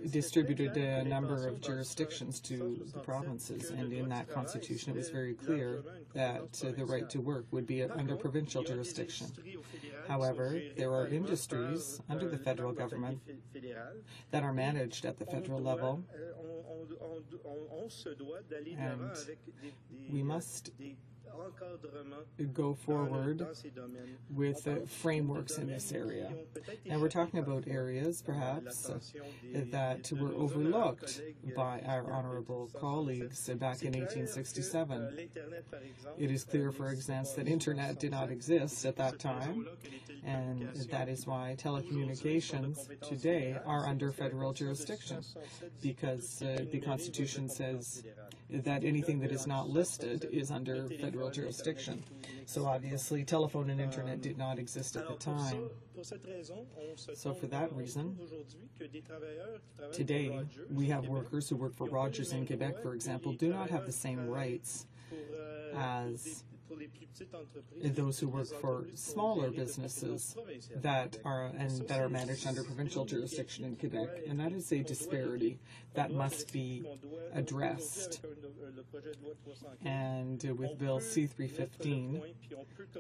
distributed a number of jurisdictions to the provinces, and in that Constitution it was very clear that the right to work would be under provincial jurisdiction. However, there are industries under the federal government that are managed at the federal level, and we must go forward with frameworks in this area. And we're talking about areas, perhaps, that were overlooked by our honourable colleagues back in 1867. It is clear, for instance, that Internet did not exist at that time, and that is why telecommunications today are under federal jurisdiction, because the Constitution says that anything that is not listed is under federal jurisdiction. So obviously telephone and internet did not exist at the time. So for that reason, today we have workers who work for Rogers in Quebec, for example, do not have the same rights as those who work for smaller businesses that are managed under provincial jurisdiction in Quebec, and that is a disparity that must be addressed. And with Bill C-315,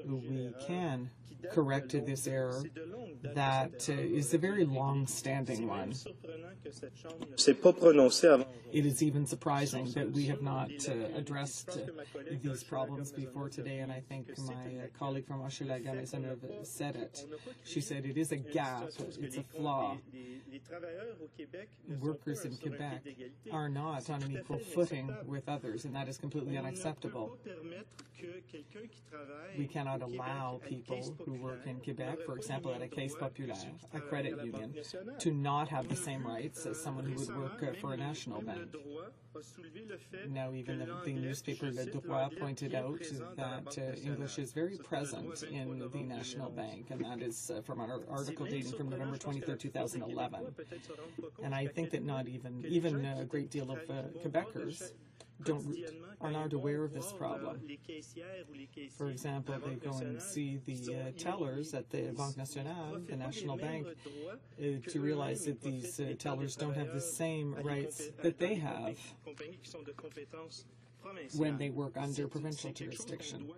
we can correct this error that is a very long-standing one. It is even surprising that we have not addressed these problems before today. today, and I think my colleague from Hochelaga-Maisonneuve said it. She said it is a gap, it's a flaw. Workers in Quebec are not on an equal footing with others, and that is completely unacceptable. We cannot allow people who work in Quebec, for example, at a Caisse Populaire, a credit union, to not have the same rights as someone who would work for a national bank. Now, even the newspaper Le Droit pointed out that English is very present in the national bank, and that is from an article dating from November 23, 2011. And I think that not even a great deal of Quebecers are not aware of this problem. For example, they go and see the tellers at the Banque Nationale, the National Bank, to realize that these tellers don't have the same rights that they have when they work under provincial jurisdiction.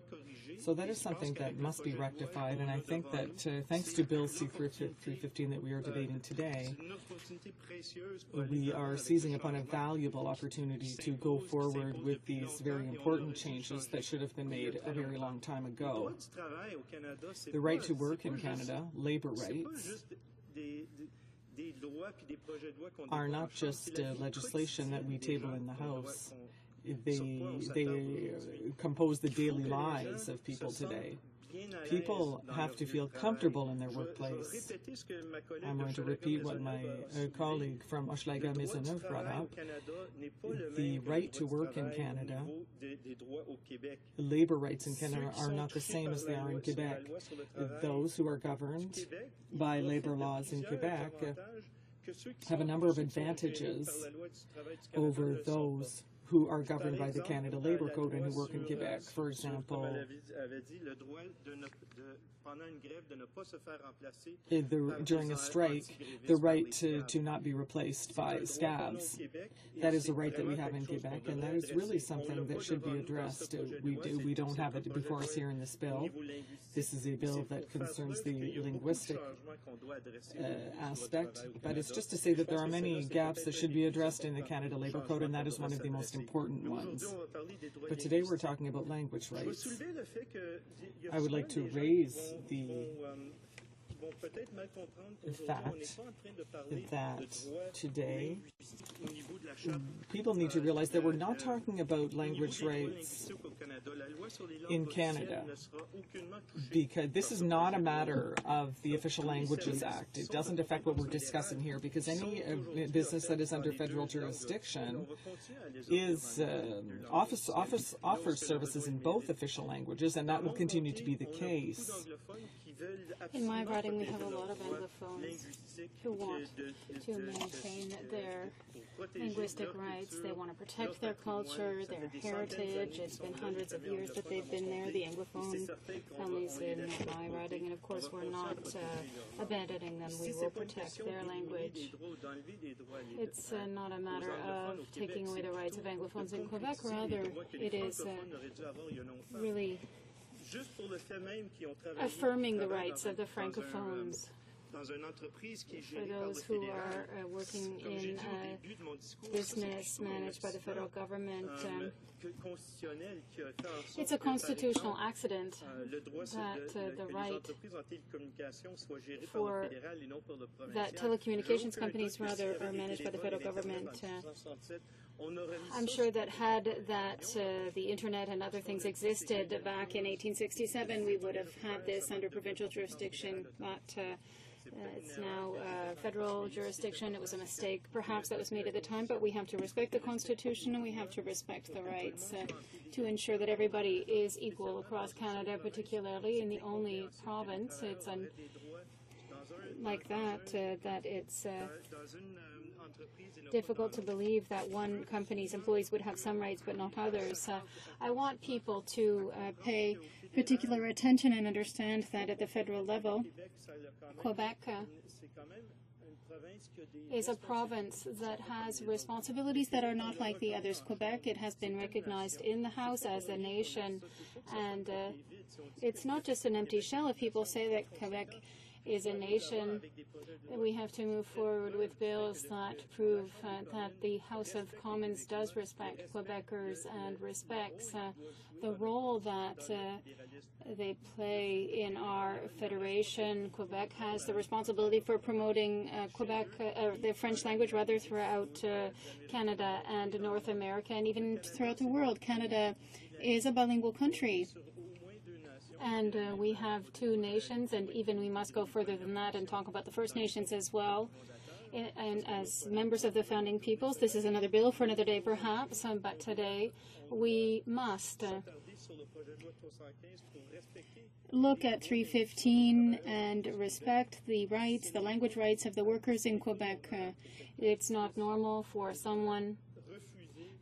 So that is something that must be rectified, and I think that thanks to Bill C-315 that we are debating today, we are seizing upon a valuable opportunity to go forward with these very important changes that should have been made a very long time ago. The right to work in Canada, labor rights, are not just legislation that we table in the House. They compose the daily lives of people today. People have to feel comfortable in their workplace. I'm going to repeat what my colleague from Hochelaga-Maisonneuve brought up. The right to work in Canada, labor rights in Canada are not the same as they are in Quebec. Those who are governed by labor laws in Quebec have a number of advantages over those who are governed by the Canada Labour Code and who work in Quebec. For example, during a strike, the right to not be replaced by scabs. That is a right that we have in Quebec, and that is really something that should be addressed. We don't have it before us here in this bill. This is a bill that concerns the linguistic aspect, but it's just to say that there are many gaps that should be addressed in the Canada Labour Code, and that is one of the most important ones. But today we're talking about language rights. I would like to raise the fact that today people need to realize that we're not talking about language rights in Canada, because this is not a matter of the Official Languages Act. It doesn't affect what we're discussing here, because any business that is under federal jurisdiction offers services in both official languages, and that will continue to be the case. In my riding, we have a lot of Anglophones who want to maintain their linguistic rights. They want to protect their culture, their heritage. It's been hundreds of years that they've been there, the Anglophone families in my riding, and of course we're not abandoning them. We will protect their language. It's not a matter of taking away the rights of Anglophones in Quebec, rather it is really affirming the rights of the Francophones. For those who are working in business managed by the federal government, it's a constitutional accident that the right for that telecommunications companies rather are managed by the federal government. I'm sure that had the internet and other things existed back in 1867, we would have had this under provincial jurisdiction, but it's now federal jurisdiction. It was a mistake, perhaps, that was made at the time, but we have to respect the Constitution and we have to respect the rights to ensure that everybody is equal across Canada, particularly in the only province it's like that, that it's difficult to believe that one company's employees would have some rights but not others. I want people to pay particular attention and understand that at the federal level, Quebec is a province that has responsibilities that are not like the others. Quebec, it has been recognized in the House as a nation, and it's not just an empty shell if people say that Quebec is a nation. We have to move forward with bills that prove that the House of Commons does respect Quebecers and respects the role that they play in our federation. Quebec has the responsibility for promoting the French language rather throughout Canada and North America and even throughout the world. Canada is a bilingual country. And we have two nations, and even we must go further than that and talk about the First Nations as well. And as members of the founding peoples, this is another bill for another day perhaps, but today we must look at 315 and respect the rights, the language rights of the workers in Quebec. It's not normal for someone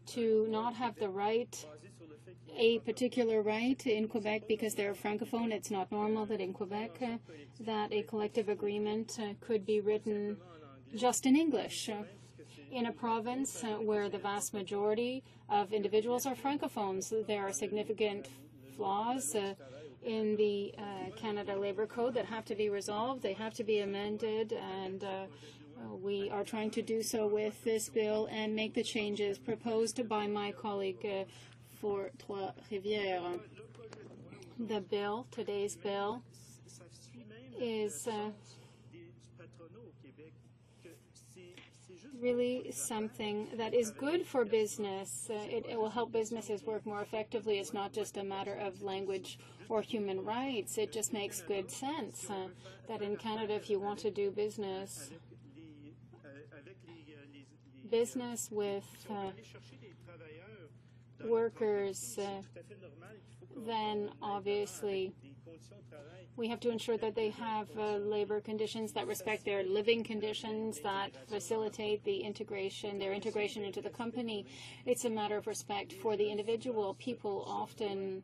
to not have the right, a particular right in Quebec because they're francophone. It's not normal that in Quebec that a collective agreement could be written just in English. In a province where the vast majority of individuals are francophones, there are significant flaws in the Canada Labour Code that have to be resolved. They have to be amended, and we are trying to do so with this bill and make the changes proposed by my colleague for Trois-Rivières. The bill, today's bill, is really something that is good for business. It will help businesses work more effectively. It's not just a matter of language or human rights. It just makes good sense that in Canada, if you want to do business with workers, then obviously we have to ensure that they have labor conditions that respect their living conditions, that facilitate their integration into the company. It's a matter of respect for the individual. People often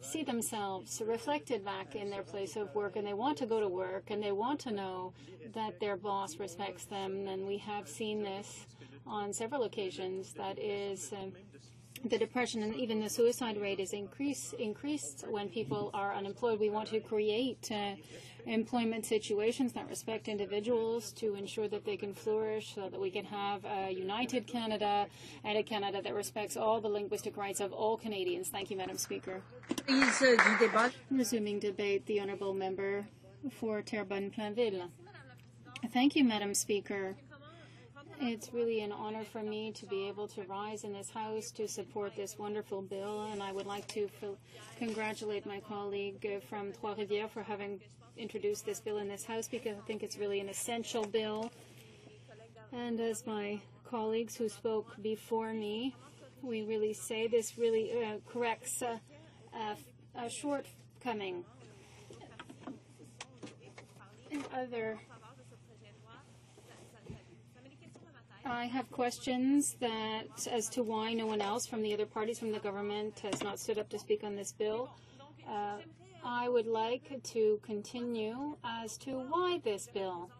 see themselves reflected back in their place of work, and they want to go to work, and they want to know that their boss respects them. And we have seen this on several occasions. That is the depression and even the suicide rate is increased when people are unemployed. We want to create employment situations that respect individuals to ensure that they can flourish, so that we can have a united Canada and a Canada that respects all the linguistic rights of all Canadians. Thank you, Madam Speaker. Resuming debate, the Honourable Member for Terrebonne-Plainville. Thank you, Madam Speaker. It's really an honor for me to be able to rise in this House to support this wonderful bill, and I would like to congratulate my colleague from Trois-Rivières for having introduced this bill in this House, because I think it's really an essential bill. And as my colleagues who spoke before me, we really say this really corrects a shortcoming. I have questions as to why no one else from the other parties from the government has not stood up to speak on this bill. I would like to continue as to why this bill.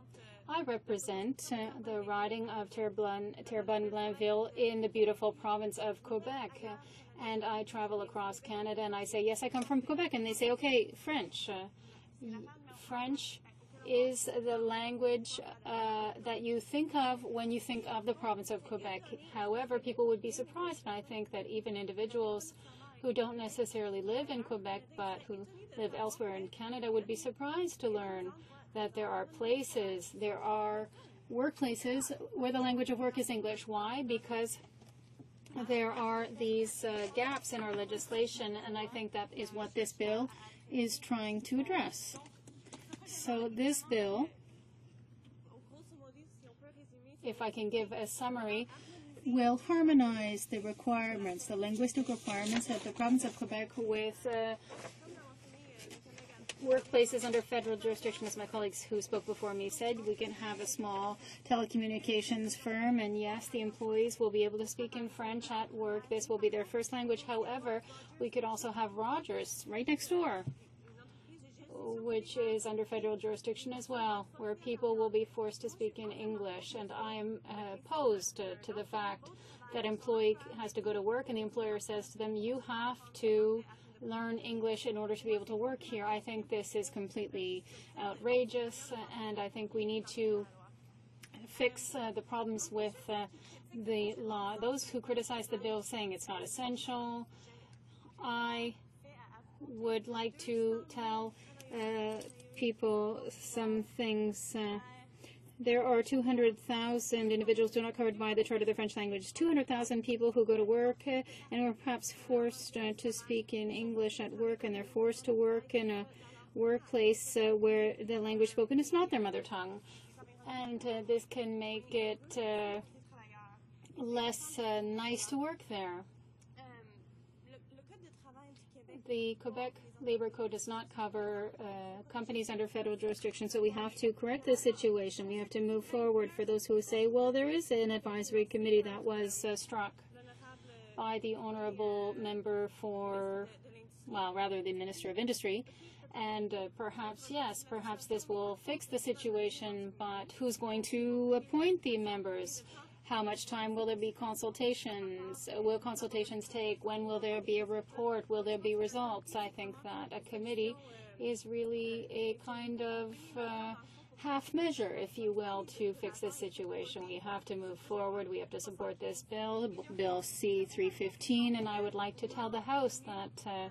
I represent the riding of Terrebonne-Plainville in the beautiful province of Quebec, and I travel across Canada, and I say, yes, I come from Quebec, and they say, okay, French. French is the language that you think of when you think of the province of Quebec. However, people would be surprised, and I think that even individuals who don't necessarily live in Quebec but who live elsewhere in Canada would be surprised to learn that there are workplaces where the language of work is English. Why? Because there are these gaps in our legislation, and I think that is what this bill is trying to address. So this bill, if I can give a summary, will harmonize the requirements, the linguistic requirements of the province of Quebec with workplaces under federal jurisdiction. As my colleagues who spoke before me said, we can have a small telecommunications firm, and yes, the employees will be able to speak in French at work. This will be their first language. However, we could also have Rogers right next door, which is under federal jurisdiction as well, where people will be forced to speak in English. And I am opposed to the fact that employee has to go to work and the employer says to them, you have to learn English in order to be able to work here. I think this is completely outrageous, and I think we need to fix the problems with the law. Those who criticize the bill saying it's not essential, I would like to tell people some things. There are 200,000 individuals who are not covered by the Charter of the French language. 200,000 people who go to work and are perhaps forced to speak in English at work, and they're forced to work in a workplace where the language spoken is not their mother tongue. And this can make it less nice to work there. The Quebec Labor Code does not cover companies under federal jurisdiction, so we have to correct this situation. We have to move forward. For those who say, well, there is an advisory committee that was struck by the honorable member for, well, rather the Minister of Industry, and perhaps, yes, perhaps this will fix the situation, but who's going to appoint the members? How much time will there be consultations? Will consultations take? When will there be a report? Will there be results? I think that a committee is really a kind of half measure, if you will, to fix this situation. We have to move forward. We have to support this bill, Bill C-315, and I would like to tell the House that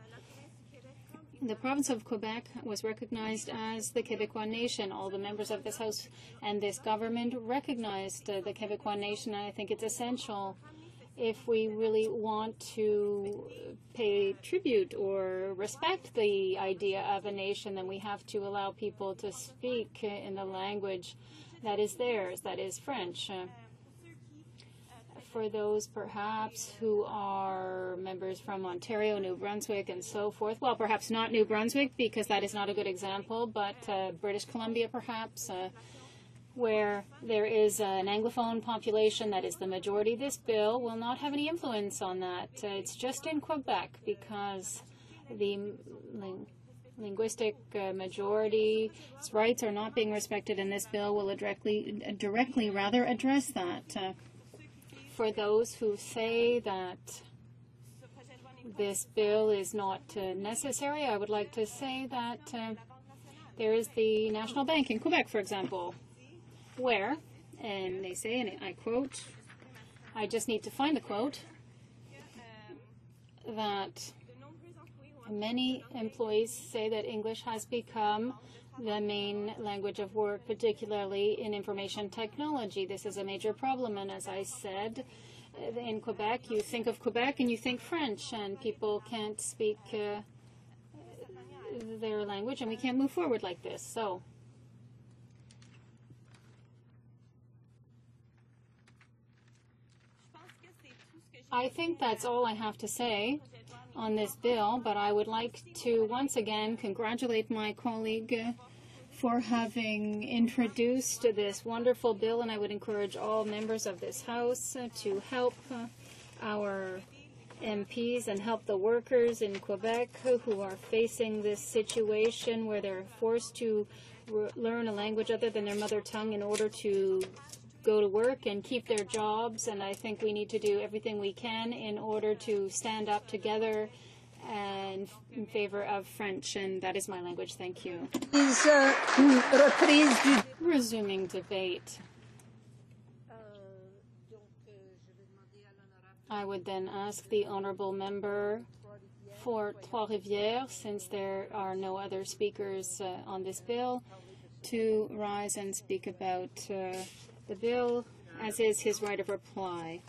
the province of Quebec was recognized as the Quebecois nation. All the members of this House and this government recognized the Quebecois nation, and I think it's essential if we really want to pay tribute or respect the idea of a nation, then we have to allow people to speak in the language that is theirs, that is French. For those perhaps who are members from Ontario, New Brunswick, and so forth, well, perhaps not New Brunswick because that is not a good example, but British Columbia perhaps, where there is an Anglophone population that is the majority, this bill will not have any influence on that. It's just in Quebec because the linguistic majority's rights are not being respected, and this bill will directly rather address that. For those who say that this bill is not necessary, I would like to say that there is the National Bank in Quebec, for example, where, and they say, and I quote, I just need to find the quote, that many employees say that English has become the main language of work, particularly in information technology. This is a major problem, and as I said, in Quebec, you think of Quebec and you think French, and people can't speak their language, and we can't move forward like this. So I think that's all I have to say on this bill, but I would like to once again congratulate my colleague for having introduced this wonderful bill, and I would encourage all members of this House to help our MPs and help the workers in Quebec who are facing this situation where they're forced to learn a language other than their mother tongue in order to go to work and keep their jobs. And I think we need to do everything we can in order to stand up together and in favor of French, and that is my language. Thank you. Resuming debate. I would then ask the honourable member for Trois-Rivières, since there are no other speakers on this bill, to rise and speak about the bill, as is his right of reply.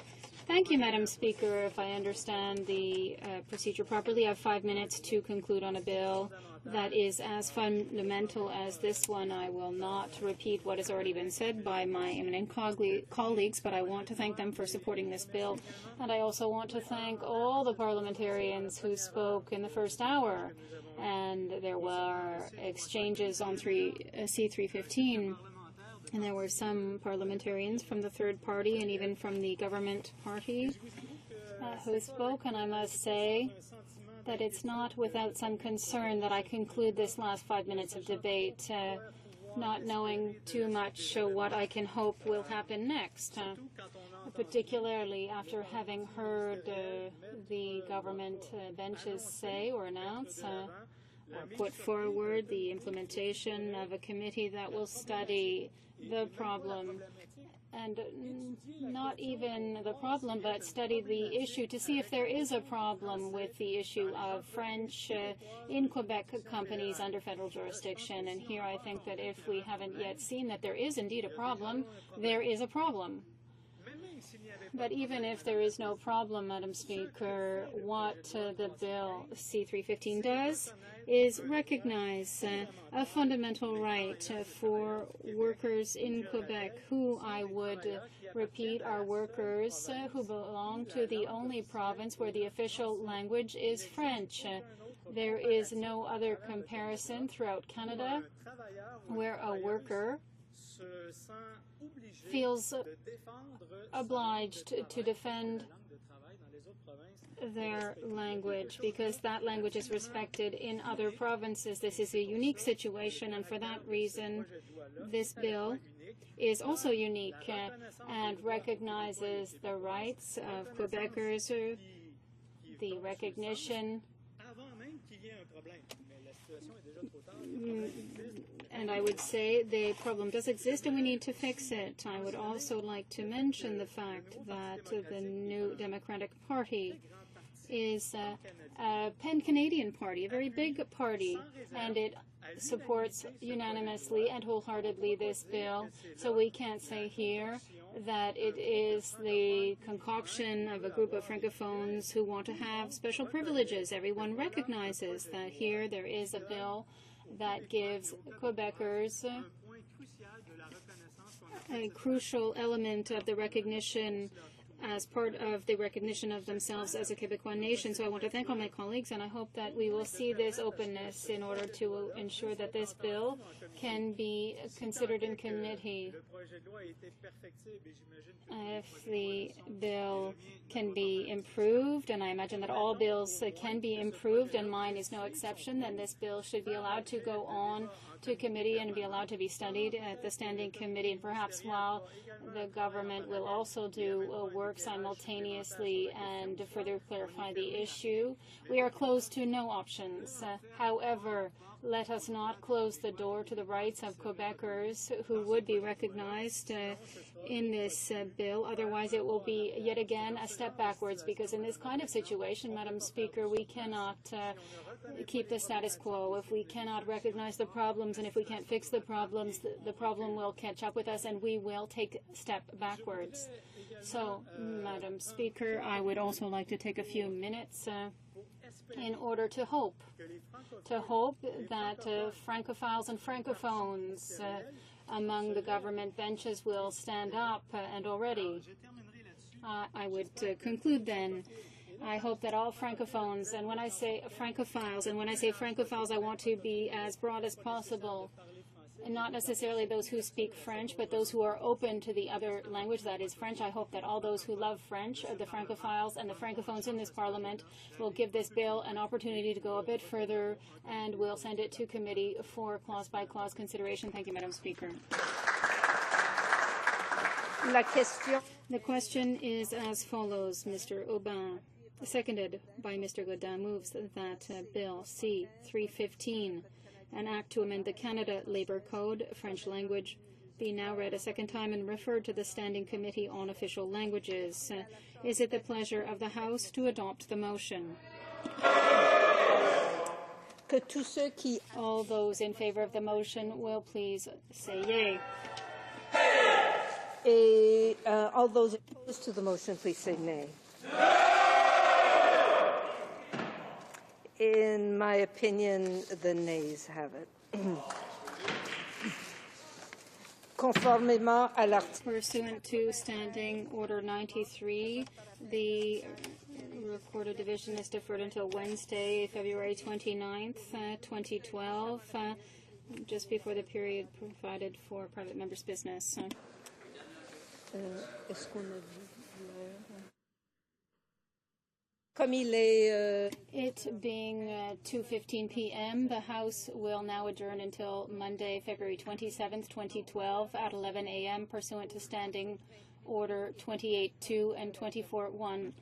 Thank you, Madam Speaker. If I understand the procedure properly, I have 5 minutes to conclude on a bill that is as fundamental as this one. I will not repeat what has already been said by my eminent colleagues, but I want to thank them for supporting this bill. And I also want to thank all the parliamentarians who spoke in the first hour. And there were exchanges on C-315. And there were some parliamentarians from the third party and even from the government party who spoke, and I must say that it's not without some concern that I conclude this last 5 minutes of debate, not knowing too much what I can hope will happen next. particularly after having heard the government benches say or announce or put forward the implementation of a committee that will study the problem, and not even the problem, but study the issue to see if there is a problem with the issue of French in Quebec companies under federal jurisdiction. And here I think that if we haven't yet seen that there is indeed a problem, there is a problem. But even if there is no problem, Madam Speaker, what the bill C-315 does is recognize a fundamental right for workers in Quebec, who I would repeat are workers who belong to the only province where the official language is French. There is no other comparison throughout Canada where a worker feels obliged to defend their language because that language is respected in other provinces. This is a unique situation, and for that reason, this bill is also unique and recognizes the rights of Quebecers, the recognition, and I would say the problem does exist and we need to fix it. I would also like to mention the fact that the new Democratic Party is a pan-Canadian party, a very big party, and it supports unanimously and wholeheartedly this bill. So we can't say here that it is the concoction of a group of Francophones who want to have special privileges. Everyone recognizes that here there is a bill that gives Quebecers a crucial element of the recognition as part of the recognition of themselves as a Quebecois nation. So I want to thank all my colleagues, and I hope that we will see this openness in order to ensure that this bill can be considered in committee. If the bill can be improved, and I imagine that all bills can be improved, and mine is no exception, then this bill should be allowed to go on to committee and be allowed to be studied at the standing committee, and perhaps while the government will also do work simultaneously and further clarify the issue. We are closed to no options. However, let us not close the door to the rights of Quebecers who would be recognized in this bill. Otherwise, it will be yet again a step backwards, because in this kind of situation, Madam Speaker, we cannot keep the status quo. If we cannot recognize the problems and if we can't fix the problems, the problem will catch up with us and we will take a step backwards. So, Madam Speaker, I would also like to take a few minutes in order to hope that Francophiles and Francophones among the government benches will stand up, and already I would conclude then. I hope that all Francophones, and when I say Francophiles, I want to be as broad as possible, and not necessarily those who speak French, but those who are open to the other language, that is French. I hope that all those who love French, the Francophiles and the Francophones in this Parliament, will give this bill an opportunity to go a bit further, and will send it to committee for clause-by-clause consideration. Thank you, Madam Speaker. The question is as follows. Mr. Aubin, seconded by Mr. Godin, moves that Bill C-315, an act to amend the Canada Labour Code, French language, be now read a second time and referred to the Standing Committee on Official Languages. Is it the pleasure of the House to adopt the motion? All those in favor of the motion will please say yea. All those opposed to the motion, please say nay. In my opinion, the nays have it. Pursuant to Standing Order 93, the recorded division is deferred until Wednesday, February 29th, 2012, just before the period provided for private members' business. It being 2:15 p.m., the House will now adjourn until Monday, February 27th, 2012 at 11 a.m. pursuant to Standing Order 28.2 and 24.1